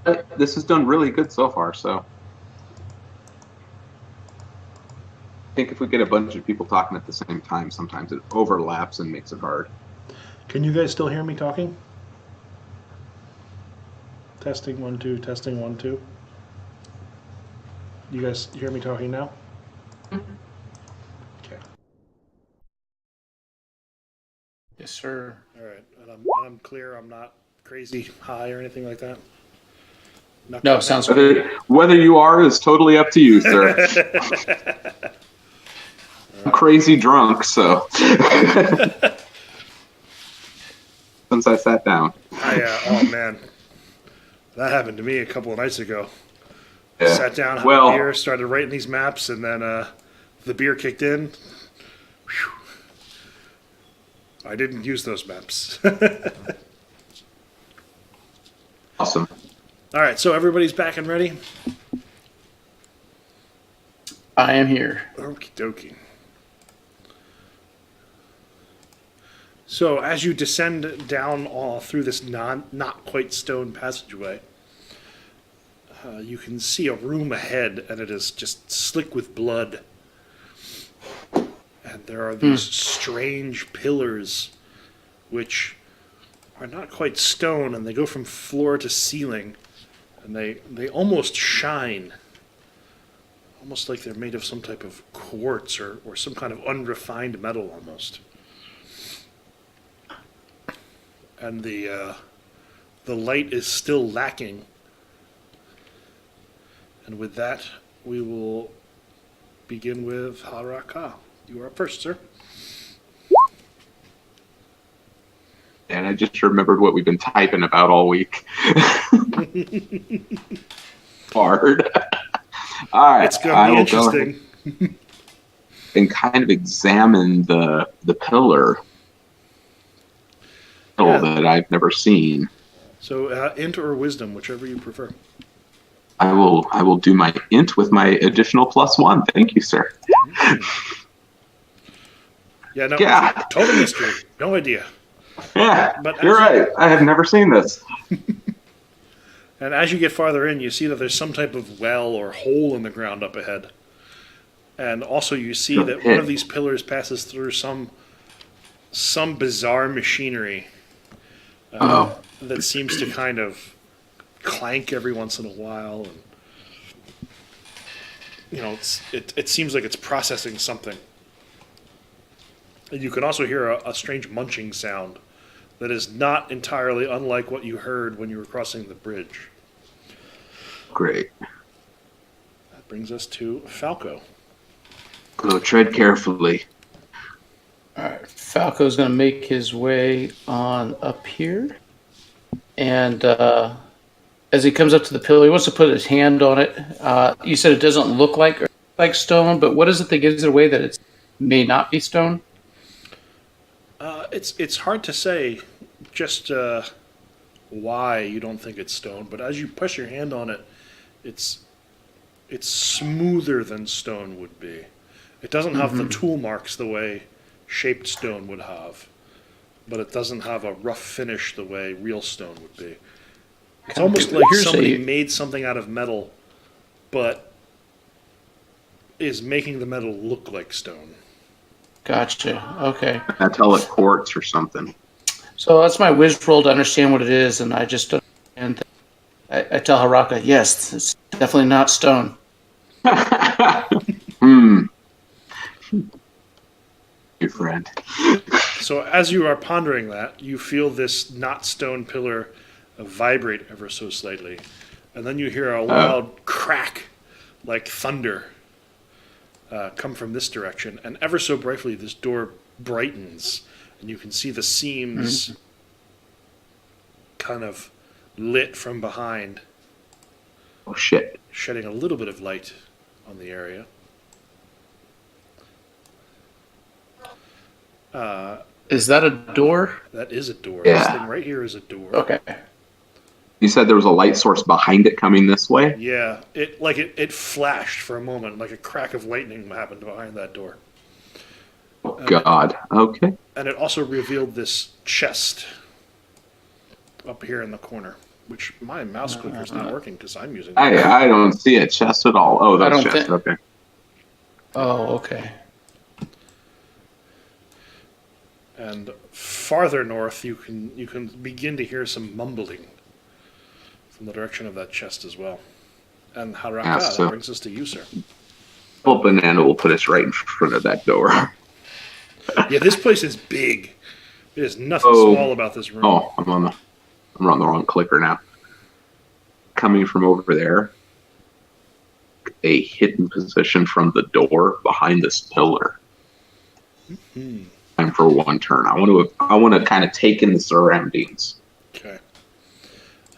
[SPEAKER 4] But this has done really good so far, so I think if we get a bunch of people talking at the same time, sometimes it overlaps and makes it hard.
[SPEAKER 1] Can you guys still hear me talking? Testing 1 2. Testing 1 2. You guys hear me talking now? Okay.
[SPEAKER 2] Yes, sir.
[SPEAKER 1] All right. And I'm clear. I'm not crazy high or anything like that.
[SPEAKER 2] No, sounds good.
[SPEAKER 4] Whether you are is totally up to you, sir. I'm crazy drunk, so since I sat down.
[SPEAKER 1] Oh man, that happened to me a couple of nights ago.
[SPEAKER 4] Yeah.
[SPEAKER 1] Sat down, had
[SPEAKER 4] Well,
[SPEAKER 1] a beer, started writing these maps, and then the beer kicked in. Whew. I didn't use those maps.
[SPEAKER 4] awesome.
[SPEAKER 1] All right, so everybody's back and ready?
[SPEAKER 2] I am here.
[SPEAKER 1] Okie dokie. So as you descend down through this not quite stone passageway, you can see a room ahead, and it is just slick with blood. And there are these strange pillars, which are not quite stone, and they go from floor to ceiling, and they almost shine, almost like they're made of some type of quartz or some kind of unrefined metal almost. And the light is still lacking. And with that, we will begin with Haraka. You are up first, sir.
[SPEAKER 4] And I just remembered what we've been typing about all week. Hard. All right.
[SPEAKER 1] It's going to be interesting.
[SPEAKER 4] And kind of examine the pillar that I've never seen.
[SPEAKER 1] So int or wisdom, whichever you prefer.
[SPEAKER 4] I will do my int with my additional +1. Thank you, sir.
[SPEAKER 1] Yeah, total mystery. No idea.
[SPEAKER 4] Yeah,
[SPEAKER 1] but
[SPEAKER 4] you're right. I have never seen this.
[SPEAKER 1] And as you get farther in, you see that there's some type of well or hole in the ground up ahead. And also you see that one of these pillars passes through some bizarre machinery that seems to kind of clank every once in a while. And, you know, it seems like it's processing something. And you can also hear a strange munching sound that is not entirely unlike what you heard when you were crossing the bridge.
[SPEAKER 4] Great.
[SPEAKER 1] That brings us to Falco.
[SPEAKER 4] Go tread carefully.
[SPEAKER 2] All right, Falco's going to make his way on up here. And as he comes up to the pillar, he wants to put his hand on it. You said it doesn't look like stone, but what is it that gives it away that it may not be stone?
[SPEAKER 1] It's hard to say just why you don't think it's stone, but as you press your hand on it, it's smoother than stone would be. It doesn't have the tool marks the way shaped stone would have, but it doesn't have a rough finish the way real stone would be. It's almost like somebody made something out of metal, but is making the metal look like stone.
[SPEAKER 2] Gotcha. Okay.
[SPEAKER 4] I tell it quartz or something.
[SPEAKER 2] So that's my whiz roll to understand what it is, and I just don't understand. I tell Haraka, yes, it's definitely not stone.
[SPEAKER 4] Good friend.
[SPEAKER 1] So as you are pondering that, you feel this not stone pillar vibrate ever so slightly, and then you hear a loud crack like thunder come from this direction, and ever so briefly this door brightens, and you can see the seams kind of lit from behind.
[SPEAKER 4] Oh shit.
[SPEAKER 1] Shedding a little bit of light on the area.
[SPEAKER 2] Is that a door?
[SPEAKER 1] That is a door.
[SPEAKER 4] Yeah.
[SPEAKER 1] This thing right here is a door.
[SPEAKER 2] Okay.
[SPEAKER 4] You said there was a light source behind it coming this way?
[SPEAKER 1] Yeah, it flashed for a moment, like a crack of lightning happened behind that door.
[SPEAKER 4] Oh, God. Okay.
[SPEAKER 1] And it also revealed this chest up here in the corner, which my mouse clicker is not working because I'm using it.
[SPEAKER 4] I don't see a chest at all. Oh, that's chest. Okay.
[SPEAKER 2] Oh, okay.
[SPEAKER 1] And farther north, you can begin to hear some mumbling from the direction of that chest as well. And Haraka, that brings us to you, sir.
[SPEAKER 4] Well, Banana will put us right in front of that door.
[SPEAKER 1] Yeah, this place is big. There's nothing small about this room.
[SPEAKER 4] Oh, I'm on the wrong clicker now. Coming from over there, a hidden position from the door behind this pillar. Time for one turn. I want to kind of take in the surroundings.
[SPEAKER 1] Okay.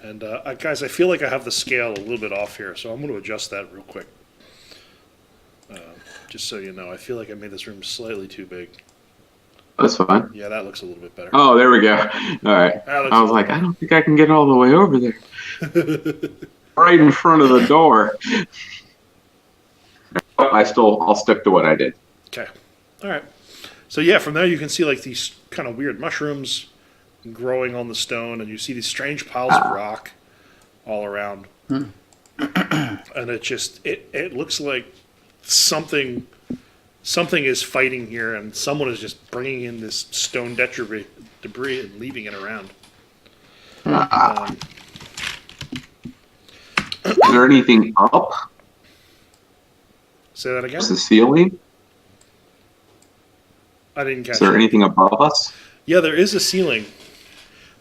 [SPEAKER 1] And guys, I feel like I have the scale a little bit off here, so I'm going to adjust that real quick. Just so you know, I feel like I made this room slightly too big.
[SPEAKER 4] That's fine.
[SPEAKER 1] Yeah, that looks a little bit better.
[SPEAKER 4] Oh, there we go. All right. I was like, I don't think I can get all the way over there. Right in front of the door. I'll stick to what I did.
[SPEAKER 1] Okay. All right. So yeah, from there you can see like these kind of weird mushrooms growing on the stone, and you see these strange piles of rock all around. And it looks like something is fighting here, and someone is just bringing in this stone debris and leaving it around.
[SPEAKER 4] Is there anything up?
[SPEAKER 1] Say that again?
[SPEAKER 4] Is the ceiling?
[SPEAKER 1] I didn't catch
[SPEAKER 4] Is there
[SPEAKER 1] that.
[SPEAKER 4] anything above us?
[SPEAKER 1] Yeah, there is a ceiling.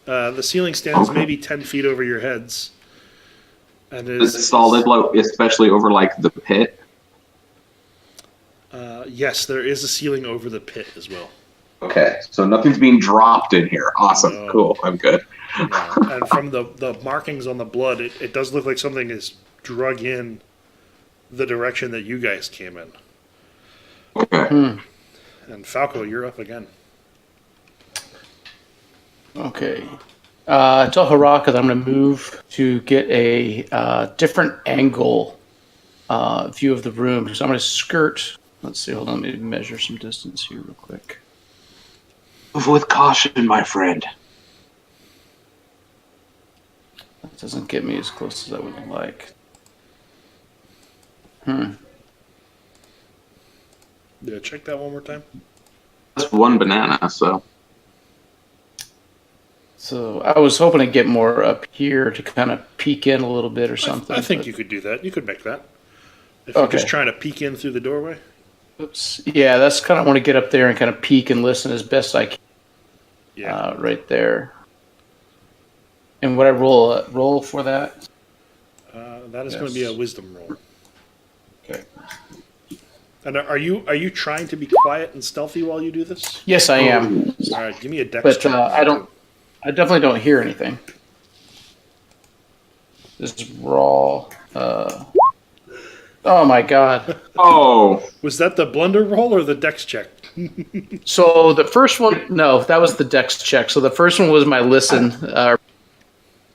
[SPEAKER 1] The ceiling stands maybe 10 feet over your heads. And
[SPEAKER 4] Is it solid, especially over like the pit?
[SPEAKER 1] Yes, there is a ceiling over the pit as well.
[SPEAKER 4] Okay, so nothing's being dropped in here. Awesome,
[SPEAKER 1] No.
[SPEAKER 4] cool, I'm good.
[SPEAKER 1] Yeah. And from the markings on the blood, it does look like something is drug in the direction that you guys came in.
[SPEAKER 4] Okay.
[SPEAKER 1] And Falco, you're up again.
[SPEAKER 2] Okay. I tell Haraka that I'm going to move to get a different angle view of the room. So I'm going to skirt. Let's see. Hold on. Let me measure some distance here real quick.
[SPEAKER 4] Move with caution, my friend.
[SPEAKER 2] That doesn't get me as close as I would like.
[SPEAKER 1] Yeah, check that one more time.
[SPEAKER 4] That's one banana, so.
[SPEAKER 2] So I was hoping to get more up here to kind of peek in a little bit or something.
[SPEAKER 1] I think
[SPEAKER 2] but-
[SPEAKER 1] you could do that. You could make that. If you're
[SPEAKER 2] Okay.
[SPEAKER 1] just trying to peek in through the doorway.
[SPEAKER 2] Oops. Yeah, that's kind of want to get up there and kind of peek and listen as best I can.
[SPEAKER 1] Yeah.
[SPEAKER 2] Right there. And would I roll for that?
[SPEAKER 1] That is going to be a wisdom roll.
[SPEAKER 2] Okay.
[SPEAKER 1] And are you trying to be quiet and stealthy while you do this?
[SPEAKER 2] Yes, I am.
[SPEAKER 1] All right, give me a dex
[SPEAKER 2] But
[SPEAKER 1] check.
[SPEAKER 2] I definitely don't hear anything. Just raw. Oh my god.
[SPEAKER 4] Oh,
[SPEAKER 1] Was that the blunder roll or the dex check?
[SPEAKER 2] So the first one, no, that was the dex check. So the first one was my listen.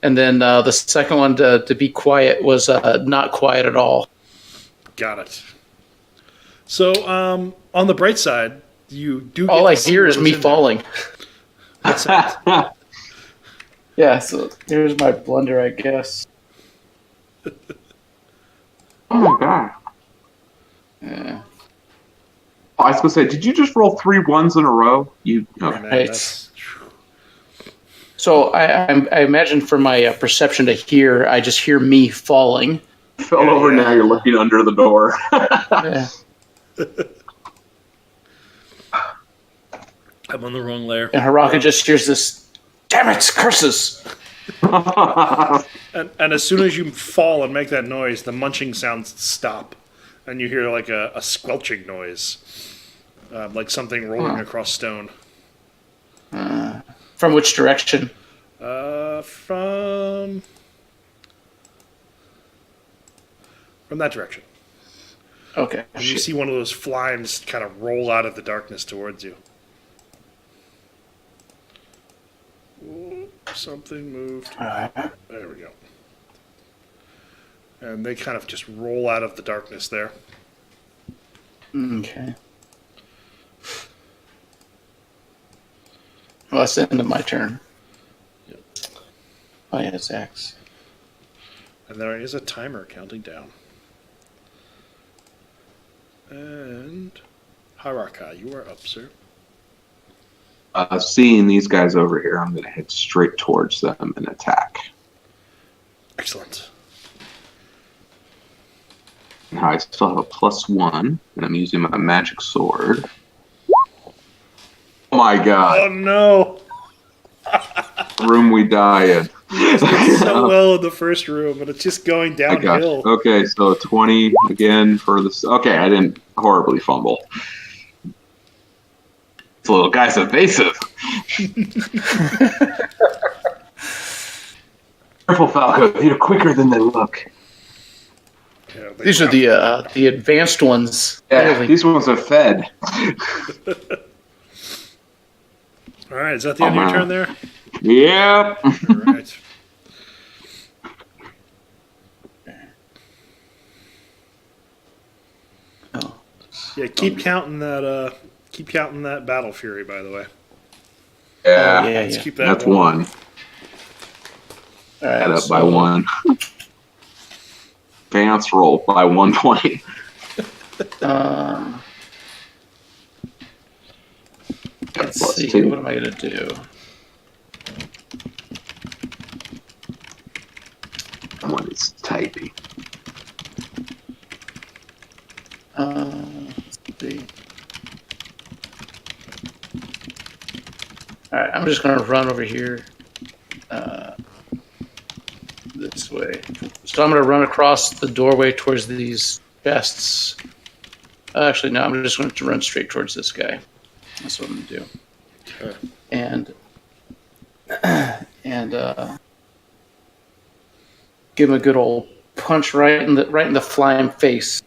[SPEAKER 2] And then the second one to be quiet was not quiet at all.
[SPEAKER 1] Got it. So, on the bright side, you do.
[SPEAKER 2] All
[SPEAKER 1] get
[SPEAKER 2] I
[SPEAKER 1] to see
[SPEAKER 2] hear
[SPEAKER 1] what
[SPEAKER 2] is
[SPEAKER 1] was
[SPEAKER 2] me
[SPEAKER 1] in there.
[SPEAKER 2] falling.
[SPEAKER 1] That's it.
[SPEAKER 2] Yeah, so here's my blunder, I guess.
[SPEAKER 4] oh my god.
[SPEAKER 2] Yeah.
[SPEAKER 4] I was gonna say, did you just roll 3 1s in a row? You
[SPEAKER 1] Man,
[SPEAKER 4] okay.
[SPEAKER 2] Right.
[SPEAKER 1] that's-
[SPEAKER 2] So I imagine from my perception to hear, I just hear me falling.
[SPEAKER 4] fell over. Now you're looking under the door.
[SPEAKER 2] Yeah.
[SPEAKER 1] I'm on the wrong layer.
[SPEAKER 2] And Haraka just hears this, damn it, curses!
[SPEAKER 1] And as soon as you fall and make that noise, the munching sounds stop, and you hear like a squelching noise, like something rolling across stone.
[SPEAKER 2] From which direction?
[SPEAKER 1] From that direction.
[SPEAKER 2] Okay.
[SPEAKER 1] And you see one of those flimes kind of roll out of the darkness towards you. Ooh, something moved. There we go. And they kind of just roll out of the darkness there.
[SPEAKER 2] Okay. Well, that's the end of my turn.
[SPEAKER 1] Yep.
[SPEAKER 2] Oh, yeah, it's X.
[SPEAKER 1] And there is a timer counting down. And Haraka, you are up, sir.
[SPEAKER 4] Seeing these guys over here, I'm going to head straight towards them and attack.
[SPEAKER 1] Excellent.
[SPEAKER 4] Now I still have a +1, and I'm using my magic sword. Oh my
[SPEAKER 1] Oh
[SPEAKER 4] god,
[SPEAKER 1] no!
[SPEAKER 4] room we die in.
[SPEAKER 1] It's so well in the first room, but it's just going
[SPEAKER 4] I got you.
[SPEAKER 1] downhill.
[SPEAKER 4] Okay, so 20 again for this. Okay, I didn't horribly fumble. This little guy's evasive. Careful, Falco. You're quicker than they look.
[SPEAKER 1] Yeah, they
[SPEAKER 2] These are the advanced ones.
[SPEAKER 4] Yeah,
[SPEAKER 2] Clearly.
[SPEAKER 4] these ones are fed.
[SPEAKER 1] All right, is that the end of your turn there?
[SPEAKER 4] Yep.
[SPEAKER 1] All right.
[SPEAKER 2] Oh.
[SPEAKER 1] Yeah, keep counting that. Keep counting that battle fury, by the way.
[SPEAKER 4] Yeah,
[SPEAKER 1] Let's keep that
[SPEAKER 4] that's one.
[SPEAKER 2] All right,
[SPEAKER 4] Add up by one. Advance roll by 1 point.
[SPEAKER 2] Let's
[SPEAKER 4] Plus
[SPEAKER 2] see.
[SPEAKER 4] 2.
[SPEAKER 2] What am I going to do?
[SPEAKER 4] One is typing.
[SPEAKER 2] Let's see. All right, I'm just going to run over here this way. So I'm going to run across the doorway towards these chests. Actually, no, I'm just going to run straight towards this guy. That's what I'm going to do.
[SPEAKER 1] Okay.
[SPEAKER 2] And give him a good old punch right in the flime face.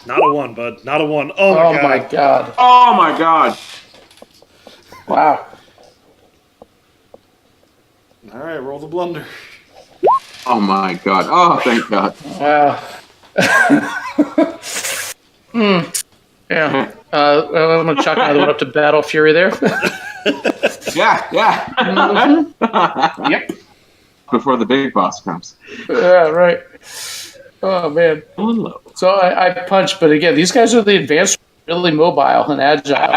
[SPEAKER 1] Not a 1, bud. Not a 1. Oh my god.
[SPEAKER 4] Oh my god.
[SPEAKER 2] Wow.
[SPEAKER 1] All right, roll the blunder.
[SPEAKER 4] Oh my god. Oh, thank god.
[SPEAKER 2] Wow. Yeah. I'm going to chalk another one up to Battle Fury there.
[SPEAKER 4] Yeah.
[SPEAKER 2] Mm-hmm. Yep.
[SPEAKER 4] Before the big boss comes.
[SPEAKER 2] Yeah, right. Oh, man.
[SPEAKER 4] Hello.
[SPEAKER 2] So I punched, but again, these guys are the advanced, really mobile and agile.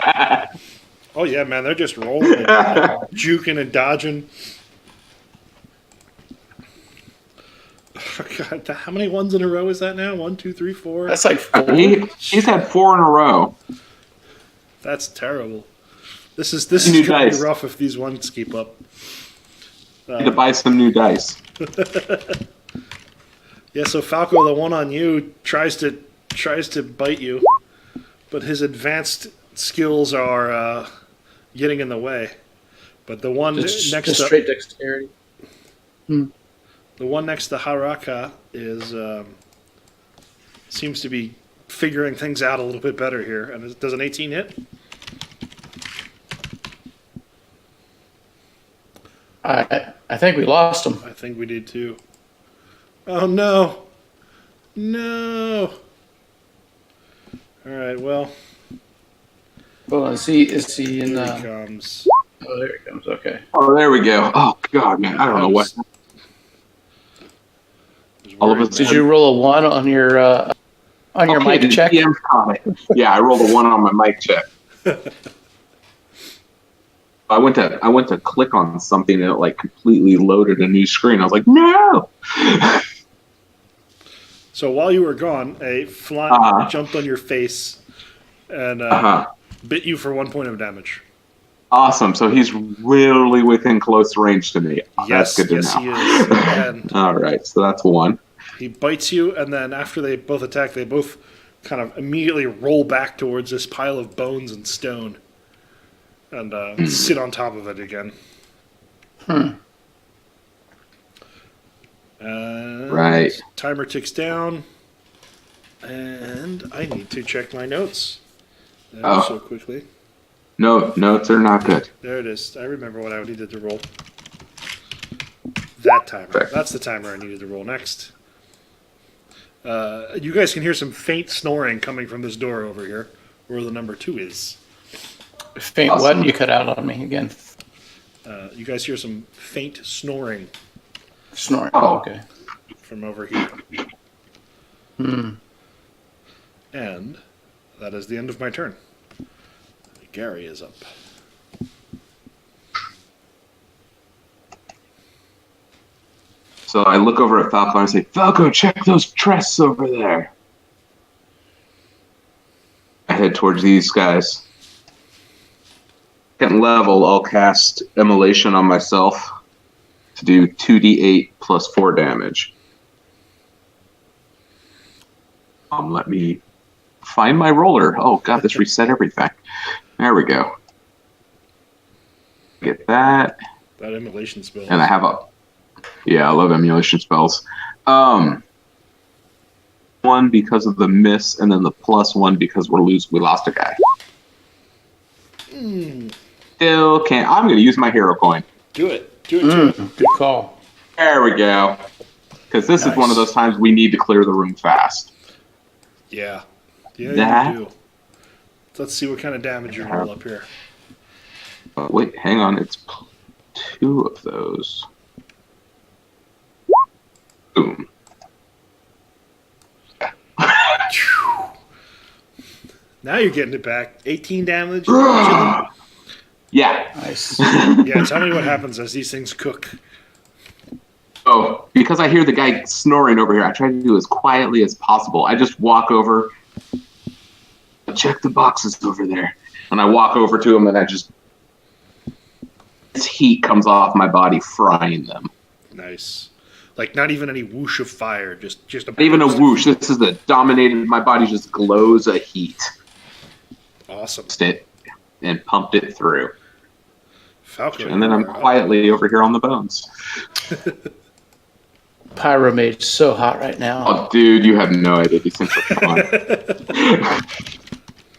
[SPEAKER 1] Oh yeah, man, they're just rolling, and juking and dodging. Oh, god, how many ones in a row is that now? 1, 2, 3, 4.
[SPEAKER 2] That's like 4.
[SPEAKER 4] He's had 4 in a row.
[SPEAKER 1] That's terrible. This is gonna be rough if these ones keep up.
[SPEAKER 4] Need to buy some new dice.
[SPEAKER 1] Yeah, so Falco, the one on you, tries to bite you, but his advanced skills are getting in the way. But the one
[SPEAKER 2] just
[SPEAKER 1] next to
[SPEAKER 2] straight dexterity.
[SPEAKER 1] the one next to Haraka is seems to be figuring things out a little bit better here. And does an 18 hit?
[SPEAKER 2] I think we lost him.
[SPEAKER 1] I think we did too. Oh no! No! All right, well.
[SPEAKER 2] Well, is he in?
[SPEAKER 1] Here he comes.
[SPEAKER 2] Oh, there he comes. Okay.
[SPEAKER 4] Oh, there we go. Oh god, man, I don't know what. All of us.
[SPEAKER 2] Did you roll a 1 on your mic check?
[SPEAKER 4] Yeah, I rolled a 1 on my mic check. I went to click on something and it like completely loaded a new screen. I was like, no.
[SPEAKER 1] So while you were gone, a fly jumped on your face and bit you for 1 point of damage.
[SPEAKER 4] Awesome. So he's really within close range to me.
[SPEAKER 1] Yes,
[SPEAKER 4] that's good to know.
[SPEAKER 1] He is. And
[SPEAKER 4] all right, so that's 1.
[SPEAKER 1] He bites you, and then after they both attack, they both kind of immediately roll back towards this pile of bones and stone and sit on top of it again.
[SPEAKER 4] Right.
[SPEAKER 1] Timer ticks down, and I need to check my notes so quickly.
[SPEAKER 4] No, notes are not good.
[SPEAKER 1] There it is. I remember what I needed to roll. That timer. That's the timer I needed to roll next. You guys can hear some faint snoring coming from this door over here, where the number 2 is.
[SPEAKER 2] Faint
[SPEAKER 4] awesome.
[SPEAKER 2] what? You cut out on me again.
[SPEAKER 1] You guys hear some faint snoring.
[SPEAKER 2] Snoring. Oh, okay.
[SPEAKER 1] From over here. And that is the end of my turn. Gary is up.
[SPEAKER 4] So I look over at Falco and I say, Falco, check those chests over there. I head towards these guys. Second level, I'll cast Immolation on myself to do 2d8 plus 4 damage. Let me find my roller. Oh, God, this reset everything. There we go. Get that.
[SPEAKER 1] That immolation spell.
[SPEAKER 4] And I have a... Yeah, I love emulation spells. 1 because of the miss, and then the +1 because we lost a guy. Still can't. I'm going to use my hero coin.
[SPEAKER 1] Do it. Do it.
[SPEAKER 2] Good call.
[SPEAKER 4] There we go. Because this is one of those times we need to clear the room fast.
[SPEAKER 1] Yeah. Yeah,
[SPEAKER 4] That
[SPEAKER 1] you do. Let's see what kind of damage you roll up here.
[SPEAKER 4] Wait, hang on. It's 2 of those. Boom.
[SPEAKER 1] Now you're getting it back. 18 damage.
[SPEAKER 4] Yeah.
[SPEAKER 2] Nice.
[SPEAKER 1] Yeah, tell me what happens as these things cook.
[SPEAKER 4] Oh, because I hear the guy snoring over here, I try to do as quietly as possible. I just walk over, check the boxes over there, and I walk over to him, and this heat comes off my body, frying them.
[SPEAKER 1] Nice. Like not even any whoosh of fire, just a
[SPEAKER 4] Not even a whoosh. This is the dominated. My body just glows a heat.
[SPEAKER 1] Awesome.
[SPEAKER 4] It and pumped it through.
[SPEAKER 1] Falco.
[SPEAKER 4] And then I'm quietly over here on the bones.
[SPEAKER 2] Pyromade's so hot right now.
[SPEAKER 4] Oh, dude, you have no idea. These things are fun.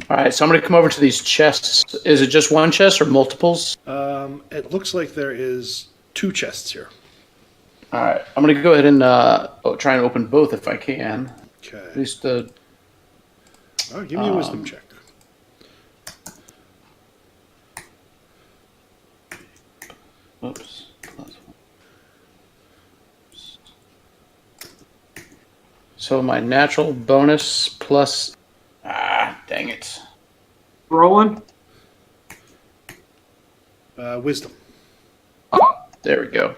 [SPEAKER 2] All right, so I'm going to come over to these chests. Is it just one chest or multiples?
[SPEAKER 1] It looks like there is 2 chests here.
[SPEAKER 2] All right, I'm going to go ahead and try and open both if I can.
[SPEAKER 1] Okay.
[SPEAKER 2] At least the.
[SPEAKER 1] Oh, give me a wisdom check.
[SPEAKER 2] Oops. So my natural bonus plus. Dang it.
[SPEAKER 4] Rolling.
[SPEAKER 1] Wisdom.
[SPEAKER 2] There we go.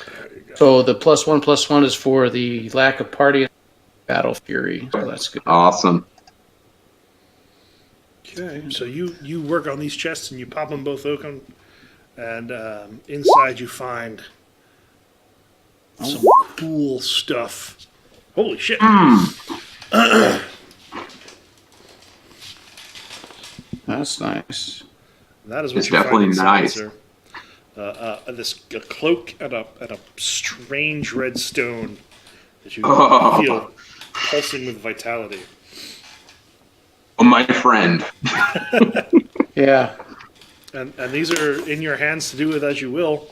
[SPEAKER 1] There you go.
[SPEAKER 2] So the +1/+1 is for the lack of party battle fury. So that's good.
[SPEAKER 4] Awesome.
[SPEAKER 1] Okay, so you work on these chests and you pop them both open, and inside you find some cool stuff. Holy shit!
[SPEAKER 2] That's nice.
[SPEAKER 1] That is what
[SPEAKER 4] It's
[SPEAKER 1] you find
[SPEAKER 4] definitely
[SPEAKER 1] inside,
[SPEAKER 4] nice.
[SPEAKER 1] sir. A cloak and a strange red stone that you feel pulsing with vitality.
[SPEAKER 4] Oh, my friend.
[SPEAKER 2] Yeah.
[SPEAKER 1] And these are in your hands to do with as you will.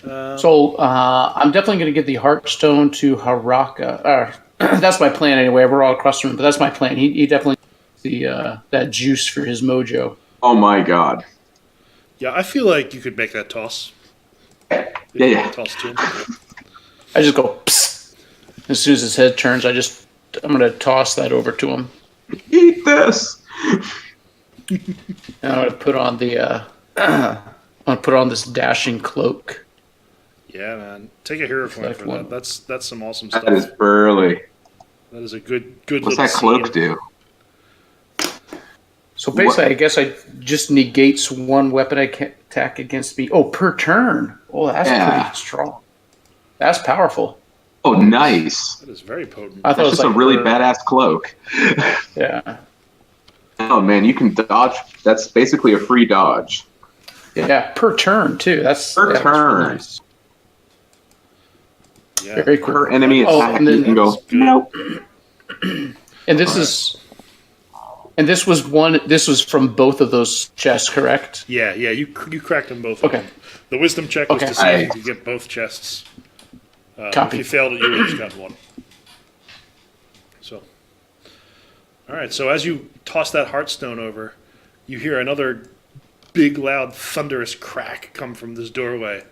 [SPEAKER 2] So I'm definitely going to get the Heartstone to Haraka. That's my plan anyway. We're all across the room, but that's my plan. He definitely needs that juice for his mojo.
[SPEAKER 4] Oh, my God.
[SPEAKER 1] Yeah, I feel like you could make that toss.
[SPEAKER 4] Yeah.
[SPEAKER 1] Toss to him.
[SPEAKER 2] I just go, psst. As soon as his head turns, I'm going to toss that over to him.
[SPEAKER 4] Eat this.
[SPEAKER 2] And I'm going to put on this dashing cloak.
[SPEAKER 1] Yeah, man. Take a hero point for that. That's some awesome stuff.
[SPEAKER 4] That is burly.
[SPEAKER 1] That is a good
[SPEAKER 4] What's
[SPEAKER 1] little
[SPEAKER 4] that cloak
[SPEAKER 1] scene.
[SPEAKER 4] do?
[SPEAKER 2] So basically, I guess I just negates one weapon attack against me. Oh, per turn. Oh, that's pretty strong. That's powerful.
[SPEAKER 4] Oh, nice.
[SPEAKER 1] That is very potent.
[SPEAKER 2] I thought
[SPEAKER 4] That's
[SPEAKER 2] it was
[SPEAKER 4] just
[SPEAKER 2] like
[SPEAKER 4] a really badass cloak.
[SPEAKER 2] Yeah.
[SPEAKER 4] Oh, man, you can dodge. That's basically a free dodge.
[SPEAKER 2] Yeah, per turn too. That's
[SPEAKER 4] Per
[SPEAKER 2] that's
[SPEAKER 4] turn.
[SPEAKER 2] really nice.
[SPEAKER 1] Yeah.
[SPEAKER 2] Very cool.
[SPEAKER 4] Per enemy
[SPEAKER 2] Oh,
[SPEAKER 4] attack,
[SPEAKER 2] and then-
[SPEAKER 4] you can go, nope.
[SPEAKER 2] And this was from both of those chests, correct?
[SPEAKER 1] Yeah, you cracked them both.
[SPEAKER 2] Okay.
[SPEAKER 1] open. The wisdom check was
[SPEAKER 2] Okay.
[SPEAKER 1] to see if you could get both chests. If
[SPEAKER 2] Copy.
[SPEAKER 1] you failed it, you would have just gotten one. So, all right. So as you toss that heartstone over, you hear another big, loud, thunderous crack come from this doorway,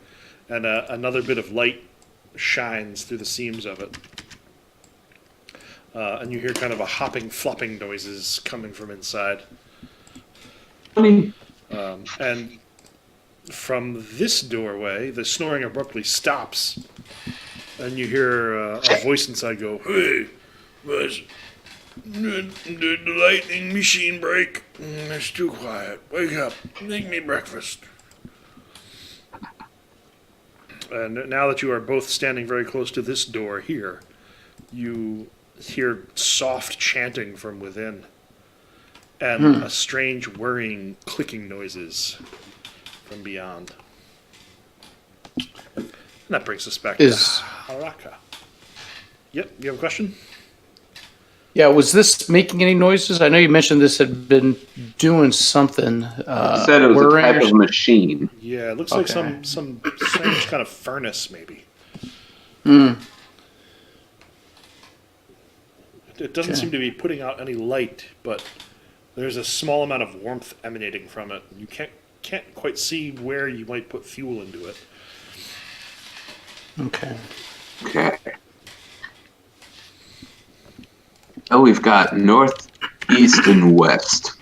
[SPEAKER 1] and another bit of light shines through the seams of it. And you hear kind of a hopping, flopping noises coming from inside. And from this doorway, the snoring abruptly stops, and you hear a voice inside go, "Hey, did the lightning machine break? It's too quiet. Wake up. Make me breakfast." And now that you are both standing very close to this door here, you hear soft chanting from within and a strange whirring, clicking noises from beyond. And that brings us back to Haraka. Yep, you have a question?
[SPEAKER 2] Yeah, was this making any noises? I know you mentioned this had been doing something.
[SPEAKER 4] You said it was a type of machine.
[SPEAKER 1] Yeah, it looks like some strange kind of furnace, maybe. It doesn't seem to be putting out any light, but There's a small amount of warmth emanating from it. You can't quite see where you might put fuel into it.
[SPEAKER 2] Okay.
[SPEAKER 4] Okay. Oh, we've got north, east, and west.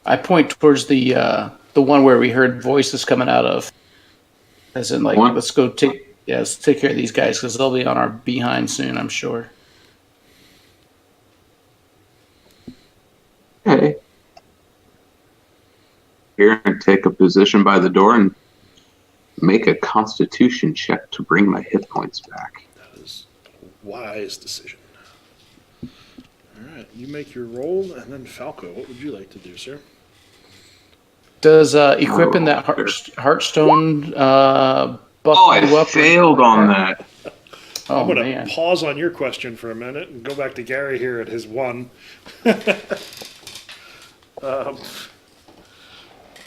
[SPEAKER 2] I point towards the one where we heard voices coming out of. As in, like,
[SPEAKER 4] One?
[SPEAKER 2] let's take care of these guys because they'll be on our behind soon, I'm sure.
[SPEAKER 4] Okay. Here and take a position by the door and make a Constitution check to bring my hit points back.
[SPEAKER 1] That is a wise decision. All right, you make your roll, and then Falco, what would you like to do, sir?
[SPEAKER 2] Does equipping that Heartstone buff
[SPEAKER 4] Oh,
[SPEAKER 2] you
[SPEAKER 4] I
[SPEAKER 2] up?
[SPEAKER 4] failed on that.
[SPEAKER 2] Oh,
[SPEAKER 1] I'm going to
[SPEAKER 2] man.
[SPEAKER 1] pause on your question for a minute and go back to Gary here at his 1.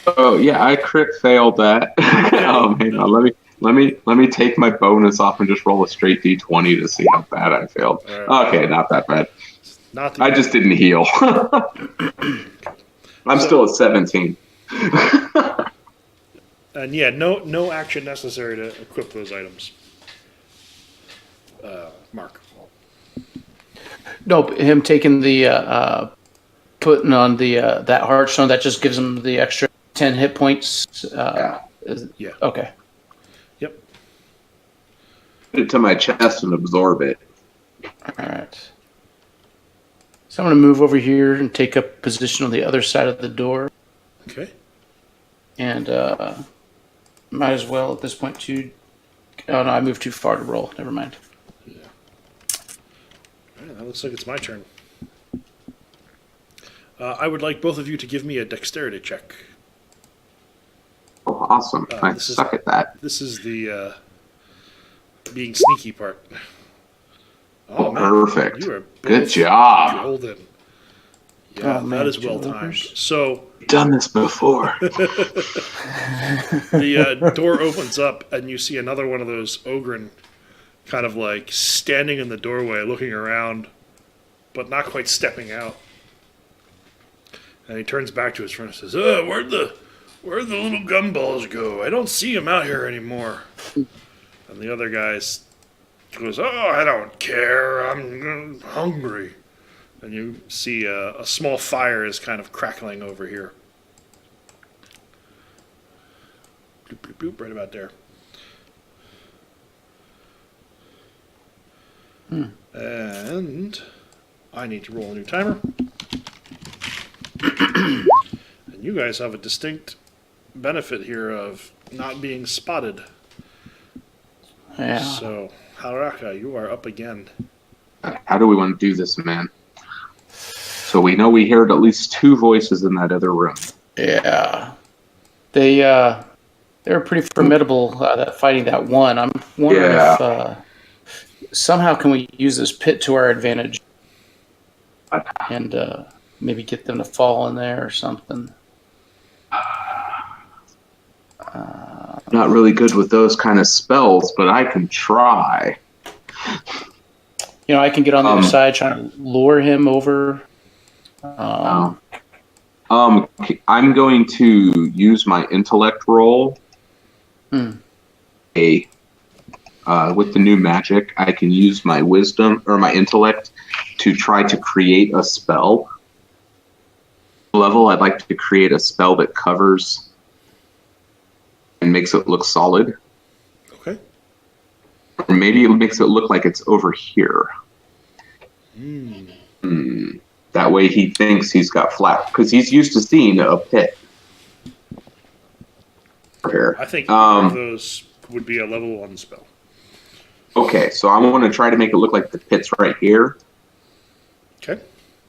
[SPEAKER 4] Oh yeah, I crit failed that. Oh, hang on, let me take my bonus off and just roll a straight d20 to see how bad I failed.
[SPEAKER 1] Right.
[SPEAKER 4] Okay, not that bad.
[SPEAKER 1] Not
[SPEAKER 4] I just didn't heal. I'm still at 17.
[SPEAKER 1] And yeah, no action necessary to equip those items. Mark.
[SPEAKER 2] Nope, him taking the putting on the that Heartstone, that just gives him the extra 10 hit points.
[SPEAKER 4] Yeah.
[SPEAKER 1] Yeah.
[SPEAKER 2] Okay.
[SPEAKER 1] Yep.
[SPEAKER 4] Put it to my chest and absorb it.
[SPEAKER 2] All right. So I'm going to move over here and take up position on the other side of the door.
[SPEAKER 1] Okay.
[SPEAKER 2] And might as well at this point too. Oh no, I moved too far to roll. Never mind.
[SPEAKER 1] Yeah. All right, that looks like it's my turn. I would like both of you to give me a dexterity check.
[SPEAKER 4] Oh, awesome. I
[SPEAKER 1] this is-
[SPEAKER 4] suck at that.
[SPEAKER 1] This is the being sneaky part.
[SPEAKER 4] Oh,
[SPEAKER 1] man,
[SPEAKER 4] perfect.
[SPEAKER 1] You are
[SPEAKER 4] Good
[SPEAKER 1] both
[SPEAKER 4] job.
[SPEAKER 1] golden. Yeah,
[SPEAKER 2] Oh, man,
[SPEAKER 1] that is well
[SPEAKER 2] two
[SPEAKER 1] timed.
[SPEAKER 2] ogres.
[SPEAKER 1] So
[SPEAKER 4] Done this before.
[SPEAKER 1] the door opens up, and you see another one of those ogren kind of like standing in the doorway, looking around, but not quite stepping out. And he turns back to his friend and says, where'd the little gumballs go? I don't see them out here anymore. And the other guy goes, I don't care. I'm hungry. And you see a small fire is kind of crackling over here. Bloop, bloop, bloop, right about there. And I need to roll a new timer. And you guys have a distinct benefit here of not being spotted.
[SPEAKER 2] Yeah.
[SPEAKER 1] So, Haraka, you are up again.
[SPEAKER 4] How do we want to do this, man? So we know we heard at least 2 voices in that other room.
[SPEAKER 2] Yeah. They were pretty formidable that fighting that one. I'm wondering if somehow can we use this pit to our advantage and maybe get them to fall in there or something.
[SPEAKER 4] Not really good with those kind of spells, but I can try.
[SPEAKER 2] You know, I can get on the other side trying to lure him over.
[SPEAKER 4] I'm going to use my intellect roll. With the new magic, I can use my wisdom or my intellect to try to create a spell. Level, I'd like to create a spell that covers and makes it look solid.
[SPEAKER 1] Okay.
[SPEAKER 4] Or maybe it makes it look like it's over here. That way he thinks he's got flat, because he's used to seeing a pit. Here.
[SPEAKER 1] I think either of those would be a level 1 spell.
[SPEAKER 4] Okay, so I want to try to make it look like the pit's right here.
[SPEAKER 1] Okay.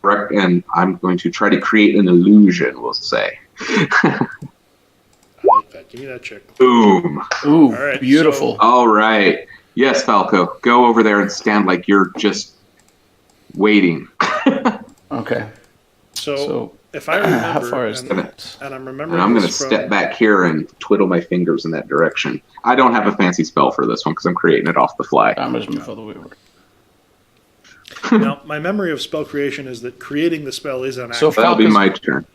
[SPEAKER 4] And I'm going to try to create an illusion, we'll say.
[SPEAKER 1] I like that. Give me that check.
[SPEAKER 4] Boom.
[SPEAKER 2] Ooh,
[SPEAKER 1] All right,
[SPEAKER 2] beautiful.
[SPEAKER 4] All right. Yes, Falco, go over there and stand like you're just waiting.
[SPEAKER 2] Okay.
[SPEAKER 1] So if I remember,
[SPEAKER 2] how far is that?
[SPEAKER 1] And I'm remembering,
[SPEAKER 4] And I'm going to
[SPEAKER 1] this from-
[SPEAKER 4] step back here and twiddle my fingers in that direction. I don't have a fancy spell for this one because I'm creating it off the fly.
[SPEAKER 2] I'm going to move all the way over.
[SPEAKER 1] Now, my memory of spell creation is that creating the spell is an
[SPEAKER 2] So
[SPEAKER 1] action,
[SPEAKER 4] That'll be my turn.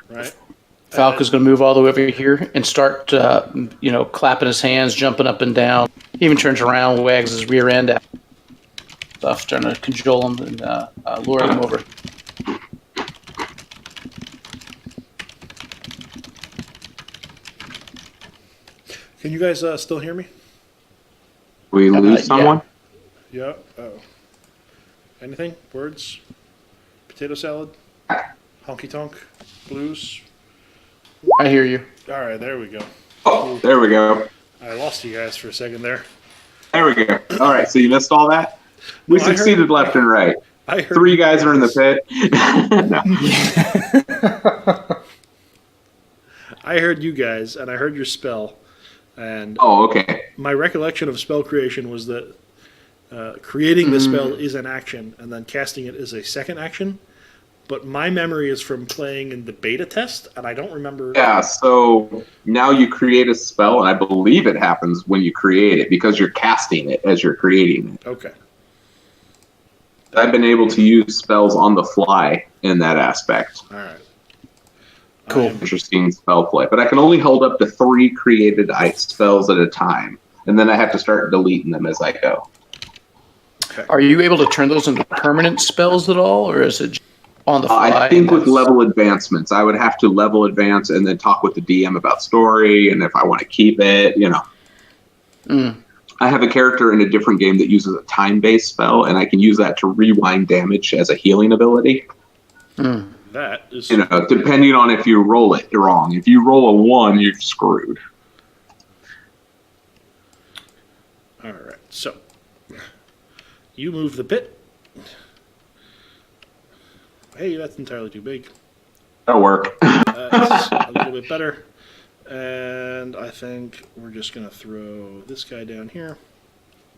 [SPEAKER 1] right?
[SPEAKER 2] Falco's going to move all the way over here and start, clapping his hands, jumping up and down. He even turns around, wags his rear end at stuff, trying to cajole him and lure him over.
[SPEAKER 1] Can you guys still hear me?
[SPEAKER 4] We lose someone?
[SPEAKER 1] Yeah. Oh. Anything? Words? Potato salad? Honky tonk? Blues?
[SPEAKER 2] I hear you.
[SPEAKER 1] All right, there we go.
[SPEAKER 4] Oh, there we go.
[SPEAKER 1] I lost you guys for a second there.
[SPEAKER 4] There we go. All right, so you missed all that? We succeeded left and right.
[SPEAKER 1] I heard
[SPEAKER 4] 3 guys are in the pit. No.
[SPEAKER 1] I heard you guys, and I heard your spell. And
[SPEAKER 4] Oh, okay.
[SPEAKER 1] my recollection of spell creation was that creating the spell is an action, and then casting it is a second action. But my memory is from playing in the beta test, and I don't remember.
[SPEAKER 4] Yeah, so now you create a spell, and I believe it happens when you create it because you're casting it as you're creating it.
[SPEAKER 1] Okay.
[SPEAKER 4] I've been able to use spells on the fly in that aspect.
[SPEAKER 1] All right.
[SPEAKER 2] Cool.
[SPEAKER 4] Interesting spell play. But I can only hold up to 3 created ice spells at a time, and then I have to start deleting them as I go.
[SPEAKER 2] Are you able to turn those into permanent spells at all, or is it on the fly?
[SPEAKER 4] I think with level advancements, I would have to level advance and then talk with the DM about story and if I want to keep it, I have a character in a different game that uses a time-based spell, and I can use that to rewind damage as a healing ability.
[SPEAKER 1] That is.
[SPEAKER 4] Depending on if you roll it wrong. If you roll a 1, you're screwed.
[SPEAKER 1] All right. So you move the pit. Hey, that's entirely too big.
[SPEAKER 4] That'll work.
[SPEAKER 1] That's a little bit better. And I think we're just going to throw this guy down here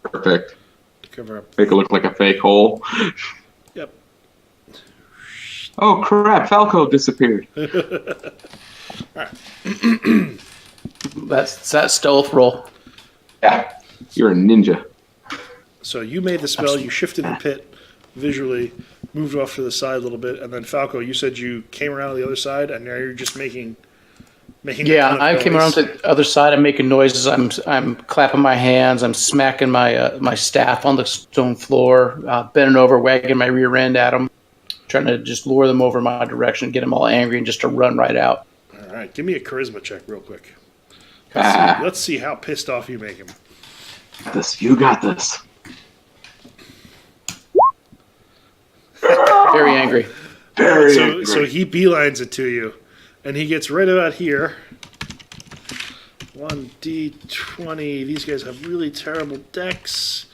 [SPEAKER 4] Perfect.
[SPEAKER 1] to cover up.
[SPEAKER 4] Make it look like a fake hole.
[SPEAKER 1] Yep.
[SPEAKER 4] Oh, crap. Falco disappeared.
[SPEAKER 2] That's that stealth roll.
[SPEAKER 4] Yeah. You're a ninja.
[SPEAKER 1] So you made the spell, you shifted the pit visually, moved off to the side a little bit, and then Falco, you said you came around to the other side, and now you're just making.
[SPEAKER 2] Yeah, I came around to the other side. I'm making noises. I'm clapping my hands. I'm smacking my staff on the stone floor, bending over, wagging my rear end at them, trying to just lure them over my direction, get them all angry, and just to run right out.
[SPEAKER 1] All right, give me a charisma check real quick. Let's see how pissed off you make him.
[SPEAKER 4] You got this.
[SPEAKER 2] Very angry.
[SPEAKER 4] Very angry.
[SPEAKER 1] So he beelines it to you, and he gets right about here. 1d20. These guys have really terrible decks,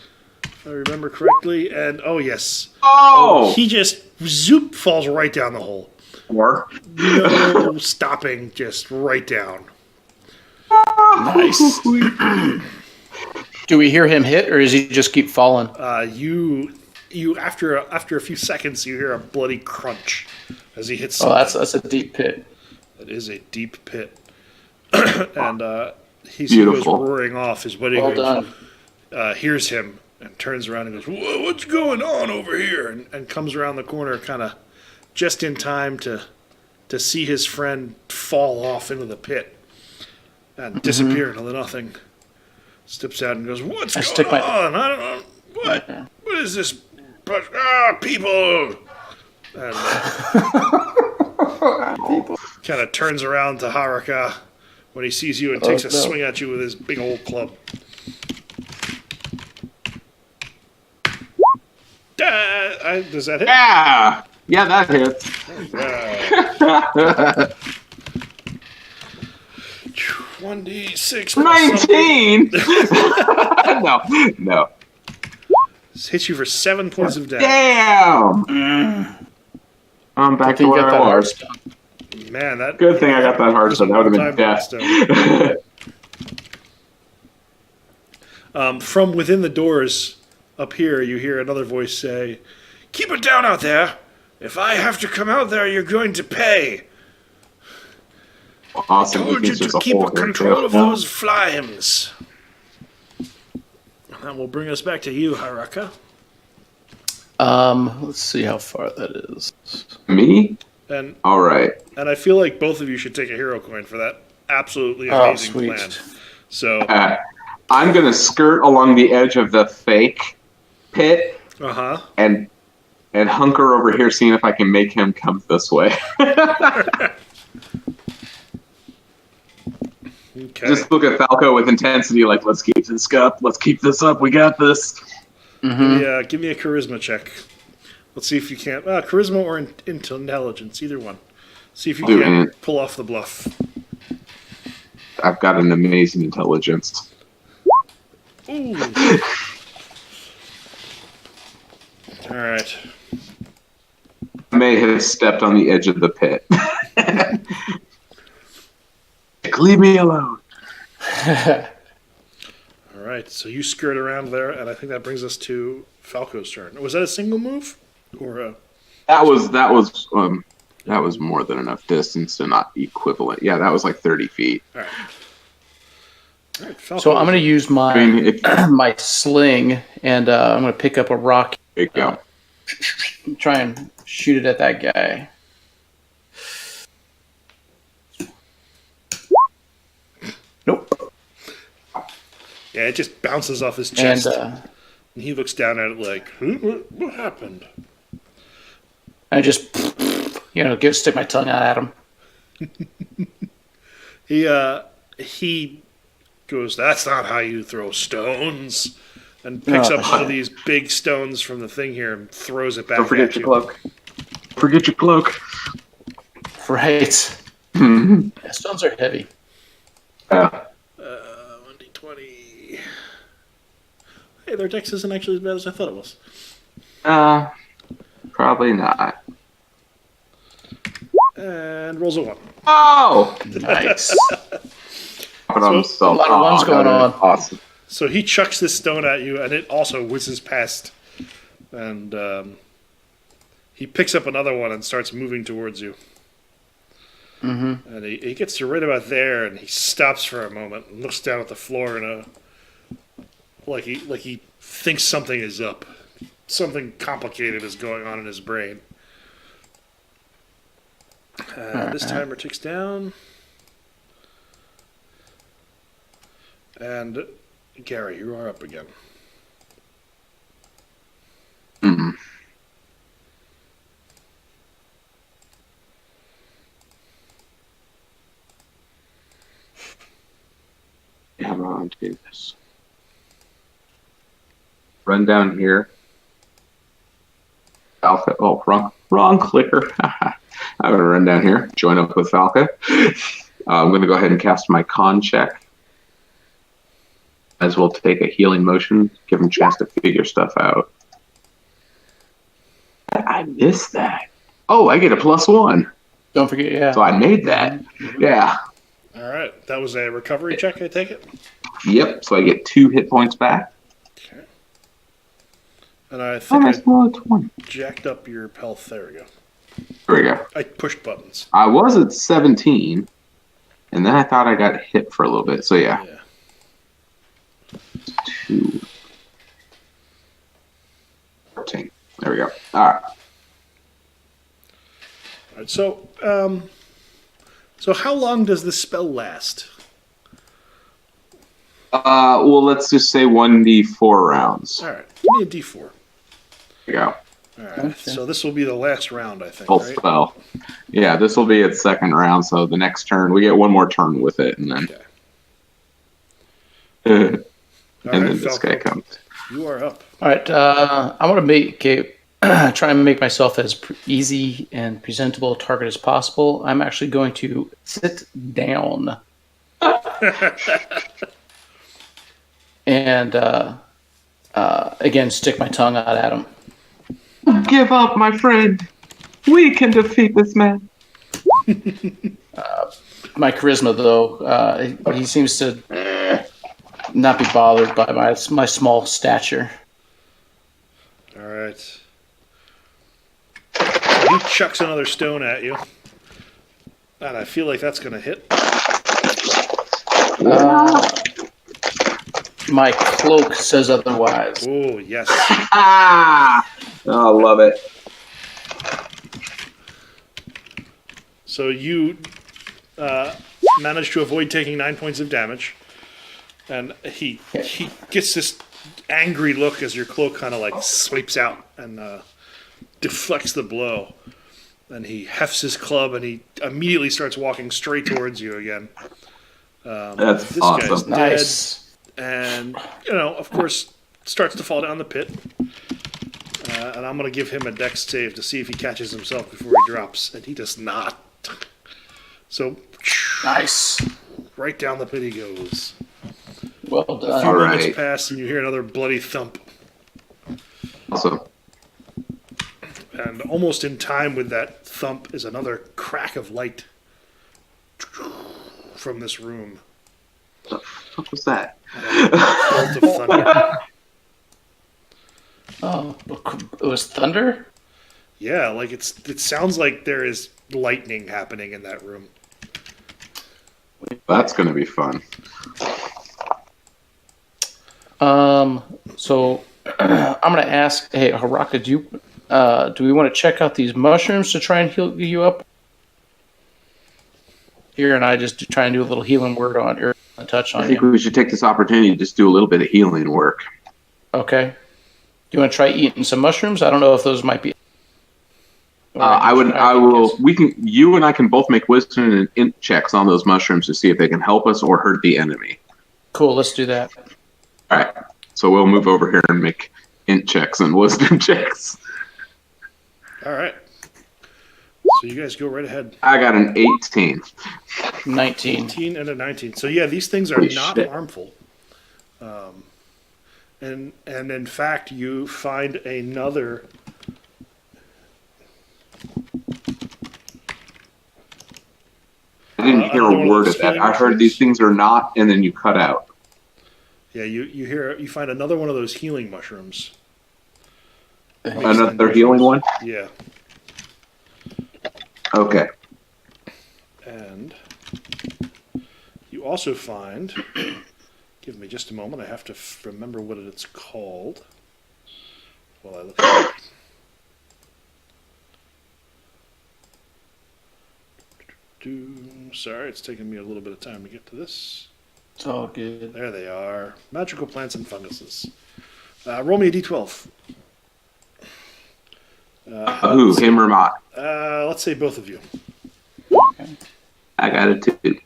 [SPEAKER 1] if I remember correctly. And oh yes, he just zoop falls right down the hole.
[SPEAKER 4] Or
[SPEAKER 1] No stopping, just right down.
[SPEAKER 2] Nice. Do we hear him hit, or does he just keep falling?
[SPEAKER 1] You after a few seconds, you hear a bloody crunch as he hits. Oh,
[SPEAKER 2] that's a deep pit.
[SPEAKER 1] That is a deep pit, and he goes roaring off. His buddy hears him and turns around and goes, "What's going on over here?" and comes around the corner, kind of just in time to see his friend fall off into the pit and disappear into nothing. Steps out and goes, "What's going on? I don't know. What is this? People!" And kind of turns around to Haruka when he sees you and takes a swing at you with his big old club. Does that hit?
[SPEAKER 4] Yeah, that hits.
[SPEAKER 1] 1d6.
[SPEAKER 4] 19. No.
[SPEAKER 1] This hits you for 7 points of damage.
[SPEAKER 4] Damn. I'm back to where I was.
[SPEAKER 1] Man, that
[SPEAKER 4] good thing I got that hard stone. That would have been death.
[SPEAKER 1] From within the doors up here, you hear another voice say, "Keep it down out there. If I have to come out there, you're going to pay."
[SPEAKER 4] Awesome.
[SPEAKER 1] I told you to keep control of those flimes. That will bring us back to you, Haruka.
[SPEAKER 2] Let's see how far that is.
[SPEAKER 4] Me?
[SPEAKER 1] And
[SPEAKER 4] All right.
[SPEAKER 1] and I feel like both of you should take a hero coin for that absolutely amazing
[SPEAKER 2] sweet.
[SPEAKER 1] plan. So,
[SPEAKER 4] I'm going to skirt along the edge of the fake pit and hunker over here, seeing if I can make him come this way.
[SPEAKER 1] Okay.
[SPEAKER 4] Just look at Falco with intensity, like, let's keep this up. Let's keep this up. We got this.
[SPEAKER 2] Mm-hmm.
[SPEAKER 1] Give me a charisma check. Let's see if you can't. Charisma or intelligence, either one. See if you can pull off the bluff.
[SPEAKER 4] I've got an amazing intelligence.
[SPEAKER 1] Ooh. All right.
[SPEAKER 4] I may have stepped on the edge of the pit. Leave me alone.
[SPEAKER 1] All right. So you skirt around there, and I think that brings us to Falco's turn. Was that a single move, or
[SPEAKER 4] That was more than enough distance to not equivalent. Yeah, that was like 30 feet.
[SPEAKER 1] All right. All right, Falco.
[SPEAKER 2] So I'm going to use my my sling, and I'm going to pick up a rock.
[SPEAKER 4] There you go.
[SPEAKER 2] Try and shoot it at that guy. Nope.
[SPEAKER 1] Yeah, it just bounces off his chest,
[SPEAKER 2] And
[SPEAKER 1] and he looks down at it like, "What happened?"
[SPEAKER 2] I just, stick my tongue out at him.
[SPEAKER 1] He goes, "That's not how you throw stones," and picks up one of these big stones from the thing here and throws it back.
[SPEAKER 4] Don't forget
[SPEAKER 1] at
[SPEAKER 4] your
[SPEAKER 1] you.
[SPEAKER 4] cloak. Forget your cloak.
[SPEAKER 2] Right. Stones are heavy.
[SPEAKER 1] 1d20. Hey, their dex isn't actually as bad as I thought it was.
[SPEAKER 4] Probably not.
[SPEAKER 1] And rolls a 1.
[SPEAKER 4] Oh!
[SPEAKER 2] Nice.
[SPEAKER 4] Put on
[SPEAKER 2] a lot of ones going on.
[SPEAKER 4] Awesome.
[SPEAKER 1] So he chucks this stone at you, and it also whizzes past. And he picks up another one and starts moving towards you.
[SPEAKER 2] Mm-hmm.
[SPEAKER 1] And he gets to right about there, and he stops for a moment and looks down at the floor like he thinks something is up. Something complicated is going on in his brain. This timer ticks down. And Gary, you are up again.
[SPEAKER 4] Mm-hmm. Yeah, I'm going to do this. Run down here. Falco. Oh, wrong clicker. I'm going to run down here, join up with Falco. I'm going to go ahead and cast my con check. As well take a healing motion, give him a chance to figure stuff out. I missed that. Oh, I get a +1.
[SPEAKER 2] Don't forget, yeah.
[SPEAKER 4] So I made that. Yeah.
[SPEAKER 1] All right. That was a recovery check, I take it?
[SPEAKER 4] Yep. So I get 2 hit points back.
[SPEAKER 1] Okay. And I think
[SPEAKER 4] That's more 20.
[SPEAKER 1] jacked up your health. There we go.
[SPEAKER 4] There we go.
[SPEAKER 1] I pushed buttons.
[SPEAKER 4] I was at 17, and then I thought I got hit for a little bit. So yeah. 2. 14. There we go. All right.
[SPEAKER 1] All right. So how long does this spell last?
[SPEAKER 4] Well, let's just say 1d4 rounds.
[SPEAKER 1] All right. Give me a d4.
[SPEAKER 4] There you go.
[SPEAKER 1] All right. Okay. So this will be the last round, I think.
[SPEAKER 4] Full
[SPEAKER 1] right?
[SPEAKER 4] spell. Yeah, this will be its second round. So the next turn, we get one more turn with it, and then.
[SPEAKER 1] Okay.
[SPEAKER 4] And then this guy comes.
[SPEAKER 1] You are up.
[SPEAKER 2] All right. I want to try and make myself as easy and presentable a target as possible. I'm actually going to sit down. And again, stick my tongue out at him.
[SPEAKER 4] Give up, my friend. We can defeat this man.
[SPEAKER 2] My charisma, though, he seems to not be bothered by my small stature.
[SPEAKER 1] All right. So he chucks another stone at you, and I feel like that's going to hit.
[SPEAKER 2] My cloak says otherwise.
[SPEAKER 1] Oh, yes.
[SPEAKER 4] Oh, I love it.
[SPEAKER 1] So you manage to avoid taking 9 points of damage. And he gets this angry look as your cloak kind of like sweeps out and deflects the blow. And he hefts his club and he immediately starts walking straight towards you again.
[SPEAKER 4] That's
[SPEAKER 1] this
[SPEAKER 4] awesome.
[SPEAKER 1] guy's
[SPEAKER 2] Nice.
[SPEAKER 1] dead. And, of course, starts to fall down the pit. And I'm going to give him a dex save to see if he catches himself before he drops. And he does not. So,
[SPEAKER 2] Nice.
[SPEAKER 1] right down the pit he goes.
[SPEAKER 2] Well
[SPEAKER 1] A few
[SPEAKER 2] done.
[SPEAKER 4] All
[SPEAKER 1] moments
[SPEAKER 4] right.
[SPEAKER 1] pass and you hear another bloody thump.
[SPEAKER 4] Awesome.
[SPEAKER 1] And almost in time with that thump is another crack of light from this room.
[SPEAKER 4] What was that?
[SPEAKER 1] Bolt of thunder.
[SPEAKER 2] Oh, it was thunder?
[SPEAKER 1] Yeah, like it sounds like there is lightning happening in that room.
[SPEAKER 4] That's going to be fun.
[SPEAKER 2] So I'm going to ask, hey, Haraka, do we want to check out these mushrooms to try and heal you up? Here and I just try and do a little healing word on or a touch
[SPEAKER 4] I
[SPEAKER 2] on
[SPEAKER 4] think
[SPEAKER 2] you.
[SPEAKER 4] we should take this opportunity to just do a little bit of healing work.
[SPEAKER 2] Okay. Do you want to try eating some mushrooms? I don't know if those might be.
[SPEAKER 4] I will. You and I can both make wisdom and int checks on those mushrooms to see if they can help us or hurt the enemy.
[SPEAKER 2] Cool. Let's do that.
[SPEAKER 4] All right. So we'll move over here and make int checks and wisdom checks.
[SPEAKER 1] All right. So you guys go right ahead.
[SPEAKER 4] I got an 18.
[SPEAKER 2] 19.
[SPEAKER 1] 18 and a 19. So yeah, these things are
[SPEAKER 4] Holy
[SPEAKER 1] not
[SPEAKER 4] shit.
[SPEAKER 1] harmful. And in fact, you find another.
[SPEAKER 4] I didn't hear
[SPEAKER 1] another
[SPEAKER 4] a
[SPEAKER 1] one
[SPEAKER 4] word
[SPEAKER 1] those
[SPEAKER 4] of that.
[SPEAKER 1] healing
[SPEAKER 4] I heard
[SPEAKER 1] mushrooms?
[SPEAKER 4] these things are not, and then you cut out.
[SPEAKER 1] Yeah, you find another one of those healing mushrooms.
[SPEAKER 4] Another healing one?
[SPEAKER 1] Yeah,
[SPEAKER 4] Okay.
[SPEAKER 1] and you also find. Give me just a moment. I have to remember what it's called. While I look at it. Sorry, it's taking me a little bit of time to get to this.
[SPEAKER 2] It's all good.
[SPEAKER 1] There they are. Magical plants and funguses. Roll me a d12.
[SPEAKER 4] Who? Him or not?
[SPEAKER 1] Let's say both of you.
[SPEAKER 4] I got it too.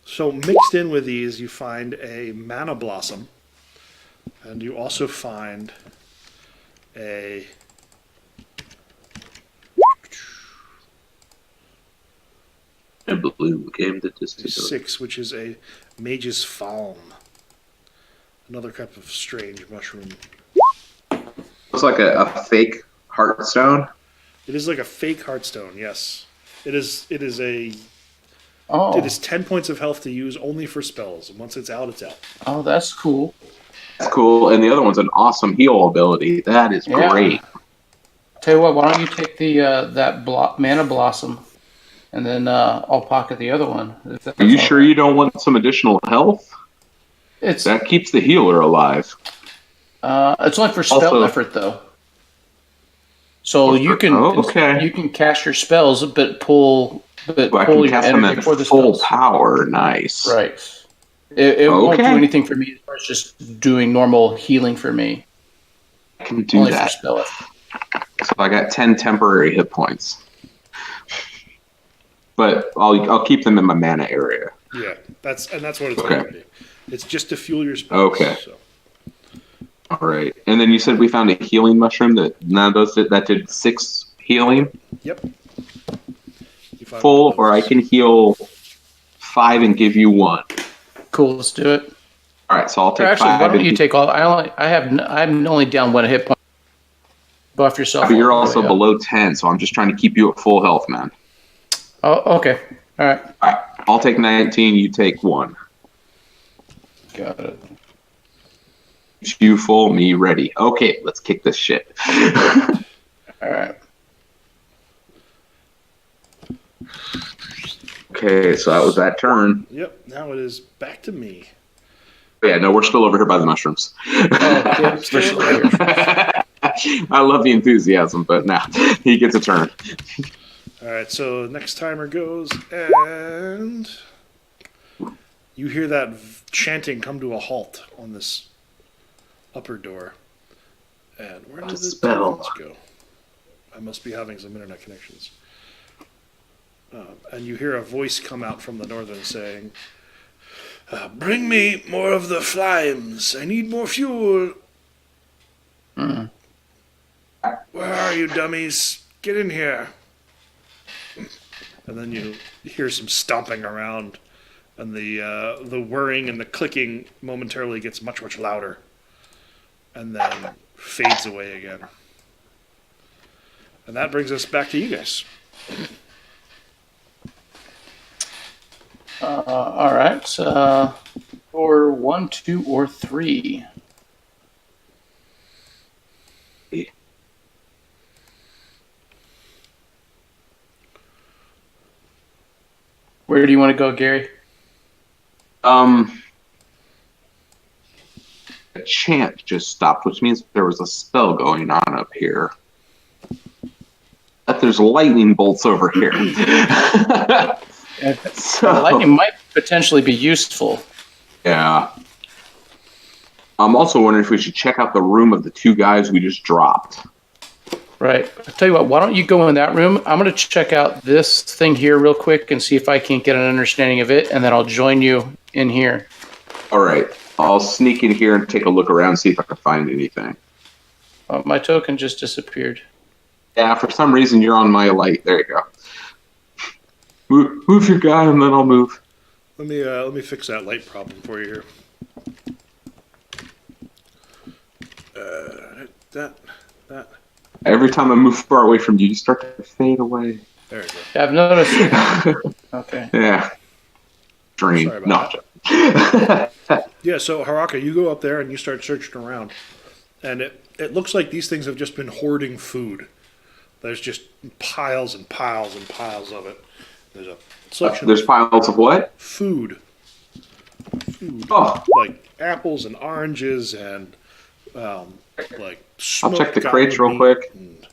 [SPEAKER 1] So mixed in with these, you find a mana blossom, and you also find a
[SPEAKER 4] A blue game that just
[SPEAKER 1] 6, which is a mage's falm. Another type of strange mushroom.
[SPEAKER 4] looks like a fake heartstone.
[SPEAKER 1] It is like a fake heartstone. Yes, it is. It is a.
[SPEAKER 2] Oh.
[SPEAKER 1] It is 10 points of health to use only for spells. And once it's out, it's out.
[SPEAKER 2] Oh, that's cool.
[SPEAKER 4] That's cool. And the other one's an awesome heal ability. That is
[SPEAKER 2] Yeah.
[SPEAKER 4] great.
[SPEAKER 2] Tell you what, why don't you take the mana blossom, and then I'll pocket the other one. If that's
[SPEAKER 4] Are you
[SPEAKER 2] all
[SPEAKER 4] sure
[SPEAKER 2] right.
[SPEAKER 4] you don't want some additional health?
[SPEAKER 2] It's
[SPEAKER 4] That keeps the healer alive.
[SPEAKER 2] it's only for spell
[SPEAKER 4] Also-
[SPEAKER 2] effort though. So you can
[SPEAKER 4] okay.
[SPEAKER 2] you can cast your spells, but pull
[SPEAKER 4] I can
[SPEAKER 2] your
[SPEAKER 4] cast them
[SPEAKER 2] energy
[SPEAKER 4] at
[SPEAKER 2] for the
[SPEAKER 4] full
[SPEAKER 2] spells.
[SPEAKER 4] power. Nice.
[SPEAKER 2] Right. It won't do
[SPEAKER 4] Okay.
[SPEAKER 2] anything for me. It's just doing normal healing for me.
[SPEAKER 4] I can do
[SPEAKER 2] Only for
[SPEAKER 4] that.
[SPEAKER 2] spell effort.
[SPEAKER 4] So I got 10 temporary hit points. But I'll keep them in my mana area.
[SPEAKER 1] Yeah, that's what it's
[SPEAKER 4] Okay.
[SPEAKER 1] going to be. It's just to fuel your spells.
[SPEAKER 4] Okay.
[SPEAKER 1] So.
[SPEAKER 4] All right. And then you said we found a healing mushroom that did 6 healing.
[SPEAKER 1] Yep. You find
[SPEAKER 4] Full,
[SPEAKER 1] one of
[SPEAKER 4] or I
[SPEAKER 1] those.
[SPEAKER 4] can heal 5 and give you 1.
[SPEAKER 2] Cool. Let's do it.
[SPEAKER 4] All right, so I'll
[SPEAKER 2] Or
[SPEAKER 4] take
[SPEAKER 2] actually,
[SPEAKER 4] 5.
[SPEAKER 2] why don't
[SPEAKER 4] and
[SPEAKER 2] you take all? I'm only down 1 hit point. Buff yourself.
[SPEAKER 4] but you're
[SPEAKER 2] all the
[SPEAKER 4] also
[SPEAKER 2] way up.
[SPEAKER 4] below 10, so I'm just trying to keep you at full health, man.
[SPEAKER 2] Oh, okay. All right.
[SPEAKER 4] All right, I'll take 19. You take 1.
[SPEAKER 2] Got it.
[SPEAKER 4] You full, me ready. Okay, let's kick this shit.
[SPEAKER 2] All right.
[SPEAKER 4] Okay, so that was that turn.
[SPEAKER 1] Yep. Now it is back to me.
[SPEAKER 4] Yeah, no, we're still over here by the mushrooms.
[SPEAKER 2] Oh, Caleb's still over here.
[SPEAKER 4] I love the enthusiasm, but now he gets a turn.
[SPEAKER 1] All right, so next timer goes, and you hear that chanting come to a halt on this upper door. And where did the
[SPEAKER 4] Spell.
[SPEAKER 1] tokens go? I must be having some internet connections. And you hear a voice come out from the northern saying, "Bring me more of the flimes. I need more fuel."
[SPEAKER 2] Mm.
[SPEAKER 1] "Where are you, dummies? Get in here." And then you hear some stomping around, and the whirring and the clicking momentarily gets much, much louder, and then fades away again. And that brings us back to you guys.
[SPEAKER 2] All right. Or 1, 2, or 3. Where do you want to go, Gary?
[SPEAKER 4] The chant just stopped, which means there was a spell going on up here. But there's lightning bolts over here.
[SPEAKER 2] Lightning might potentially be useful.
[SPEAKER 4] Yeah. I'm also wondering if we should check out the room of the 2 guys we just dropped.
[SPEAKER 2] Right. I'll tell you what, why don't you go in that room? I'm going to check out this thing here real quick and see if I can't get an understanding of it, and then I'll join you in here.
[SPEAKER 4] All right. I'll sneak in here and take a look around, see if I can find anything.
[SPEAKER 2] My token just disappeared.
[SPEAKER 4] Yeah, for some reason you're on my light. There you go. Move your guy, and then I'll move.
[SPEAKER 1] Let me fix that light problem for you here. That.
[SPEAKER 4] Every time I move far away from you, you start to fade away.
[SPEAKER 1] There you go.
[SPEAKER 2] Yeah, I've noticed. Okay.
[SPEAKER 4] Yeah. Dream.
[SPEAKER 1] Sorry about
[SPEAKER 4] No.
[SPEAKER 1] Yeah, so Haraka, you go up there and you start searching around, and it looks like these things have just been hoarding food. There's just piles and piles and piles of it. There's a selection
[SPEAKER 4] There's piles of what?
[SPEAKER 1] food.
[SPEAKER 4] Oh.
[SPEAKER 1] Like apples and oranges and like
[SPEAKER 4] I'll check the
[SPEAKER 1] smoked
[SPEAKER 4] crates real
[SPEAKER 1] goblin
[SPEAKER 4] quick.
[SPEAKER 1] meat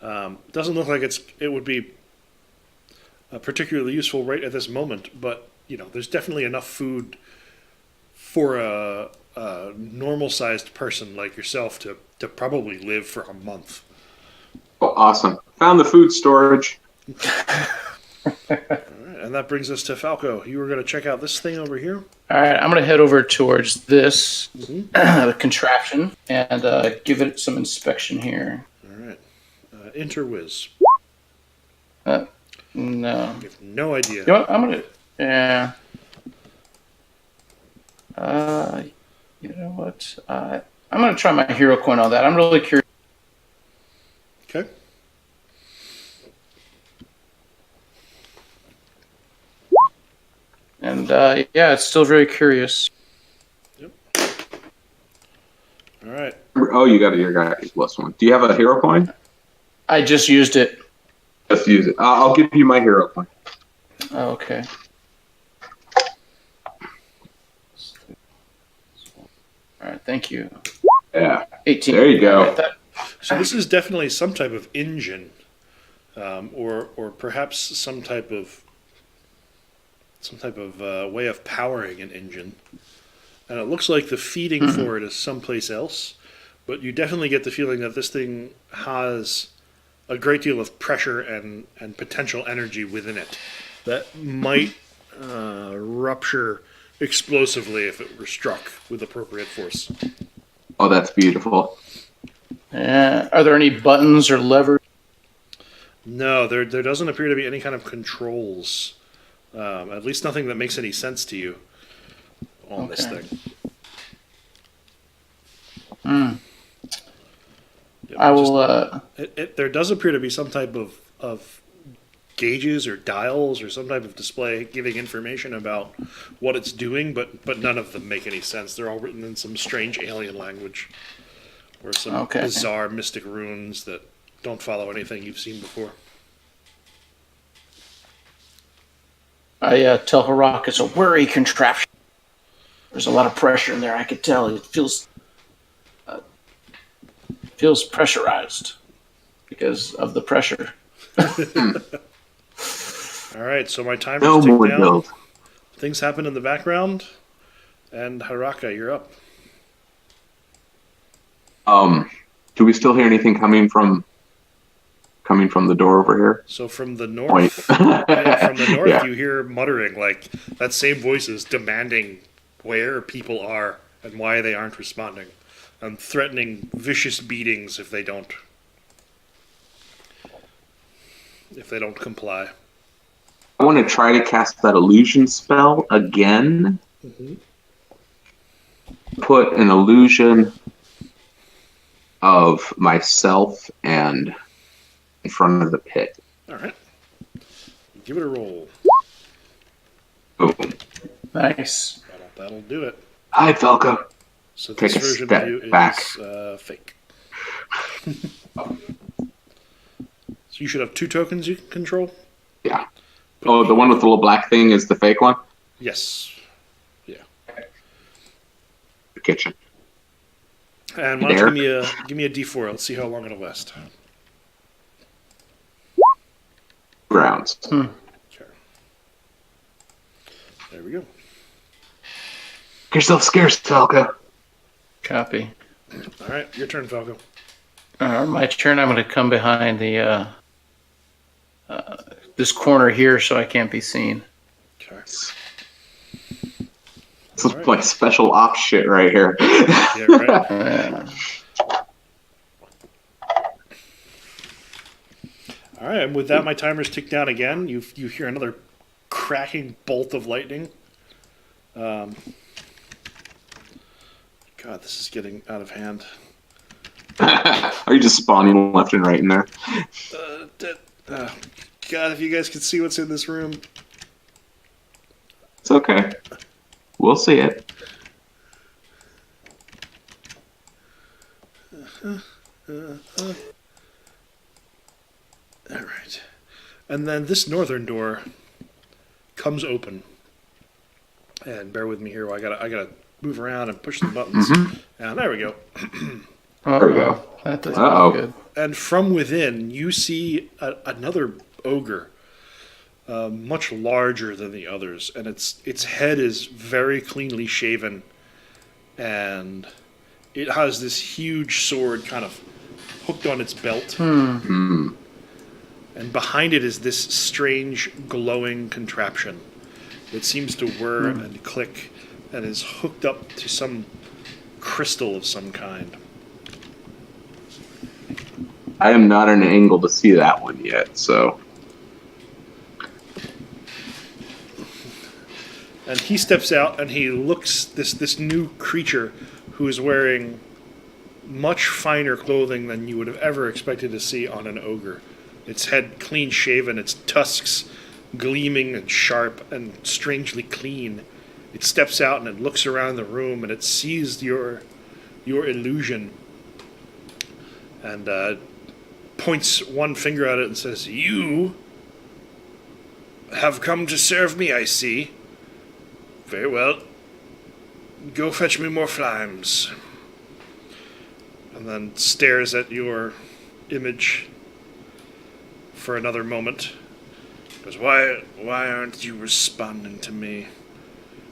[SPEAKER 1] and, doesn't look like it would be particularly useful right at this moment, but there's definitely enough food for a normal-sized person like yourself to probably live for a month.
[SPEAKER 4] Oh, awesome. Found the food storage.
[SPEAKER 1] All right, and that brings us to Falco. You were going to check out this thing over here?
[SPEAKER 2] All right, I'm going to head over towards this contraption and give it some inspection here.
[SPEAKER 1] All right. Interwiz.
[SPEAKER 2] No.
[SPEAKER 1] I have no idea.
[SPEAKER 2] You know what? I'm going to... Yeah. You know what? I'm going to try my hero coin on that. I'm really curious.
[SPEAKER 1] Okay.
[SPEAKER 2] And yeah, it's still very curious.
[SPEAKER 1] Yep. All right.
[SPEAKER 4] Oh, you got your guy +1. Do you have a hero coin?
[SPEAKER 2] I just used it.
[SPEAKER 4] Just use it. I'll give you my hero coin.
[SPEAKER 2] Oh, okay. All right, thank you.
[SPEAKER 4] Yeah.
[SPEAKER 2] 18.
[SPEAKER 4] There you go.
[SPEAKER 1] So this is definitely some type of engine, or perhaps some type of way of powering an engine. And it looks like the feeding for it is someplace else, but you definitely get the feeling that this thing has a great deal of pressure and potential energy within it that might rupture explosively if it were struck with appropriate force.
[SPEAKER 4] Oh, that's beautiful.
[SPEAKER 2] Are there any buttons or levers?
[SPEAKER 1] No, there doesn't appear to be any kind of controls. At least nothing that makes any sense to you on this thing. Yeah,
[SPEAKER 2] I will...
[SPEAKER 1] there does appear to be some type of gauges or dials or some type of display giving information about what it's doing, but none of them make any sense. They're all written in some strange alien language or some bizarre mystic runes that don't follow anything you've seen before.
[SPEAKER 2] I tell Harak it's a worry contraption. There's a lot of pressure in there. I could tell. It feels pressurized because of the pressure.
[SPEAKER 1] All right, so my timer's
[SPEAKER 4] No
[SPEAKER 1] ticked
[SPEAKER 4] more
[SPEAKER 1] down.
[SPEAKER 4] build.
[SPEAKER 1] Things happen in the background, and Haraka, you're up.
[SPEAKER 4] Do we still hear anything coming from the door over here?
[SPEAKER 1] So from the north,
[SPEAKER 4] Point.
[SPEAKER 1] from the north,
[SPEAKER 4] Yeah.
[SPEAKER 1] you hear muttering like that same voices demanding where people are and why they aren't responding, and threatening vicious beatings if they don't comply.
[SPEAKER 4] I want to try to cast that illusion spell again. Put an illusion of myself and in front of the pit.
[SPEAKER 1] All right, give it a roll.
[SPEAKER 4] Boom.
[SPEAKER 2] Nice.
[SPEAKER 1] That'll do it.
[SPEAKER 4] Hi, Falco.
[SPEAKER 1] So this
[SPEAKER 4] Take a
[SPEAKER 1] version
[SPEAKER 4] step
[SPEAKER 1] of you
[SPEAKER 4] back.
[SPEAKER 1] is fake. So you should have 2 tokens you can control.
[SPEAKER 4] Yeah. Oh, the one with the little black thing is the fake one?
[SPEAKER 1] Yes.
[SPEAKER 4] The kitchen.
[SPEAKER 1] And why don't you give me a D4? Let's see how long it'll last.
[SPEAKER 4] Grounds.
[SPEAKER 1] Sure. There we go.
[SPEAKER 4] Get yourself scarce, Falco.
[SPEAKER 2] Copy.
[SPEAKER 1] All right, your turn, Falco.
[SPEAKER 2] My turn. I'm going to come behind the this corner here so I can't be seen.
[SPEAKER 1] Okay.
[SPEAKER 4] This is like special ops shit right here.
[SPEAKER 1] Yeah, right. All right, and with that, my timer's ticked down again. You hear another cracking bolt of lightning. God, this is getting out of hand.
[SPEAKER 4] Are you just spawning left and right in there?
[SPEAKER 1] God, if you guys could see what's in this room.
[SPEAKER 4] It's okay. We'll see it.
[SPEAKER 1] All right. And then this northern door comes open. And bear with me here. I gotta move around and push the buttons. And there we go.
[SPEAKER 4] There we go.
[SPEAKER 2] That doesn't
[SPEAKER 4] Uh-oh.
[SPEAKER 2] look good.
[SPEAKER 1] And from within, you see another ogre, much larger than the others, and its head is very cleanly shaven, and it has this huge sword kind of hooked on its belt. And behind it is this strange glowing contraption that seems to whir and click and is hooked up to some crystal of some kind.
[SPEAKER 4] I am not at an angle to see that one yet, so.
[SPEAKER 1] And he steps out and he looks this new creature who is wearing much finer clothing than you would have ever expected to see on an ogre. Its head clean shaven, its tusks gleaming and sharp and strangely clean. It steps out and it looks around the room and it sees your illusion and points one finger at it and says, "You have come to serve me, I see. Very well. Go fetch me more flimes." And then stares at your image for another moment. Goes, why aren't you responding to me?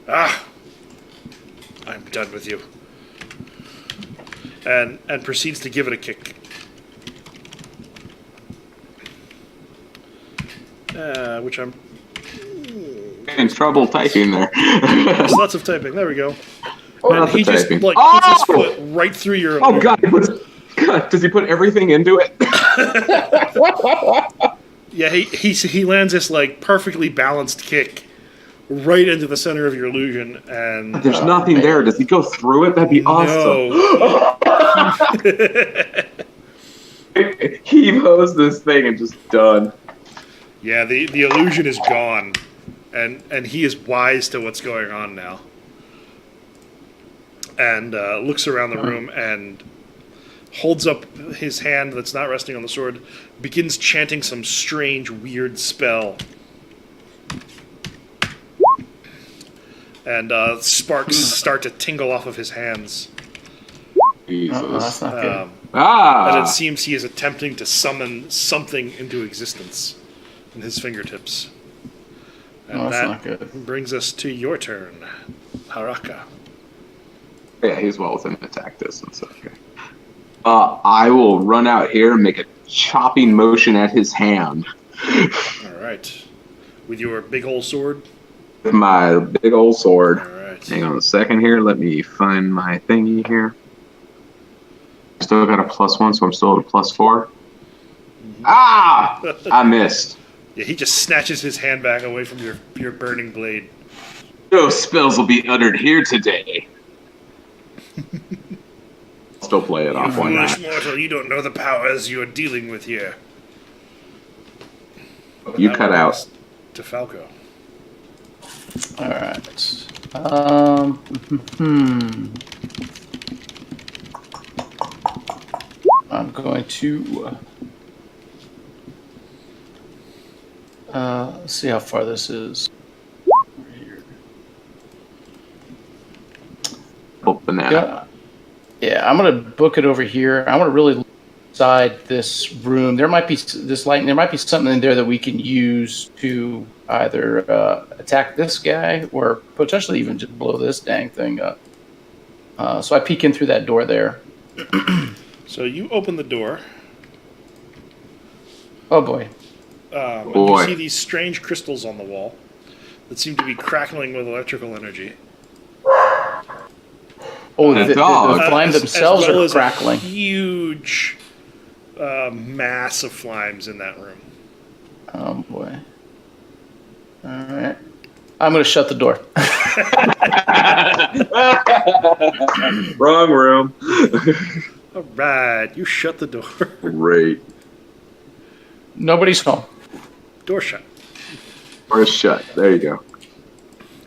[SPEAKER 1] Ah! I'm done with you. And proceeds to give it a kick. Which I'm...
[SPEAKER 4] In trouble typing there.
[SPEAKER 1] There's lots of typing. There we go. And
[SPEAKER 4] Lots
[SPEAKER 1] he
[SPEAKER 4] of
[SPEAKER 1] just
[SPEAKER 4] typing.
[SPEAKER 1] puts his foot right through your...
[SPEAKER 4] Oh God! God, does he put everything into it?
[SPEAKER 1] Yeah, he lands this perfectly balanced kick right into the center of your illusion, and
[SPEAKER 4] There's nothing there. Does he go through it? That'd be awesome.
[SPEAKER 1] No.
[SPEAKER 4] He mows this thing and just done.
[SPEAKER 1] Yeah, the illusion is gone, and he is wise to what's going on now, and looks around the room and holds up his hand that's not resting on the sword, begins chanting some strange, weird spell. and sparks start to tingle off of his hands.
[SPEAKER 4] Jesus.
[SPEAKER 2] That's not good.
[SPEAKER 1] And it seems he is attempting to summon something into existence in his fingertips. And
[SPEAKER 2] That's not good.
[SPEAKER 1] brings us to your turn, Haraka.
[SPEAKER 4] Yeah, he's well within attack distance. Okay. I will run out here and make a chopping motion at his hand.
[SPEAKER 1] All right. With your big old sword?
[SPEAKER 4] With my big old sword.
[SPEAKER 1] All right.
[SPEAKER 4] Hang on a second here. Let me find my thingy here. Still got a +1, so I'm still at a +4. Ah! I missed.
[SPEAKER 1] Yeah, he just snatches his hand back away from your burning blade.
[SPEAKER 4] No spells will be uttered here today. Still play it off. Why not?
[SPEAKER 1] Foolish mortal, you don't know the powers you are dealing with here.
[SPEAKER 4] You cut out.
[SPEAKER 1] To Falco.
[SPEAKER 2] All right. I'm going to let's see how far this is. Over here.
[SPEAKER 4] Oh, banana.
[SPEAKER 2] Yeah, I'm gonna book it over here. I want to really look inside this room. There might be this light. There might be something in there that we can use to either attack this guy or potentially even just blow this dang thing up. So I peek in through that door there.
[SPEAKER 1] So you open the door.
[SPEAKER 2] Oh boy.
[SPEAKER 1] And you see these strange crystals on the wall that seem to be crackling with electrical energy.
[SPEAKER 2] Oh, the flimes themselves
[SPEAKER 1] as well
[SPEAKER 2] are
[SPEAKER 1] as
[SPEAKER 2] crackling.
[SPEAKER 1] A huge mass of flimes in that room.
[SPEAKER 2] Oh boy. All right. I'm going to shut the door.
[SPEAKER 4] Wrong room.
[SPEAKER 1] All right, you shut the door.
[SPEAKER 4] Great.
[SPEAKER 2] Nobody's home.
[SPEAKER 1] Door shut.
[SPEAKER 4] Or shut. There you go.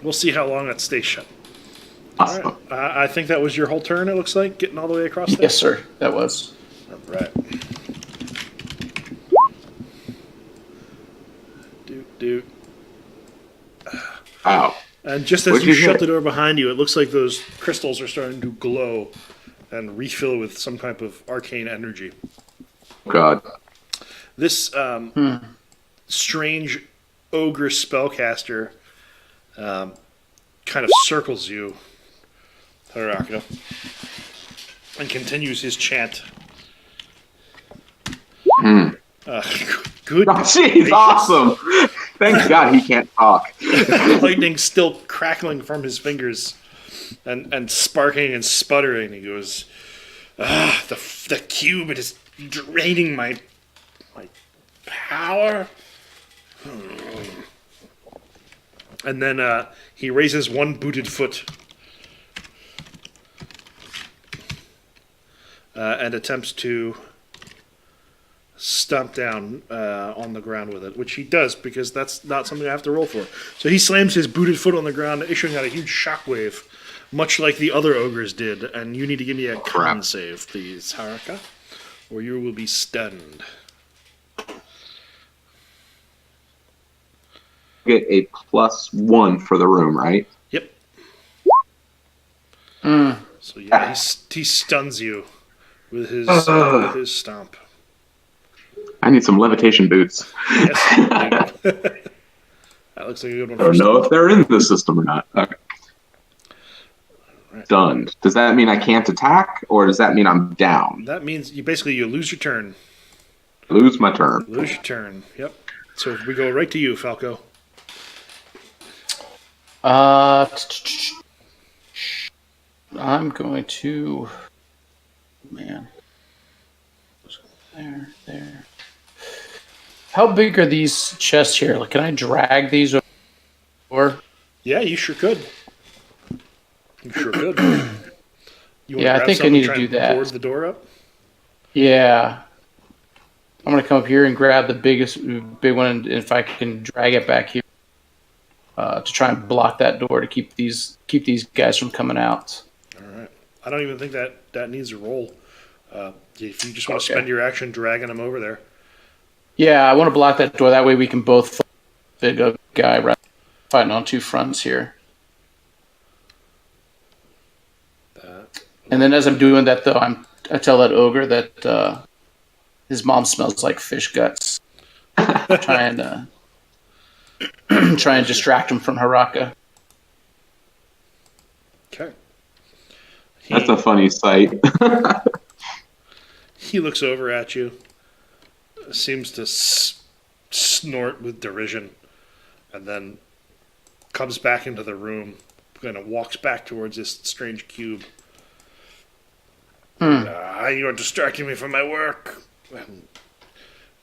[SPEAKER 1] We'll see how long that stays shut.
[SPEAKER 4] Awesome.
[SPEAKER 1] All right. I think that was your whole turn, it looks like, getting all the way across there?
[SPEAKER 2] Yes, sir. That was.
[SPEAKER 1] All right. Doot.
[SPEAKER 4] Ow.
[SPEAKER 1] And just as you shut the door behind you, it looks like those crystals are starting to glow and refill with some type of arcane energy.
[SPEAKER 4] God.
[SPEAKER 1] This strange ogre spellcaster kind of circles you, Haraka, and continues his chant. Good.
[SPEAKER 4] Oh, jeez, awesome. Thank God he can't talk.
[SPEAKER 1] Lightning still crackling from his fingers and sparking and sputtering. He goes, the cube, it is draining my power. And then he raises one booted foot and attempts to stomp down on the ground with it, which he does because that's not something I have to roll for. So he slams his booted foot on the ground, issuing out a huge shockwave, much like the other ogres did. And you need to give me a con save, please, Haraka, or you will be stunned.
[SPEAKER 4] Get a +1 for the room, right?
[SPEAKER 1] Yep. So yeah, he stuns you with his stomp.
[SPEAKER 4] I need some levitation boots.
[SPEAKER 1] Yes. That looks like a good one.
[SPEAKER 4] I don't know if they're in the system or not. Okay.
[SPEAKER 1] Right.
[SPEAKER 4] Stunned. Does that mean I can't attack, or does that mean I'm down?
[SPEAKER 1] That means you lose your turn.
[SPEAKER 4] Lose my turn.
[SPEAKER 1] Lose your turn. Yep. So we go right to you, Falco.
[SPEAKER 2] I'm going to. Man. There. How big are these chests here? Like, can I drag these over?
[SPEAKER 1] Yeah, you sure could. You sure could.
[SPEAKER 2] I think I need to do that.
[SPEAKER 1] Board the door up?
[SPEAKER 2] Yeah. I'm going to come up here and grab the big one, and if I can drag it back here to try and block that door to keep these guys from coming out.
[SPEAKER 1] All right. I don't even think that needs a roll. If you just want to spend your action dragging them over there.
[SPEAKER 2] Yeah, I want to block that door. That way we can both fight the big guy fighting on two fronts here. And then as I'm doing that, though, I tell that ogre that his mom smells like fish guts. Try and distract him from Haraka.
[SPEAKER 1] Okay.
[SPEAKER 4] That's a funny sight.
[SPEAKER 1] He looks over at you, seems to snort with derision, and then comes back into the room, kind of walks back towards this strange cube. You're distracting me from my work.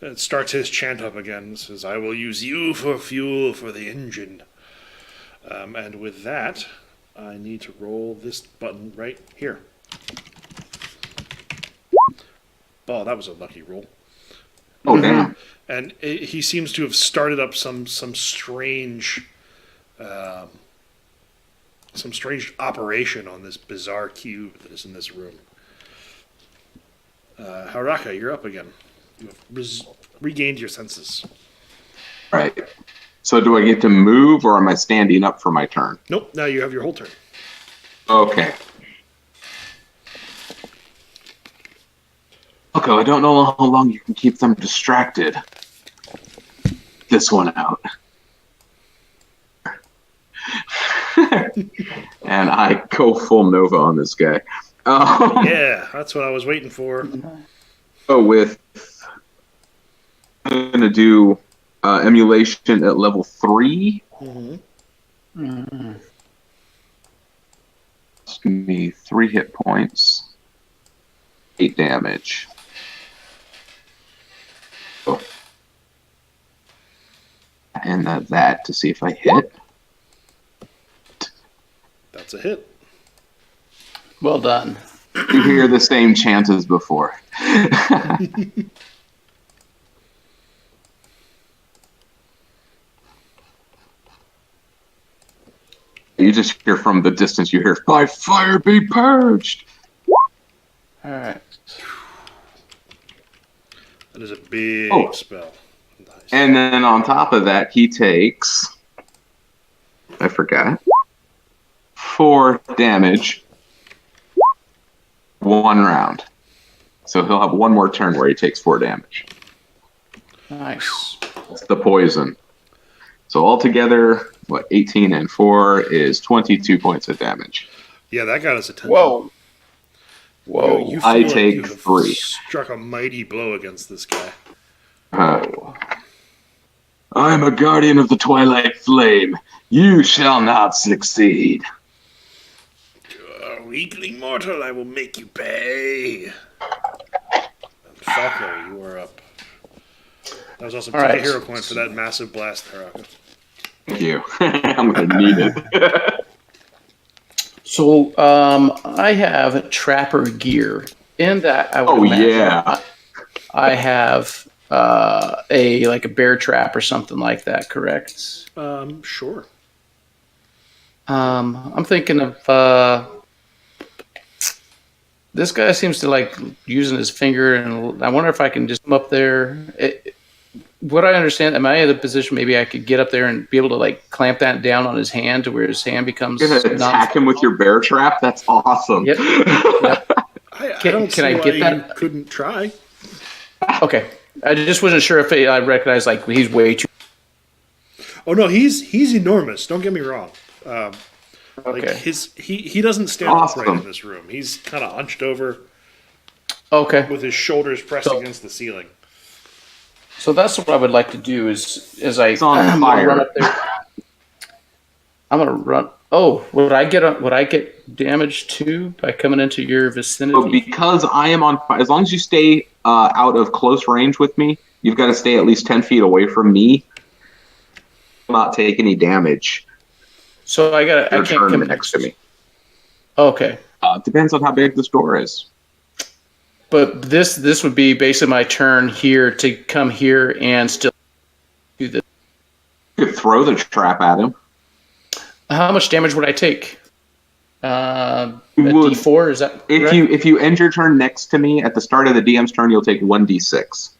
[SPEAKER 1] And starts his chant up again. Says, I will use you for fuel for the engine. And with that, I need to roll this button right here. Oh, that was a lucky roll.
[SPEAKER 4] Oh, damn.
[SPEAKER 1] And he seems to have started up some strange operation on this bizarre cube that is in this room. Haraka, you're up again. You have regained your senses.
[SPEAKER 4] Right. So do I get to move, or am I standing up for my turn?
[SPEAKER 1] Nope, now you have your whole turn.
[SPEAKER 4] Okay. Okay, I don't know how long you can keep them distracted. This one out. And I go full Nova on this guy.
[SPEAKER 1] Yeah, that's what I was waiting for.
[SPEAKER 4] I'm going to do emulation at level 3. It's going to be 3 hit points, 8 damage. Oh. And that to see if I hit.
[SPEAKER 1] That's a hit.
[SPEAKER 2] Well done.
[SPEAKER 4] You hear the same chant as before. You just hear from the distance, you hear, by fire be purged!
[SPEAKER 2] All right.
[SPEAKER 1] That is a big spell. Nice.
[SPEAKER 4] And then on top of that, he takes... I forgot. 4 damage. 1 round. So he'll have 1 more turn where he takes 4 damage.
[SPEAKER 2] Nice.
[SPEAKER 4] That's the poison. So altogether, 18 and 4 is 22 points of damage.
[SPEAKER 1] Yeah, that got his attention.
[SPEAKER 2] Whoa.
[SPEAKER 1] You feel
[SPEAKER 4] I
[SPEAKER 1] like
[SPEAKER 4] take
[SPEAKER 1] you have
[SPEAKER 4] 3.
[SPEAKER 1] Struck a mighty blow against this guy.
[SPEAKER 4] I'm a guardian of the Twilight Flame. You shall not succeed.
[SPEAKER 1] Weakling mortal, I will make you pay. Falco, you are up. That was awesome. Take a hero point for that massive blast, Haraka.
[SPEAKER 4] Thank you. I'm going to need it.
[SPEAKER 2] So I have trapper gear. In that, I would imagine I have a bear trap or something like that. Correct?
[SPEAKER 1] Sure.
[SPEAKER 2] I'm thinking of this guy seems to like using his finger, and I wonder if I can just come up there. What I understand, am I in the position maybe I could get up there and be able to like clamp that down on his hand to where his hand becomes.
[SPEAKER 4] You're gonna attack him with your bear trap? That's awesome.
[SPEAKER 2] Yep.
[SPEAKER 1] I don't see why you couldn't try.
[SPEAKER 2] Okay. I just wasn't sure if I recognized like he's way too.
[SPEAKER 1] Oh no, he's enormous. Don't get me wrong.
[SPEAKER 2] Okay.
[SPEAKER 1] He doesn't stand upright in this room. He's kind of hunched over.
[SPEAKER 2] Okay.
[SPEAKER 1] With his shoulders pressed against the ceiling.
[SPEAKER 2] So that's what I would like to do is I'm
[SPEAKER 4] on
[SPEAKER 2] gonna
[SPEAKER 4] fire.
[SPEAKER 2] run up there. I'm gonna run. Oh, would I get damage too by coming into your vicinity?
[SPEAKER 4] So because I am on fire, as long as you stay out of close range with me, you've got to stay at least 10 feet away from me. Not take any damage.
[SPEAKER 2] So I can't come
[SPEAKER 4] next to me.
[SPEAKER 2] Okay.
[SPEAKER 4] Depends on how big this door is.
[SPEAKER 2] But this would be basically my turn here to come here and still do this.
[SPEAKER 4] You could throw the trap at him.
[SPEAKER 2] How much damage would I take? A D4, is that correct?
[SPEAKER 4] If you end your turn next to me at the start of the DM's turn, you'll take 1d6.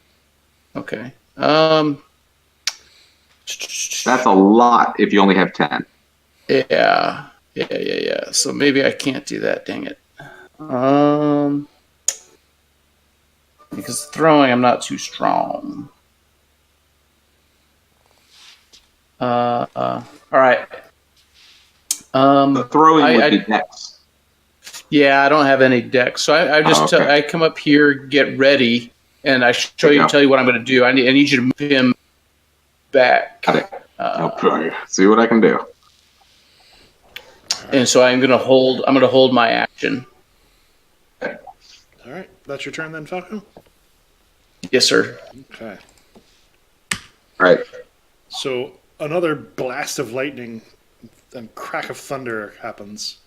[SPEAKER 2] Okay.
[SPEAKER 4] That's a lot if you only have 10.
[SPEAKER 2] Yeah. So maybe I can't do that, dang it. Because throwing, I'm not too strong. All right.
[SPEAKER 4] The throwing would be dex.
[SPEAKER 2] Yeah, I don't have any decks, so I just I come up here, get ready, and I tell you what I'm going to do. I need you to move him back.
[SPEAKER 4] Got it. Okay. See what I can do.
[SPEAKER 2] And so I'm going to hold my action.
[SPEAKER 1] All right, that's your turn then, Falco?
[SPEAKER 2] Yes, sir.
[SPEAKER 1] Okay.
[SPEAKER 4] All right.
[SPEAKER 1] So another blast of lightning and crack of thunder happens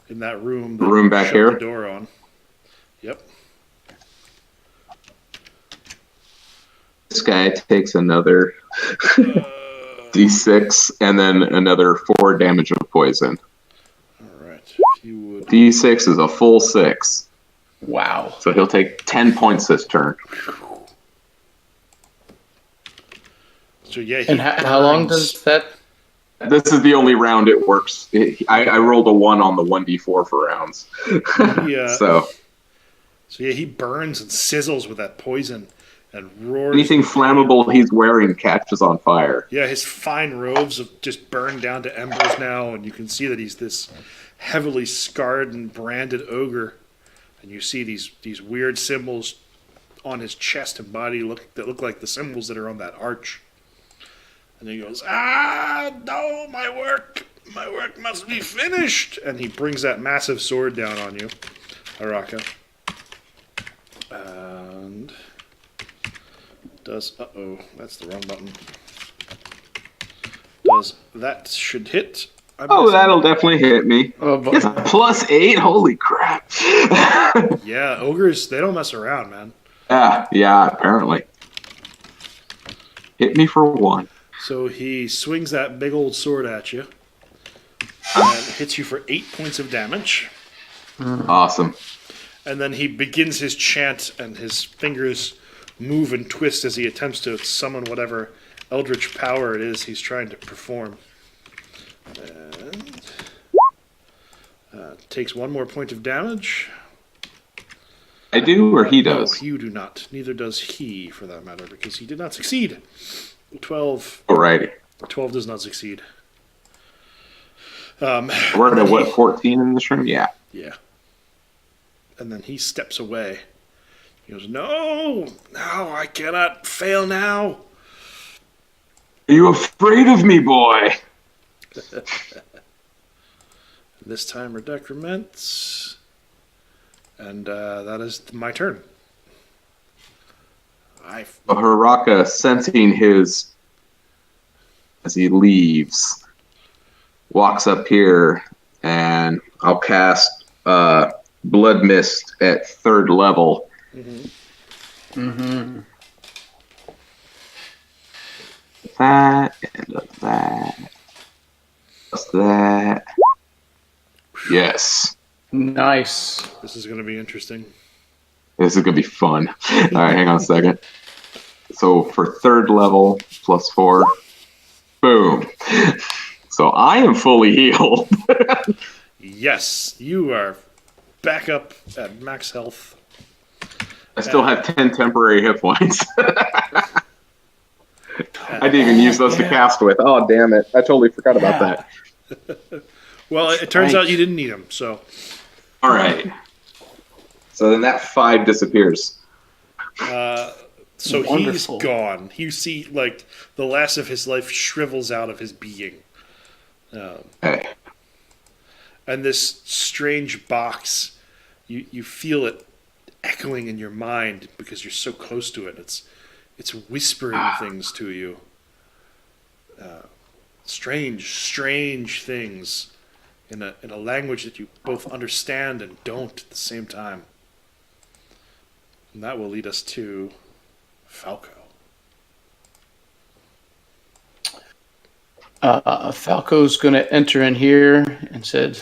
[SPEAKER 1] in that room.
[SPEAKER 4] The room back here?
[SPEAKER 1] The door on. Yep.
[SPEAKER 4] This guy takes another D6 and then another 4 damage of poison.
[SPEAKER 1] All right. You would...
[SPEAKER 4] D6 is a full 6.
[SPEAKER 2] Wow.
[SPEAKER 4] So he'll take 10 points this turn.
[SPEAKER 1] So yeah.
[SPEAKER 2] And how long does that?
[SPEAKER 4] This is the only round it works. I rolled a 1 on the 1d4 for rounds.
[SPEAKER 1] Yeah.
[SPEAKER 4] So
[SPEAKER 1] yeah, he burns and sizzles with that poison and roars.
[SPEAKER 4] Anything flammable he's wearing catches on fire.
[SPEAKER 1] Yeah, his fine robes have just burned down to embers now, and you can see that he's this heavily scarred and branded ogre. And you see these weird symbols on his chest and body that look like the symbols that are on that arch. And he goes, no, my work must be finished. And he brings that massive sword down on you, Araka. And does, that's the wrong button. That should hit.
[SPEAKER 4] That'll definitely hit me. It's a +8, holy crap.
[SPEAKER 1] Yeah, ogres, they don't mess around, man.
[SPEAKER 4] Yeah, apparently. Hit me for 1.
[SPEAKER 1] So he swings that big old sword at you and hits you for 8 points of damage.
[SPEAKER 4] Awesome.
[SPEAKER 1] And then he begins his chant, and his fingers move and twist as he attempts to summon whatever eldritch power it is he's trying to perform. And takes 1 more point of damage.
[SPEAKER 4] I do, or he does?
[SPEAKER 1] No, you do not. Neither does he, for that matter, because he did not succeed. 12.
[SPEAKER 4] Alrighty.
[SPEAKER 1] 12 does not succeed.
[SPEAKER 4] We're at 14 in this room? Yeah.
[SPEAKER 1] Yeah. And then he steps away. He goes, No, I cannot fail now.
[SPEAKER 4] Are you afraid of me, boy?
[SPEAKER 1] This time her decrements. And that is my turn.
[SPEAKER 4] Haraka, sensing his as he leaves, walks up here, and I'll cast Blood Mist at 3rd level.
[SPEAKER 2] Mm-hmm.
[SPEAKER 4] That and that. Just that. Yes.
[SPEAKER 2] Nice.
[SPEAKER 1] This is going to be interesting.
[SPEAKER 4] This is going to be fun. All right, hang on a second. So for 3rd level, +4. Boom. So I am fully healed.
[SPEAKER 1] Yes, you are back up at max health.
[SPEAKER 4] I still have 10 temporary hit points. I didn't even use those to cast with. Oh, damn it. I totally forgot about that.
[SPEAKER 1] Well, it turns out you didn't need them, so.
[SPEAKER 4] All right. So then that 5 disappears.
[SPEAKER 1] So
[SPEAKER 2] Wonderful.
[SPEAKER 1] He's gone. You see, like, the last of his life shrivels out of his being.
[SPEAKER 4] Okay.
[SPEAKER 1] And this strange box, you feel it echoing in your mind because you're so close to it. It's whispering things to you. Strange things in a language that you both understand and don't at the same time. And that will lead us to Falco.
[SPEAKER 2] Falco's going to enter in here and said,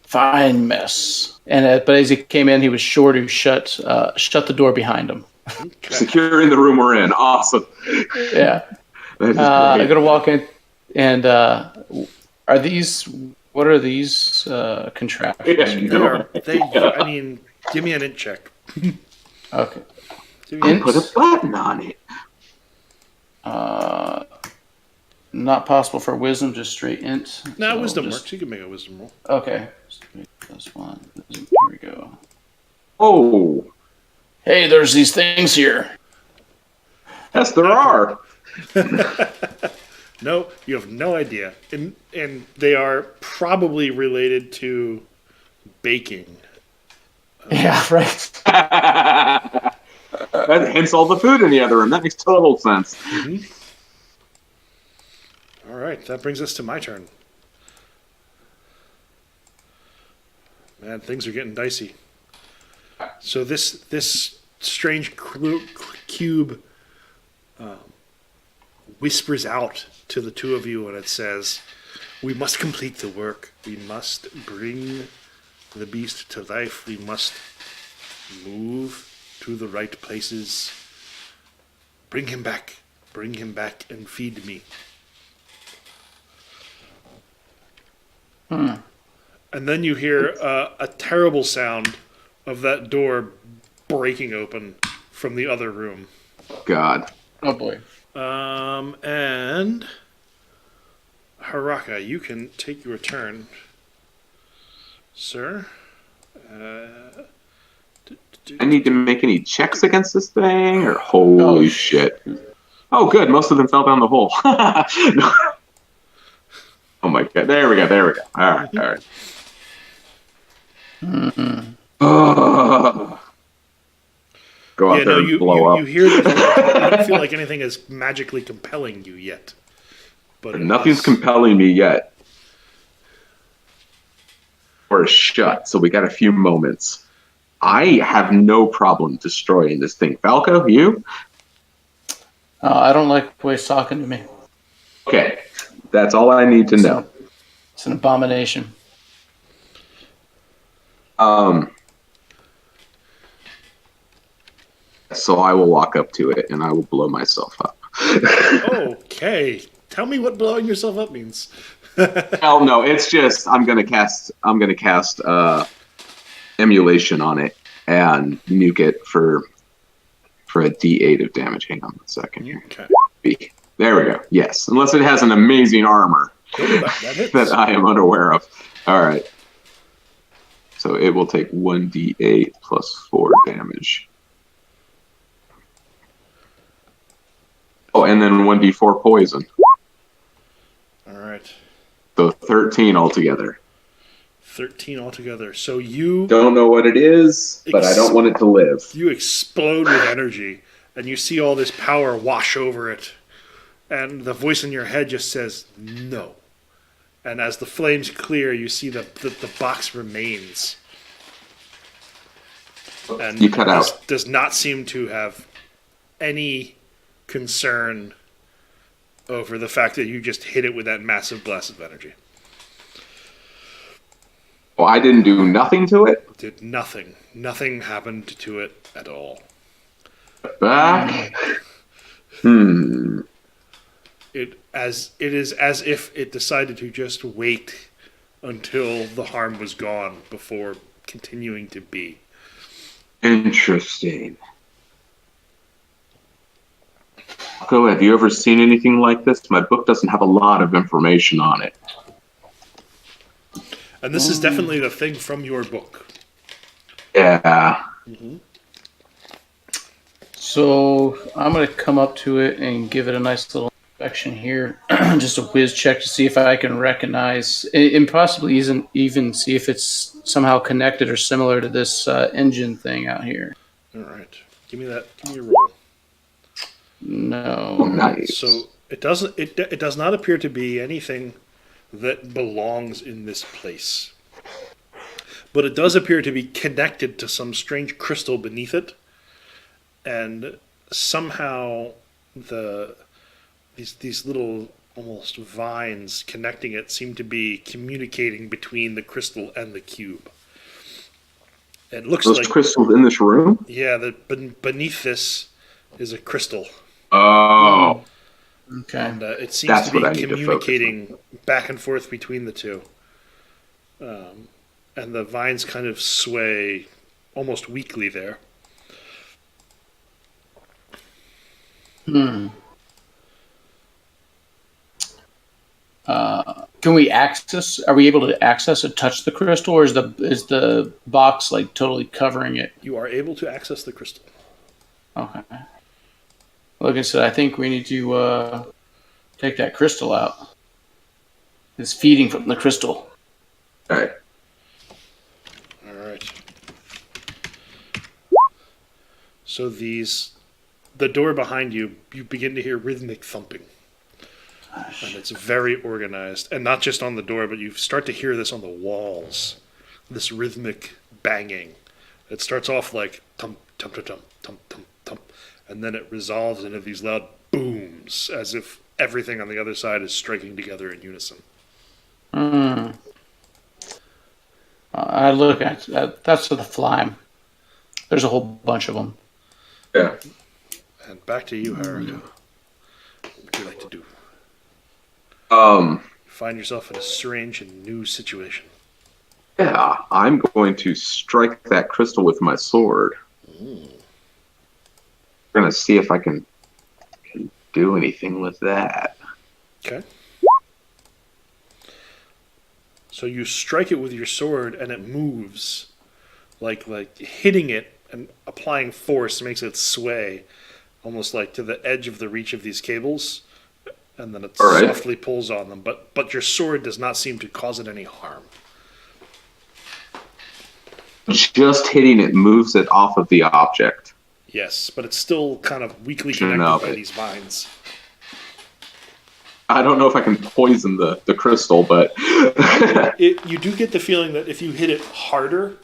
[SPEAKER 2] "Fine mess." And but as he came in, he was sure to shut the door behind him.
[SPEAKER 1] Okay.
[SPEAKER 4] Securing the room we're in. Awesome.
[SPEAKER 2] Yeah. I'm going to walk in, and are these What are these contraptions?
[SPEAKER 1] I mean, give me an int check.
[SPEAKER 2] Okay.
[SPEAKER 4] I put a button on it.
[SPEAKER 2] Not possible for wisdom, just straight int.
[SPEAKER 1] No, wisdom works. You can make a wisdom roll.
[SPEAKER 2] Okay. +1. Here we go.
[SPEAKER 4] Oh.
[SPEAKER 2] Hey, there's these things here.
[SPEAKER 4] Yes, there are.
[SPEAKER 1] No, you have no idea. And they are probably related to baking.
[SPEAKER 2] Yeah, right.
[SPEAKER 4] That hints all the food in the other room. That makes total sense.
[SPEAKER 1] Mm-hmm. All right, that brings us to my turn. Man, things are getting dicey. So this strange cube whispers out to the two of you, and it says, "We must complete the work. We must bring the beast to life. We must move to the right places. Bring him back. Bring him back and feed me." And then you hear a terrible sound of that door breaking open from the other room.
[SPEAKER 4] God.
[SPEAKER 2] Oh boy.
[SPEAKER 1] And Haraka, you can take your turn, sir.
[SPEAKER 4] I need to make any checks against this thing, or holy shit. Oh, good. Most of them fell down the hole. Oh my god. There we go. All right. Go out there and blow up.
[SPEAKER 1] You hear that you don't feel like anything is magically compelling you yet. But
[SPEAKER 4] nothing's compelling me yet. Or shut, so we got a few moments. I have no problem destroying this thing. Falco, you?
[SPEAKER 2] I don't like the way it's talking to me.
[SPEAKER 4] Okay, that's all I need to know.
[SPEAKER 2] It's an abomination.
[SPEAKER 4] So I will walk up to it and I will blow myself up.
[SPEAKER 1] Okay, tell me what blowing yourself up means.
[SPEAKER 4] Oh no, it's just I'm gonna cast emulation on it and nuke it for a D8 of damage. Hang on a second here.
[SPEAKER 1] Okay.
[SPEAKER 4] There we go. Yes, unless it has an amazing armor that I am unaware of. All right. So it will take 1d8 plus 4 damage. Oh, and then 1d4 poison.
[SPEAKER 1] All right.
[SPEAKER 4] So 13 altogether.
[SPEAKER 1] 13 altogether. So you
[SPEAKER 4] don't know what it is, but I don't want it to live.
[SPEAKER 1] You explode with energy, and you see all this power wash over it. And the voice in your head just says, no. And as the flames clear, you see that the box remains. And
[SPEAKER 4] you cut out.
[SPEAKER 1] Does not seem to have any concern over the fact that you just hit it with that massive blast of energy.
[SPEAKER 4] Well, I didn't do nothing to it?
[SPEAKER 1] Did nothing. Nothing happened to it at all.
[SPEAKER 4] Back?
[SPEAKER 1] It is as if it decided to just wait until the harm was gone before continuing to be.
[SPEAKER 4] Interesting. Go, have you ever seen anything like this? My book doesn't have a lot of information on it.
[SPEAKER 1] And this is definitely the thing from your book.
[SPEAKER 4] Yeah.
[SPEAKER 1] Mm-hmm.
[SPEAKER 2] So I'm going to come up to it and give it a nice little inspection here. Just a whiz check to see if I can recognize, and possibly even see if it's somehow connected or similar to this engine thing out here.
[SPEAKER 1] All right. Give me that. Give me a roll.
[SPEAKER 2] No.
[SPEAKER 4] Oh, nice.
[SPEAKER 1] So it doesn't. It does not appear to be anything that belongs in this place, but it does appear to be connected to some strange crystal beneath it, and somehow these little almost vines connecting it seem to be communicating between the crystal and the cube. It looks
[SPEAKER 4] those
[SPEAKER 1] like
[SPEAKER 4] crystals in this room.
[SPEAKER 1] Yeah, beneath this is a crystal.
[SPEAKER 4] Oh.
[SPEAKER 2] Okay.
[SPEAKER 1] And it seems to be communicating back and forth between the two. and the vines kind of sway almost weakly there.
[SPEAKER 2] Can we access? Are we able to access and touch the crystal, or is the box like totally covering it?
[SPEAKER 1] You are able to access the crystal.
[SPEAKER 2] Okay. Like I said, I think we need to take that crystal out. It's feeding from the crystal.
[SPEAKER 4] All right.
[SPEAKER 1] All right. So the door behind you, you begin to hear rhythmic thumping. And it's very organized. And not just on the door, but you start to hear this on the walls. This rhythmic banging. It starts off like thump, thump, thump, thump, thump, thump, thump. And then it resolves into these loud booms, as if everything on the other side is striking together in unison.
[SPEAKER 2] I look at that's the flime. There's a whole bunch of them.
[SPEAKER 4] Yeah.
[SPEAKER 1] And back to you, Haruka. What would you like to do? Find yourself in a strange and new situation.
[SPEAKER 4] Yeah, I'm going to strike that crystal with my sword. We're going to see if I can do anything with that.
[SPEAKER 1] Okay. So you strike it with your sword, and it moves, like hitting it and applying force makes it sway, almost like to the edge of the reach of these cables, and then it softly pulls on them. But your sword does not seem to cause it any harm.
[SPEAKER 4] Just hitting it moves it off of the object.
[SPEAKER 1] Yes, but it's still kind of weakly connected by these vines.
[SPEAKER 4] I don't know if I can poison the crystal, but...
[SPEAKER 1] You do get the feeling that if you hit it harder,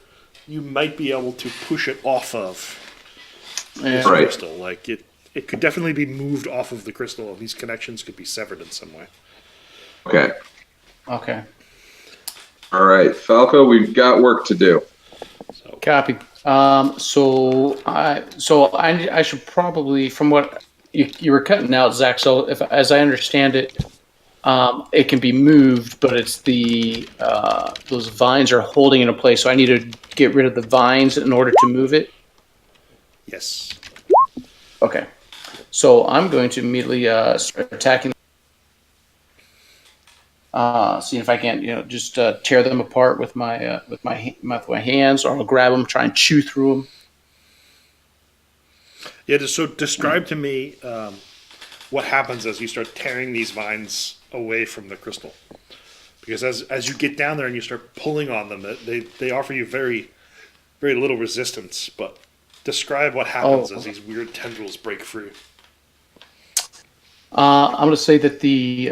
[SPEAKER 1] you might be able to push it off of this crystal. Like, it could definitely be moved off of the crystal, and these connections could be severed in some way.
[SPEAKER 4] Okay.
[SPEAKER 6] All right, Falco, we've got work to do.
[SPEAKER 2] Copy. So I should probably, from what you were cutting out, Zach. So as I understand it, it can be moved, but it's those vines are holding it in place. So I need to get rid of the vines in order to move it.
[SPEAKER 1] Yes.
[SPEAKER 2] Okay. So I'm going to immediately start attacking. Seeing if I can, just tear them apart with my hands, or I'll grab them, try and chew through them.
[SPEAKER 1] Yeah. So describe to me what happens as you start tearing these vines away from the crystal, because as you get down there and you start pulling on them, they offer you very, very little resistance. But describe what happens as these weird tendrils break free.
[SPEAKER 2] I'm going to say that the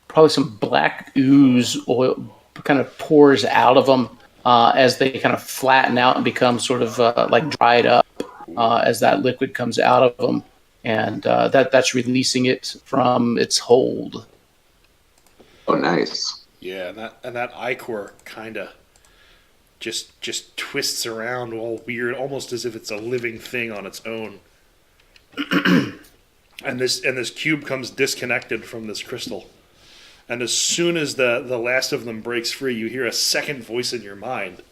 [SPEAKER 2] probably some black ooze oil kind of pours out of them as they kind of flatten out and become sort of like dried up as that liquid comes out of them, and that's releasing it from its hold.
[SPEAKER 4] Oh, nice.
[SPEAKER 1] Yeah, and that ichor kind of just twists around all weird, almost as if it's a living thing on its own. and this cube comes disconnected from this crystal. And as soon as the last of them breaks free, you hear a second voice in your mind.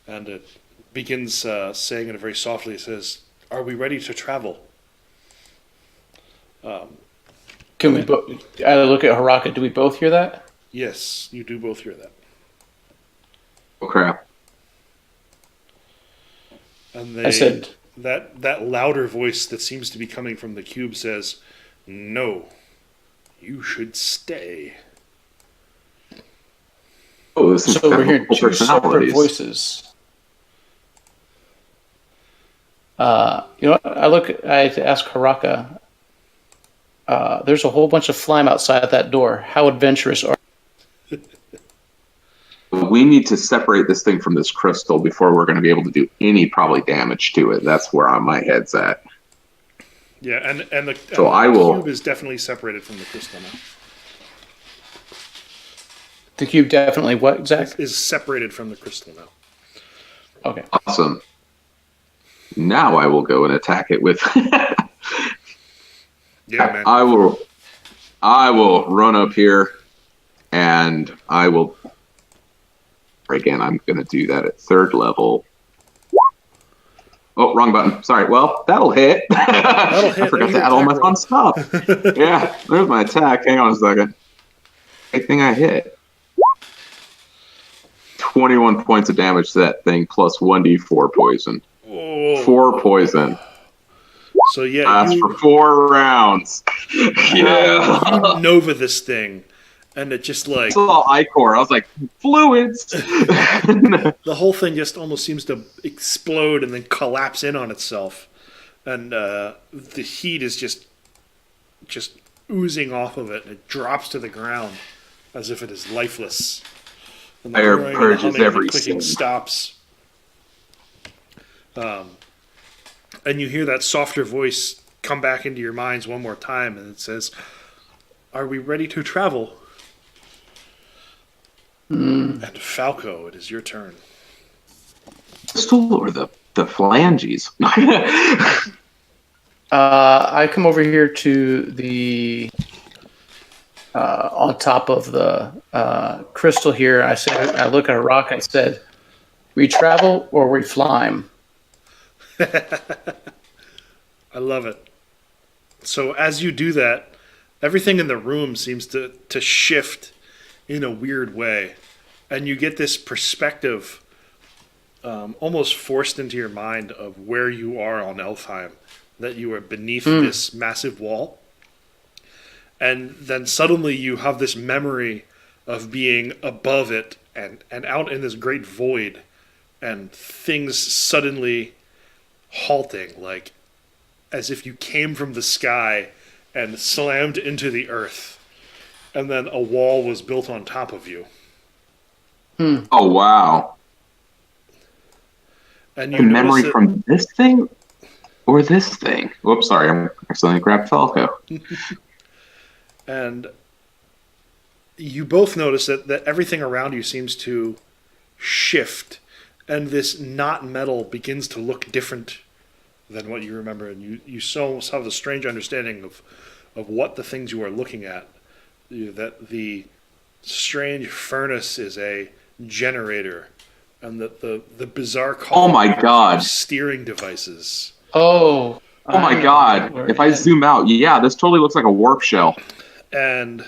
[SPEAKER 1] And it begins saying it very softly. It says, "Are we ready to travel?"
[SPEAKER 2] Can we I look at Haraka. Do we both hear that?
[SPEAKER 1] Yes, you do both hear that.
[SPEAKER 4] Oh, crap.
[SPEAKER 1] And
[SPEAKER 2] I said...
[SPEAKER 1] That louder voice that seems to be coming from the cube says, "No. You should stay."
[SPEAKER 4] Oh, this is
[SPEAKER 2] so we're hearing two separate voices. I ask Haraka. There's a whole bunch of flime outside that door. How adventurous are you?
[SPEAKER 4] We need to separate this thing from this crystal before we're going to be able to do any probably damage to it. That's where my head's at.
[SPEAKER 1] Yeah, and the cube is definitely separated from the crystal now.
[SPEAKER 2] The cube definitely what, Zach?
[SPEAKER 1] Is separated from the crystal now.
[SPEAKER 2] Okay.
[SPEAKER 4] Awesome. Now I will go and attack it with...
[SPEAKER 1] Yeah, man.
[SPEAKER 4] I will run up here, and I will Again, I'm going to do that at 3rd level. Oh, wrong button. Sorry. Well, that'll hit.
[SPEAKER 1] That'll hit.
[SPEAKER 4] I forgot to add all my fun stuff. Yeah, there's my attack. Hang on a second. Good thing I hit. 21 points of damage to that thing, plus 1d4 poison.
[SPEAKER 1] Whoa.
[SPEAKER 4] 4 poison.
[SPEAKER 1] So yeah,
[SPEAKER 4] Lasts for 4 rounds. Yeah.
[SPEAKER 1] you Nova this thing, and it just like
[SPEAKER 4] It's all ichor. I was like, fluids.
[SPEAKER 1] the whole thing just almost seems to explode and then collapse in on itself, and the heat is just oozing off of it. And it drops to the ground as if it is lifeless. And the
[SPEAKER 4] Fire
[SPEAKER 1] roaring and the
[SPEAKER 4] purges
[SPEAKER 1] humming and the
[SPEAKER 4] every
[SPEAKER 1] clicking
[SPEAKER 4] sin.
[SPEAKER 1] stops. And you hear that softer voice come back into your minds one more time, and it says, "Are we ready to travel?" And Falco, it is your turn.
[SPEAKER 4] Pistol or the phalanges?
[SPEAKER 2] I come over here to the on top of the crystal here. I look at a rock. I said, "We travel or we flime."
[SPEAKER 1] I love it. So as you do that, everything in the room seems to shift in a weird way. And you get this perspective almost forced into your mind of where you are on Alfheim, that you are beneath this massive wall. And then suddenly you have this memory of being above it and out in this great void, and things suddenly halting, like as if you came from the sky and slammed into the earth, and then a wall was built on top of you.
[SPEAKER 4] Oh, wow.
[SPEAKER 1] And
[SPEAKER 4] A
[SPEAKER 1] you
[SPEAKER 4] memory
[SPEAKER 1] notice
[SPEAKER 4] from this thing or this thing? Whoops, sorry. I accidentally grabbed Falco.
[SPEAKER 1] and you both notice that everything around you seems to shift, and this not metal begins to look different than what you remember, and you so have a strange understanding of what the things you are looking at. That the strange furnace is a generator, and that the bizarre
[SPEAKER 4] Oh my god.
[SPEAKER 1] steering devices.
[SPEAKER 2] Oh
[SPEAKER 4] my god. If I zoom out, yeah, this totally looks like a warp shell.
[SPEAKER 1] And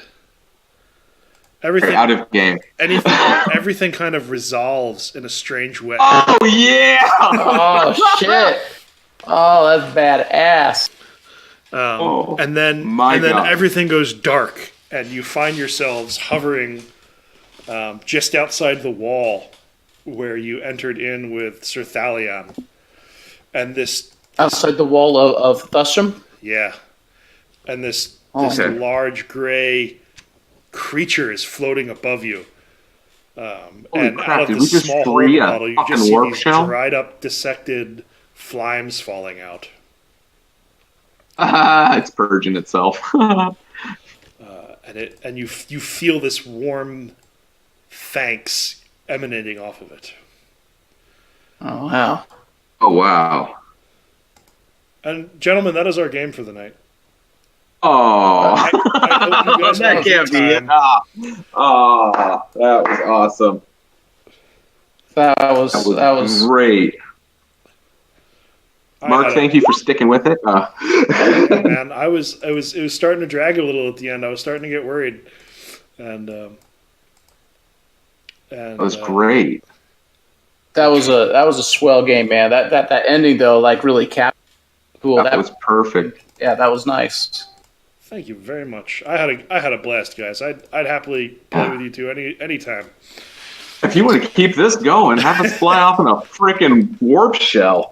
[SPEAKER 1] everything
[SPEAKER 4] Out of game.
[SPEAKER 1] everything kind of resolves in a strange way.
[SPEAKER 4] Oh, yeah!
[SPEAKER 2] Oh shit! Oh, that's badass.
[SPEAKER 1] And then
[SPEAKER 4] God.
[SPEAKER 1] everything goes dark, and you find yourselves hovering just outside the wall where you entered in with Sir Thalion. And this
[SPEAKER 2] Outside the wall of Thushum?
[SPEAKER 1] yeah. And this
[SPEAKER 4] Okay.
[SPEAKER 1] large gray creature is floating above you.
[SPEAKER 4] Holy
[SPEAKER 1] And
[SPEAKER 4] crap,
[SPEAKER 1] out of
[SPEAKER 4] did
[SPEAKER 1] this
[SPEAKER 4] we just
[SPEAKER 1] small
[SPEAKER 4] free a
[SPEAKER 1] model, you
[SPEAKER 4] fucking
[SPEAKER 1] just see
[SPEAKER 4] warp
[SPEAKER 1] these
[SPEAKER 4] shell?
[SPEAKER 1] dried up, dissected flimes falling out.
[SPEAKER 4] It's purging itself.
[SPEAKER 1] And you feel this warm thanks emanating off of it.
[SPEAKER 2] Oh wow!
[SPEAKER 4] Oh, wow.
[SPEAKER 1] And gentlemen, that is our game for the night.
[SPEAKER 4] Oh,
[SPEAKER 1] I hope you guys
[SPEAKER 4] that
[SPEAKER 1] had a good
[SPEAKER 4] can't be it.
[SPEAKER 1] time.
[SPEAKER 4] Oh, that was awesome.
[SPEAKER 2] That was
[SPEAKER 4] great. Mark, thank you for sticking with it.
[SPEAKER 1] Man, it was starting to drag a little at the end. I was starting to get worried, and
[SPEAKER 4] That was great.
[SPEAKER 2] That was a swell game, man. That ending though, like really capped. Cool.
[SPEAKER 4] That was perfect.
[SPEAKER 2] Yeah, that was nice.
[SPEAKER 1] Thank you very much. I had a blast, guys. I'd happily play with you two anytime.
[SPEAKER 4] If you want to keep this going, have us fly off in a freaking warp shell.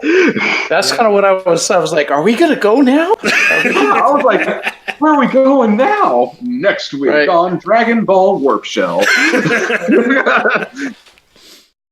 [SPEAKER 2] That's kind of what I was like, are we gonna go now?
[SPEAKER 4] I was like, where are we going now? Next week on Dragon Ball Warp Shell.